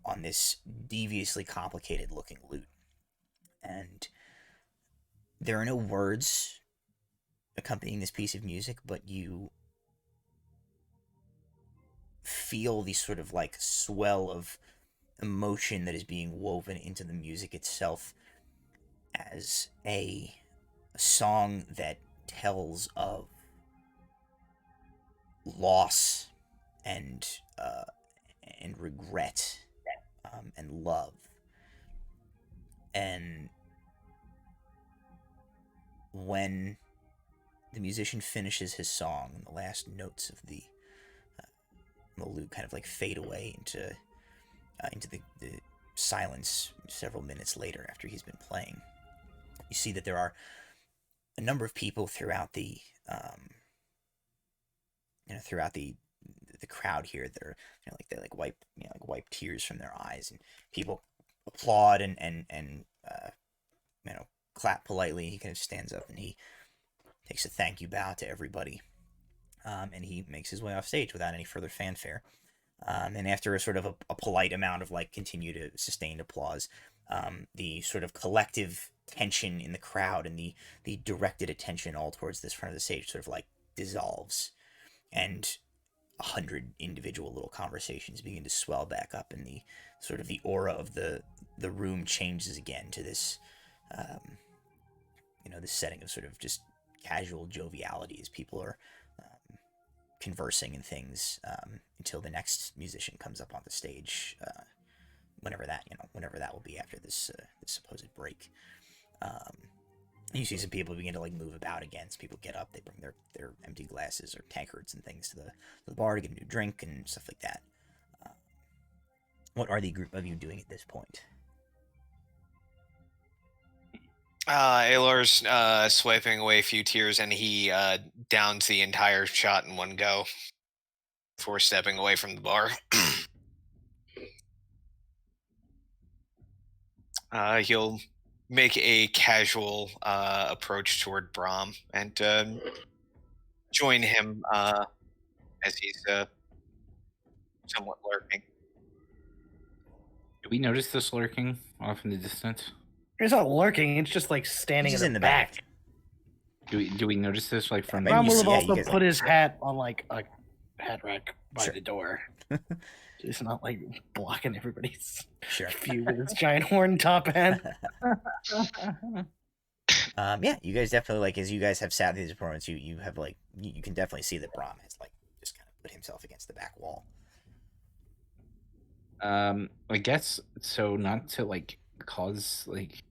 on this deviously complicated looking lute. And there are no words accompanying this piece of music, but you feel the sort of like swell of emotion that is being woven into the music itself as a song that tells of loss and regret and love. And when the musician finishes his song, and the last notes of the lute kind of like fade away into the silence several minutes later after he's been playing, you see that there are a number of people throughout the crowd here that are they wipe tears from their eyes, and people applaud and clap politely. He kind of stands up and he takes a thank you bow to everybody, and he makes his way off stage without any further fanfare. And after a sort of a polite amount of like continued sustained applause, the sort of collective tension in the crowd and the directed attention all towards this front of the stage sort of like dissolves, and 100 individual little conversations begin to swell back up, and the sort of the aura of the room changes again to this this setting of sort of just casual joviality as people are conversing and things until the next musician comes up on the stage, whenever that will be after this supposed break. You see some people begin to like move about again. Some people get up, they bring their empty glasses or tankards and things to the bar to get a new drink and stuff like that. What are the group of you doing at this point? Aelor's swiping away a few tears, and he downs the entire shot in one go before stepping away from the bar. He'll make a casual approach toward Brahm and join him as he's somewhat lurking. Do we notice this lurking off in the distance? It's not lurking. It's just like standing He's in the back. Do we notice this like from? Brahm will have you also guys, put his hat on like a hat rack by Sure. the door. It's not like blocking everybody's Sure. view with its giant horn top hat. Yeah, you guys definitely, like, as you guys have sat through these performances, you have like you can definitely see that Brahm has like just kind of put himself against the back wall. I guess so. Not to like cause like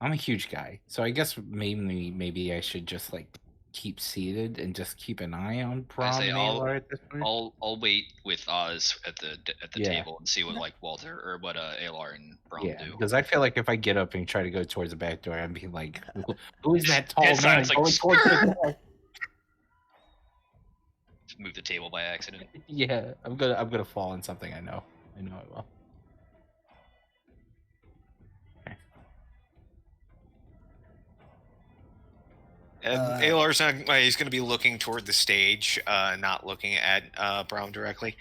I'm a huge guy, so I guess maybe I should just like keep seated and just keep an eye on Prom say and Alar at this point. I'll wait with Oz at the Yeah. table and see what like Walter or what Alar and Brom Yeah, do. because I feel like if I get up and try to go towards the back door, I'd be like, "Who is that tall It's man like, going towards the door?" Move the table by accident. Yeah, I'm gonna fall on something. I know I will. Alar's not. He's going to be looking toward the stage, not looking at Brown directly.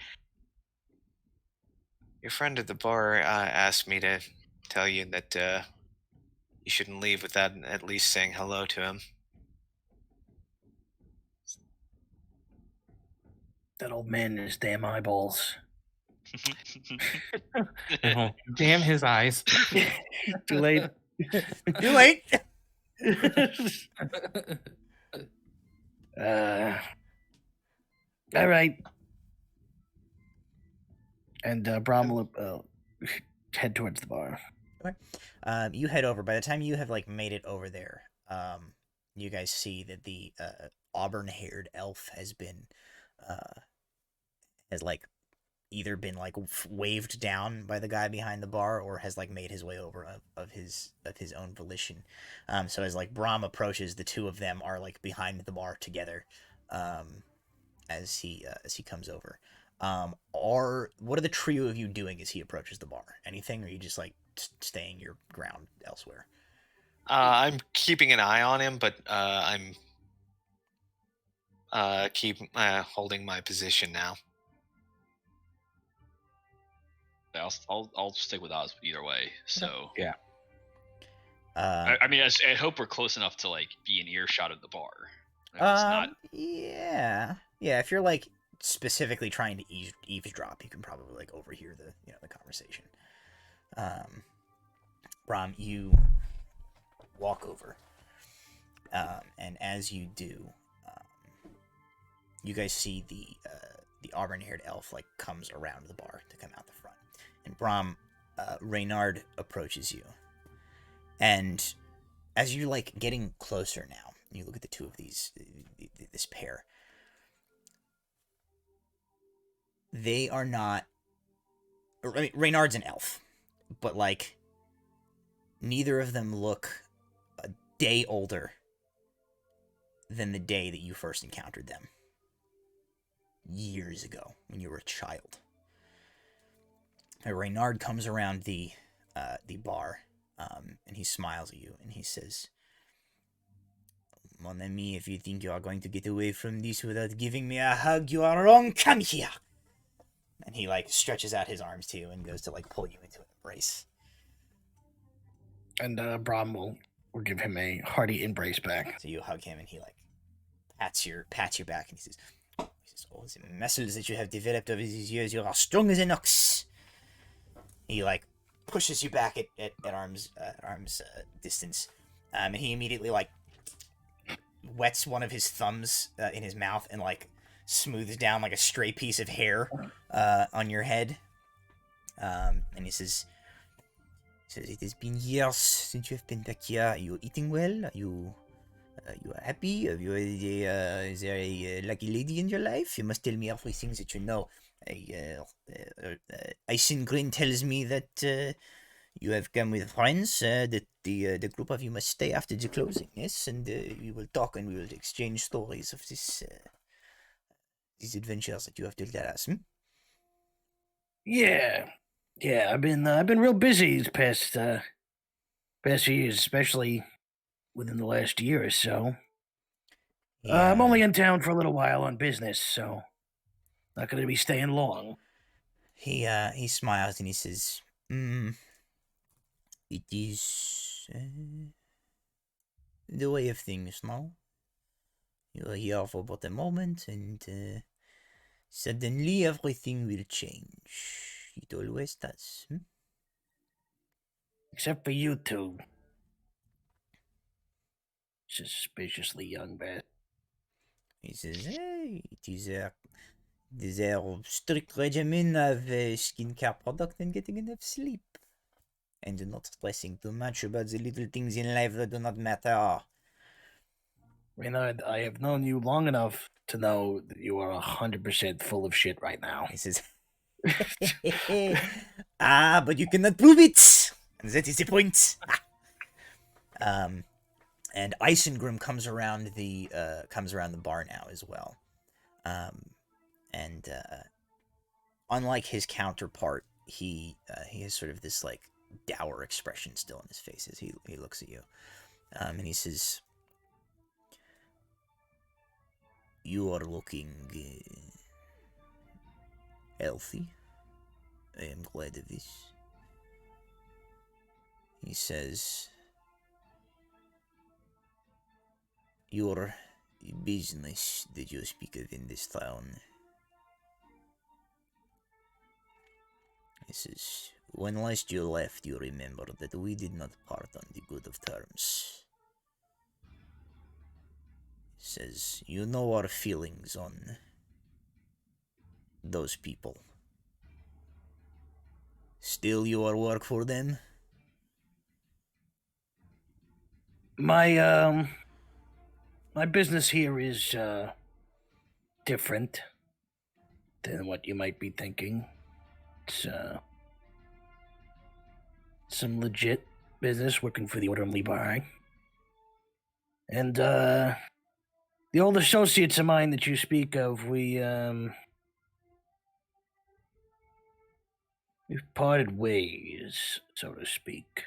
Your friend at the bar asked me to tell you that you shouldn't leave without at least saying hello to him. That old man and his damn eyeballs. Oh, damn his eyes! Too late. Too late. All right. And Brom will head towards the bar. Okay. You head over. By the time you have like made it over there, you guys see that the auburn-haired elf has been has like either been like waved down by the guy behind the bar or has like made his way over of his own volition. So as like Brom approaches, the two of them are like behind the bar together as he comes over. What are the trio of you doing as he approaches the bar? Anything, or are you just like staying your ground elsewhere? I'm keeping an eye on him, but I'm holding my position now. I'll stick with Oz either way. So Yeah. I mean, I hope we're close enough to like be in earshot of the bar. If it's not. Yeah. If you're like specifically trying to eavesdrop, you can probably like overhear the conversation. Brom, you walk over, and as you do, you guys see the auburn-haired elf like comes around the bar to come out the front, and Brom, Reynard approaches you, and as you're like getting closer now, you look at the two of this pair. They are not. I mean, Reynard's an elf, but like neither of them look a day older than the day that you first encountered them. Years ago, when you were a child. Reynard comes around the bar, and he smiles at you, and he says, "Mon ami, if you think you are going to get away from this without giving me a hug, you are wrong. Come here." And he like stretches out his arms to you and goes to like pull you into an embrace. And Brom will give him a hearty embrace back. So you hug him, and he like pats your back, and he says, "Oh, the muscles that you have developed over these years, you are strong as an ox." He like pushes you back at arm's distance, and he immediately like wets one of his thumbs in his mouth and like smooths down like a stray piece of hair on your head, and he says, "It has been years since you have been back here. Are you eating well? Are you happy? Is there a lucky lady in your life? You must tell me everything that you know. Icewind tells me that you have come with friends, that the group of you must stay after the closing, yes? And we will talk and we will exchange stories of these adventures that you have to tell us, hmm?" Yeah. I've been real busy these past few years, especially within the last year or so. Yeah. I'm only in town for a little while on business, so not going to be staying long. He smiles and he says, "It is the way of things now. You are here for but a moment, and suddenly everything will change. It always does. Hmm? Except for you two. Suspiciously young bat." He says, "Hey, it is Their strict regimen of skincare product and getting enough sleep. And not stressing too much about the little things in life that do not matter. Reynard, I have known you long enough to know that you are 100% full of shit right now. He says, but you cannot prove it! And that is the point! And Isengrim comes around the bar now as well. Unlike his counterpart, he has sort of this like dour expression still in his face as he looks at you. And he says, "You are looking healthy. I am glad of this." He says, "Your business that you speak of in this town." He says, "When last you left, you remember that we did not part on the good of terms." He says, "You know our feelings on those people. Still you are work for them?" My business here is different than what you might be thinking. It's some legit business working for the Order of Libai. And the old associates of mine that you speak of, we've parted ways, so to speak.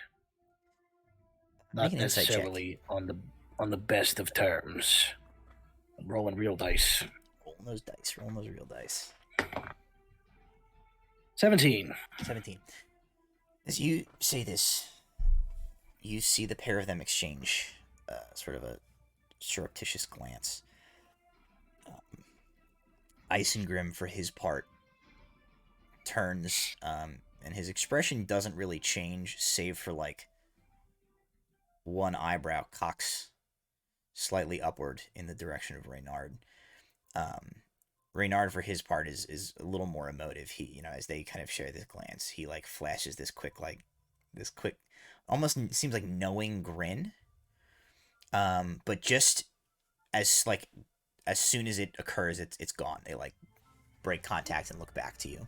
Not Make an insight check. necessarily on the best of terms. I'm rolling real dice. Rolling those real dice. 17. 17. As you say this, you see the pair of them exchange sort of a surreptitious glance. Isengrim, for his part, turns, and his expression doesn't really change, save for, like, one eyebrow cocks slightly upward in the direction of Reynard. Reynard, for his part, is a little more emotive. He, as they kind of share this glance, he, like, flashes this quick, almost seems like knowing grin. But just as soon as it occurs, it's gone. They, like, break contact and look back to you.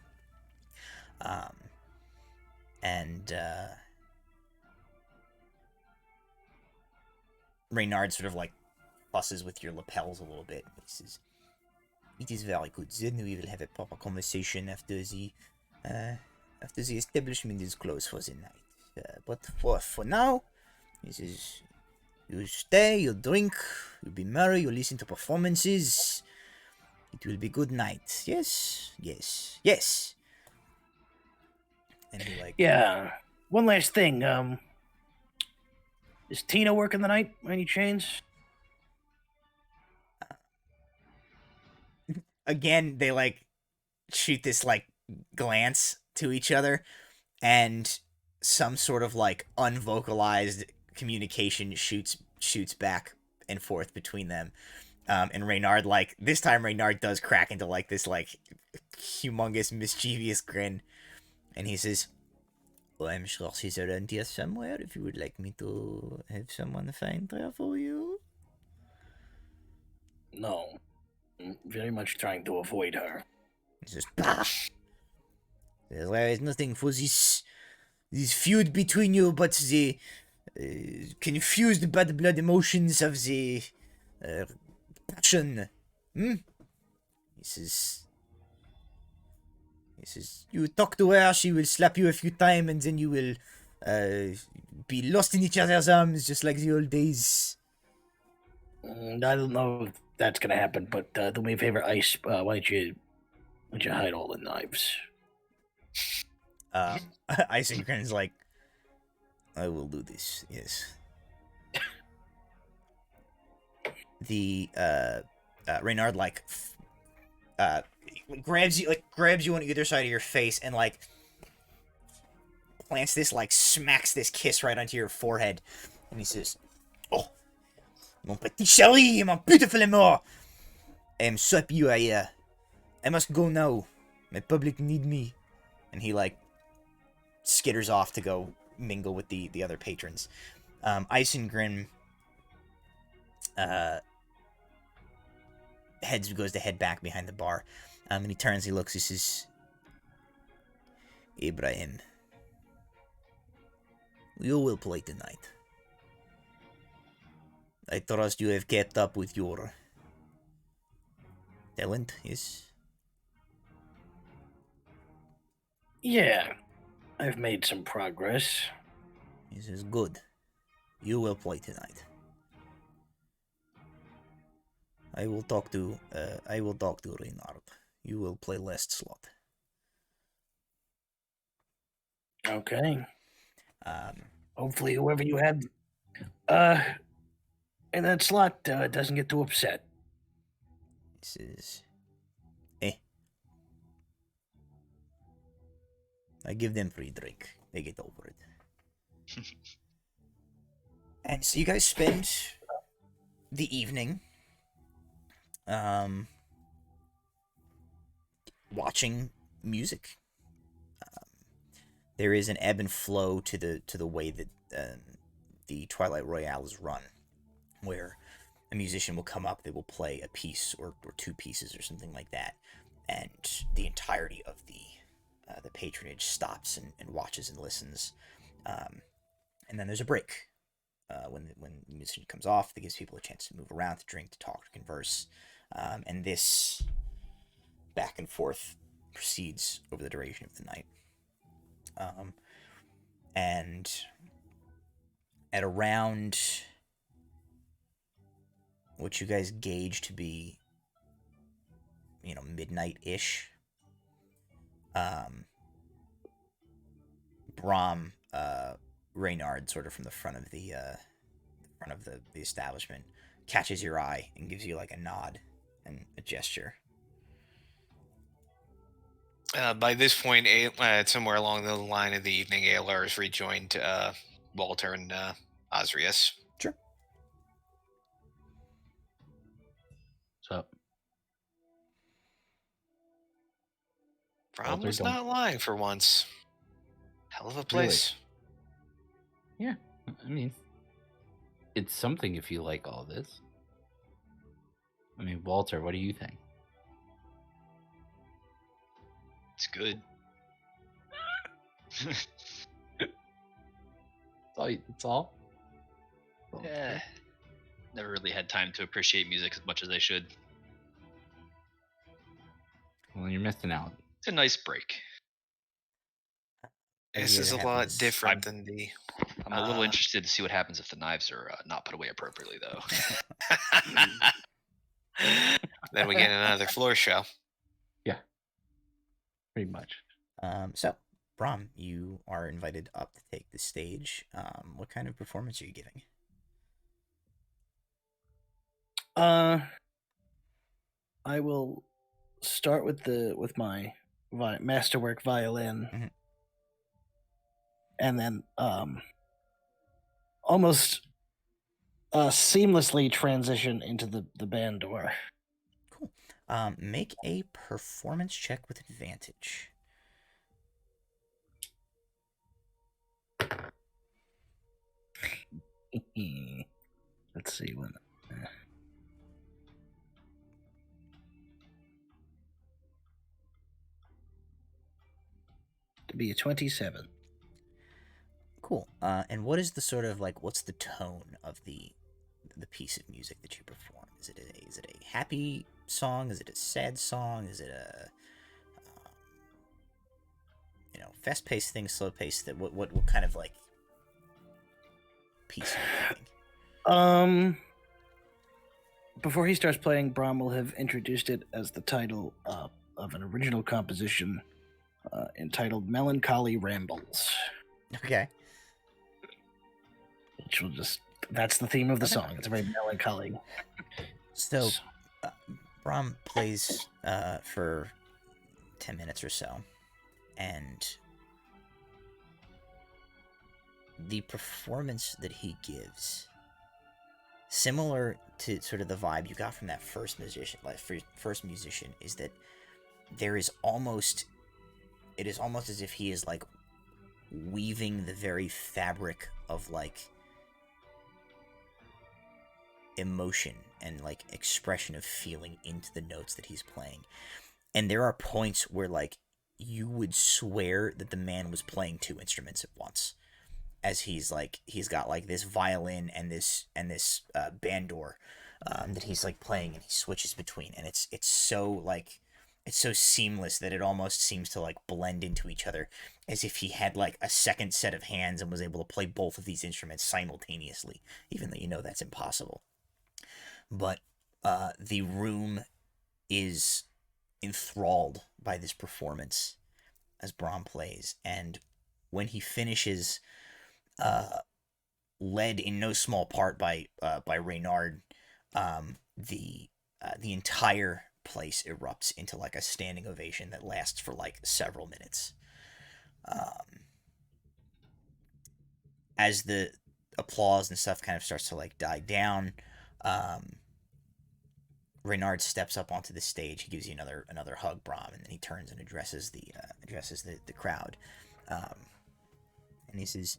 Reynard sort of, like, fusses with your lapels a little bit. He says, "It is very good. Then we will have a proper conversation after the establishment is closed for the night. But for now," he says, "you stay, you drink, you be merry, you listen to performances. It will be good night. Yes, yes, yes." And he, like, Yeah. One last thing. Is Tina working the night by any chance? Again, they, like, shoot this, like, glance to each other, and some sort of, like, unvocalized communication shoots back and forth between them. And Reynard, like, this time Reynard does crack into, like, this, like, humongous, mischievous grin. And he says, "Well, I'm sure she's around here somewhere if you would like me to have someone find her for you." No. I'm very much trying to avoid her. He says, "Bah! There is nothing for this feud between you but the confused bad blood emotions of the passion. He says, "You talk to her, she will slap you a few times, and then you will be lost in each other's arms, just like the old days." I don't know if that's gonna happen, but do me a favor, Ice. Why don't you hide all the knives? Isengrin's like, "I will do this, yes." The Reynard, like, grabs you on either side of your face and, like, plants this, like, smacks this kiss right onto your forehead, and he says, "Oh, mon petit chéri, mon beautiful amour, I am so happy you are here. I must go now. My public need me. And he, like, skitters off to go mingle with the other patrons. Ice and Grim goes to head back behind the bar. And he turns, he looks, he says, Ibrahim, you will play tonight. I trust you have kept up with your talent, yes? Yeah, I've made some progress. This is good. You will play tonight. I will talk to Reynard. You will play last slot. Okay. Um, Hopefully whoever you had in that slot doesn't get too upset. This is... I give them free drink. They get over it. And so you guys spend the evening watching music. There is an ebb and flow to the way that the Twilight Royale is run, where a musician will come up, they will play a piece or two pieces or something like that, and the entirety of the patronage stops and watches and listens. And then there's a break. When the musician comes off, that gives people a chance to move around, to drink, to talk, to converse. And this back and forth proceeds over the duration of the night. And at around what you guys gauge to be, midnight-ish, Brom, Reynard, sort of from the front of the establishment, catches your eye and gives you like a nod and a gesture. By this point, somewhere along the line of the evening, Alar has rejoined Walter and Osrius. Sure. What's up? Brom Walter, was don't- not lying for once. Hell of a place. Yeah, I mean, it's something if you like all this. I mean, Walter, what do you think? It's good. It's all. Yeah. Never really had time to appreciate music as much as I should. Well, you're missing out. It's a nice break. This is a lot different than the... I'm a little interested to see what happens if the knives are not put away appropriately, though. Then we get another floor show. Pretty much. So, Brom, you are invited up to take the stage. What kind of performance are you giving? I will start with my masterwork violin, Mhm. and then almost seamlessly transition into the band door. Cool. Make a performance check with advantage. Let's see when. To be a 27. Cool. And what is the sort of what's the tone of the piece of music that you perform? Is it a happy song? Is it a sad song? Is it a fast-paced thing, slow-paced? What kind of piece are you making? Before he starts playing, Brom will have introduced it as the title of an original composition entitled Melancholy Rambles. Okay. Which will that's the theme of the song. It's very melancholy. So, Brom plays for 10 minutes or so, and the performance that he gives, similar to sort of the vibe you got from that first musician, is that there is almost, it is almost as if he is like weaving the very fabric of like emotion and like expression of feeling into the notes that he's playing. And there are points where like you would swear that the man was playing two instruments at once, as he's got like this violin and this bandor that he's like playing, and he switches between, and it's so seamless that it almost seems to like blend into each other, as if he had like a second set of hands and was able to play both of these instruments simultaneously, even though you know that's impossible. But the room is enthralled by this performance as Brahm plays, and when he finishes, led in no small part by Reynard, the entire place erupts into like a standing ovation that lasts for like several minutes. As the applause and stuff kind of starts to like die down, Reynard steps up onto the stage. He gives you another hug, Brahm, and then he turns and addresses the crowd, and he says,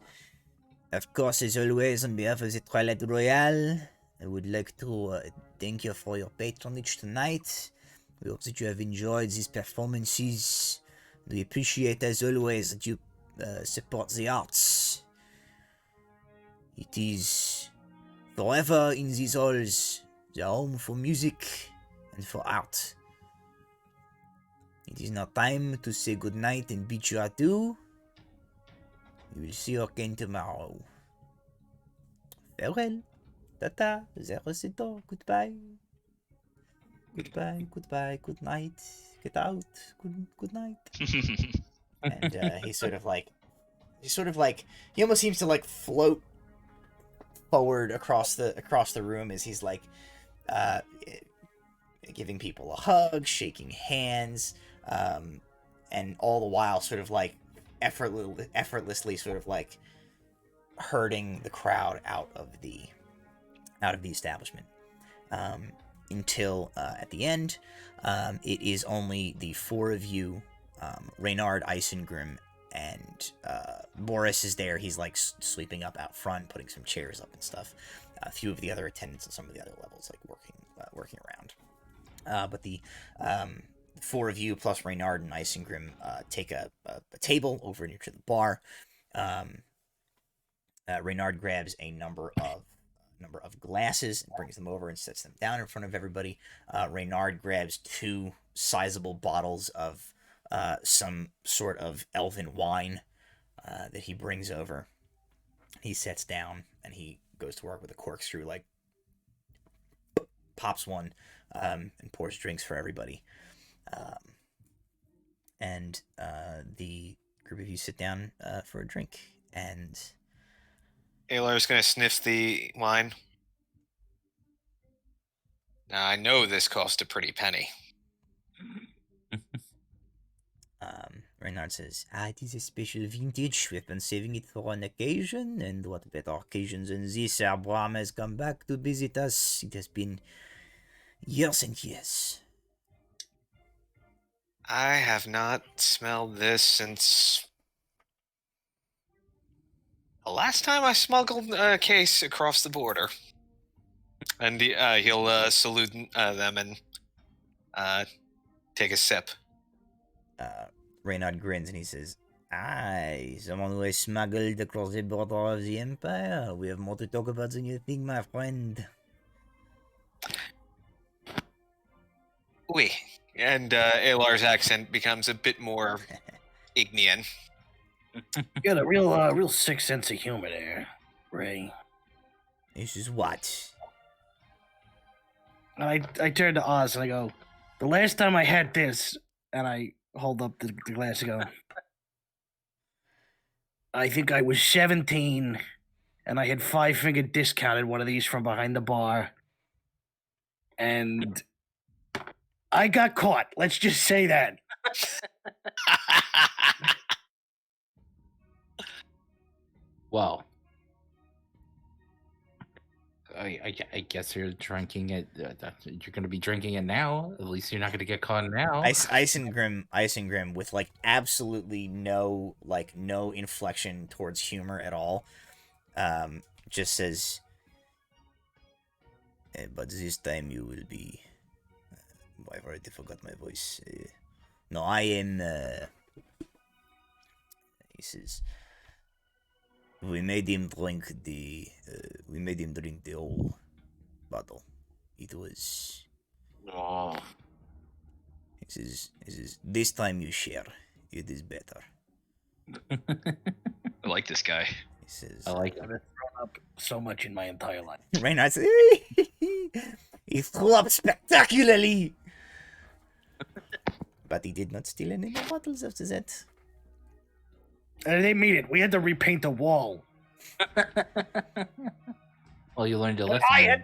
"Of course, as always, on behalf of the Twilight Royale, I would like to thank you for your patronage tonight. We hope that you have enjoyed these performances. We appreciate, as always, that you support the arts. It is forever in these halls the home for music and for art. It is now time to say goodnight and bid you adieu. We will see you again tomorrow. Farewell. Tata, Zerosito, goodbye. Goodbye, good night. Get out, good night." And he almost seems to like float forward across the room as he's like giving people a hug, shaking hands, and all the while sort of like effortlessly sort of like herding the crowd out of the establishment, until at the end, it is only the four of you, Reynard, Isengrim, and Boris is there. He's like sleeping up out front, putting some chairs up and stuff. A few of the other attendants on some of the other levels like working around. But the four of you plus Reynard and Isengrim take a table over near to the bar. Reynard grabs a number of glasses and brings them over and sets them down in front of everybody. Reynard grabs two sizable bottles of some sort of elven wine that he brings over. He sets down and he goes to work with a corkscrew, like pops one, and pours drinks for everybody. And the group of you sit down for a drink, and Alar's gonna sniff the wine. Now I know this cost a pretty penny. Reynard says, "It is a special vintage. We've been saving it for an occasion, and what better occasion than this? Our Brahm has come back to visit us. It has been years and years." I have not smelled this since the last time I smuggled a case across the border. And he'll salute them and take a sip. Reynard grins and he says, "Aye, someone who has smuggled across the border of the Empire. We have more to talk about than you think, my friend." Oui. And Alar's accent becomes a bit more Ignian. You got a real sick sense of humor there, Ray. This is what? And I turn to Oz and I go, "The last time I had this," and I hold up the glass and go, "I think I was 17, and I had 5-finger discounted one of these from behind the bar. And I got caught. Let's just say that." Well, I guess you're drinking it. You're going to be drinking it now. At least you're not going to get caught now. Isengrim, with like absolutely no inflection towards humor at all, just says, "But this time you will be." I've already forgot my voice. No, I am. He says, We made him drink the whole bottle. It was. Oh. He says, this time you share. It is better. I like this guy. He says, I like I've been thrown up so much in my entire life. Reynard says, he threw up spectacularly. But he did not steal any more bottles after that. And they made it. We had to repaint the wall. Well, you learned a lesson. I had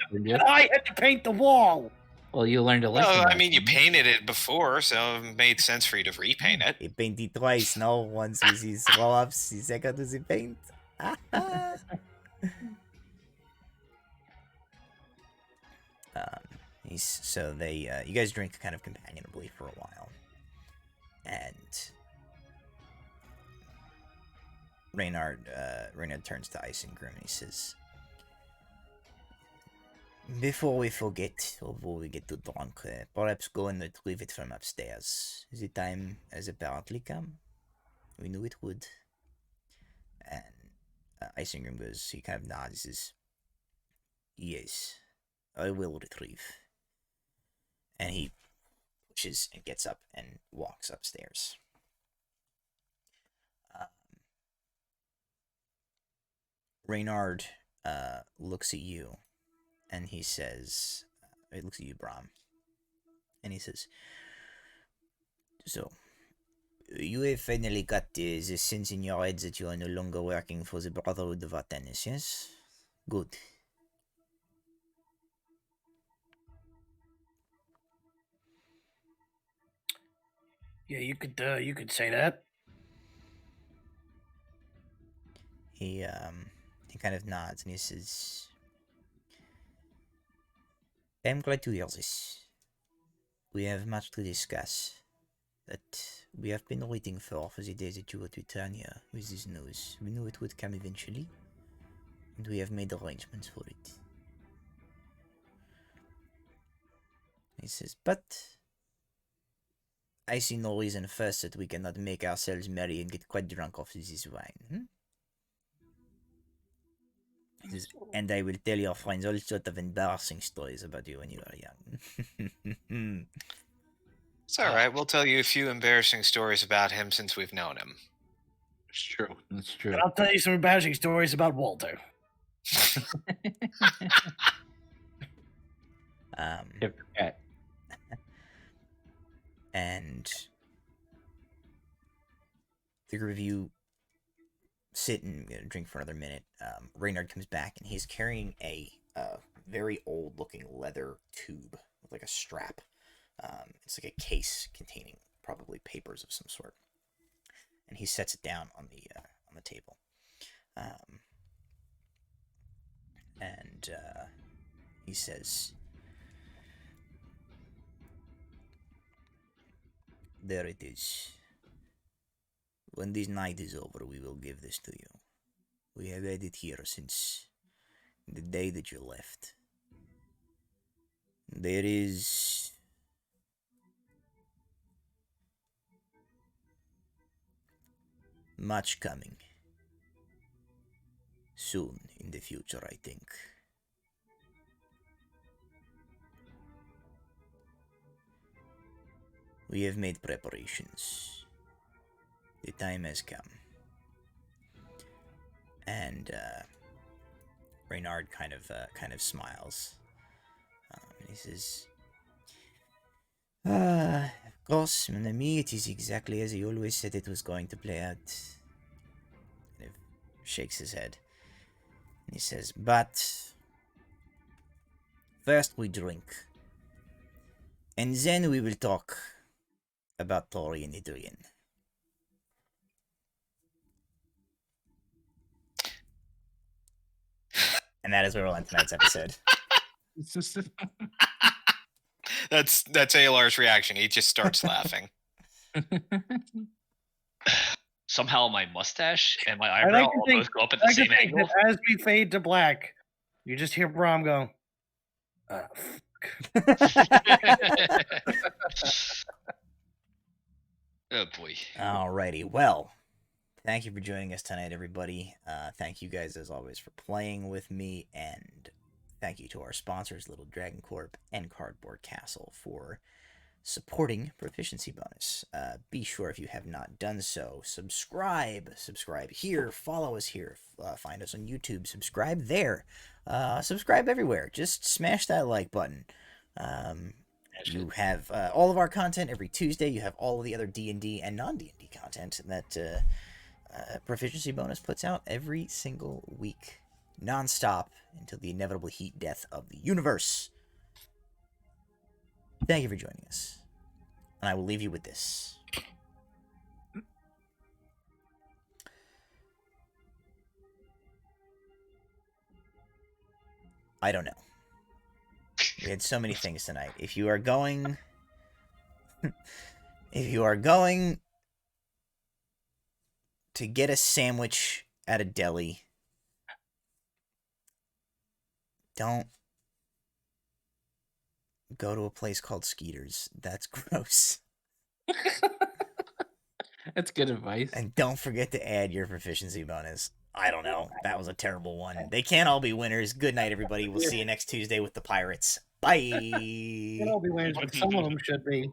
to paint the wall. Well, you learned a lesson. Oh, I mean, you painted it before, so it made sense for you to repaint it. He painted twice, no? Once with his roll-ups, the second with the paint. So they, you guys drink kind of companionably for a while. And Reynard turns to Isengrim and he says, before we forget, or before we get too drunk, perhaps go and retrieve it from upstairs. The time has apparently come. We knew it would. And Isengrim goes, he kind of nods, he says, yes, I will retrieve. And he pushes and gets up and walks upstairs. Reynard looks at you, and he says, he looks at you, Bram, and he says, so, you have finally got the sense in your head that you are no longer working for the Brotherhood of Artanis, yes? Good. Yeah, you could say that. He kind of nods and he says, I'm glad to hear this. We have much to discuss that we have been waiting for the day that you would return here with this news. We knew it would come eventually, and we have made arrangements for it. He says, but I see no reason first that we cannot make ourselves merry and get quite drunk off this wine. He says, and I will tell your friends all sorts of embarrassing stories about you when you were young. It's all right. We'll tell you a few embarrassing stories about him since we've known him. It's true. That's true. And I'll tell you some embarrassing stories about Walter. And the group of you sit and drink for another minute. Reynard comes back and he's carrying a very old looking leather tube with like a strap. It's like a case containing probably papers of some sort. And he sets it down on the table. And he says, there it is. When this night is over, we will give this to you. We have had it here since the day that you left. There is much coming. Soon in the future, I think. We have made preparations. The time has come. And Reynard kind of smiles. He says, of course, mon ami, it is exactly as he always said it was going to play out. Kind of shakes his head. And he says, but first we drink. And then we will talk about Tori and Adrian. And that is where we'll end tonight's episode. That's ALR's reaction. He just starts laughing. Somehow my mustache and my I eyebrow like to all think- both go up at I the like same to think angle. that as we fade to black, you just hear Brom go, Oh boy. Alrighty, well, thank you for joining us tonight, everybody. Thank you guys, as always, for playing with me, and thank you to our sponsors, Little Dragon Corp and Cardboard Castle, for supporting Proficiency Bonus. Be sure, if you have not done so, subscribe here, follow us here, find us on YouTube, subscribe there, subscribe everywhere. Just smash that like button. You have all of our content every Tuesday. You have all of the other D&D and non-D&D content that Proficiency Bonus puts out every single week, non-stop, until the inevitable heat death of the universe. Thank you for joining us, and I will leave you with this. I don't know. We had so many things tonight. If you are going to get a sandwich at a deli, don't go to a place called Skeeter's. That's gross. That's good advice. And don't forget to add your proficiency bonus. I don't know. That was a terrible one. They can't all be winners. Good night, everybody. We'll see you next Tuesday with the Pirates. Bye. They all be winners, but some of them should be.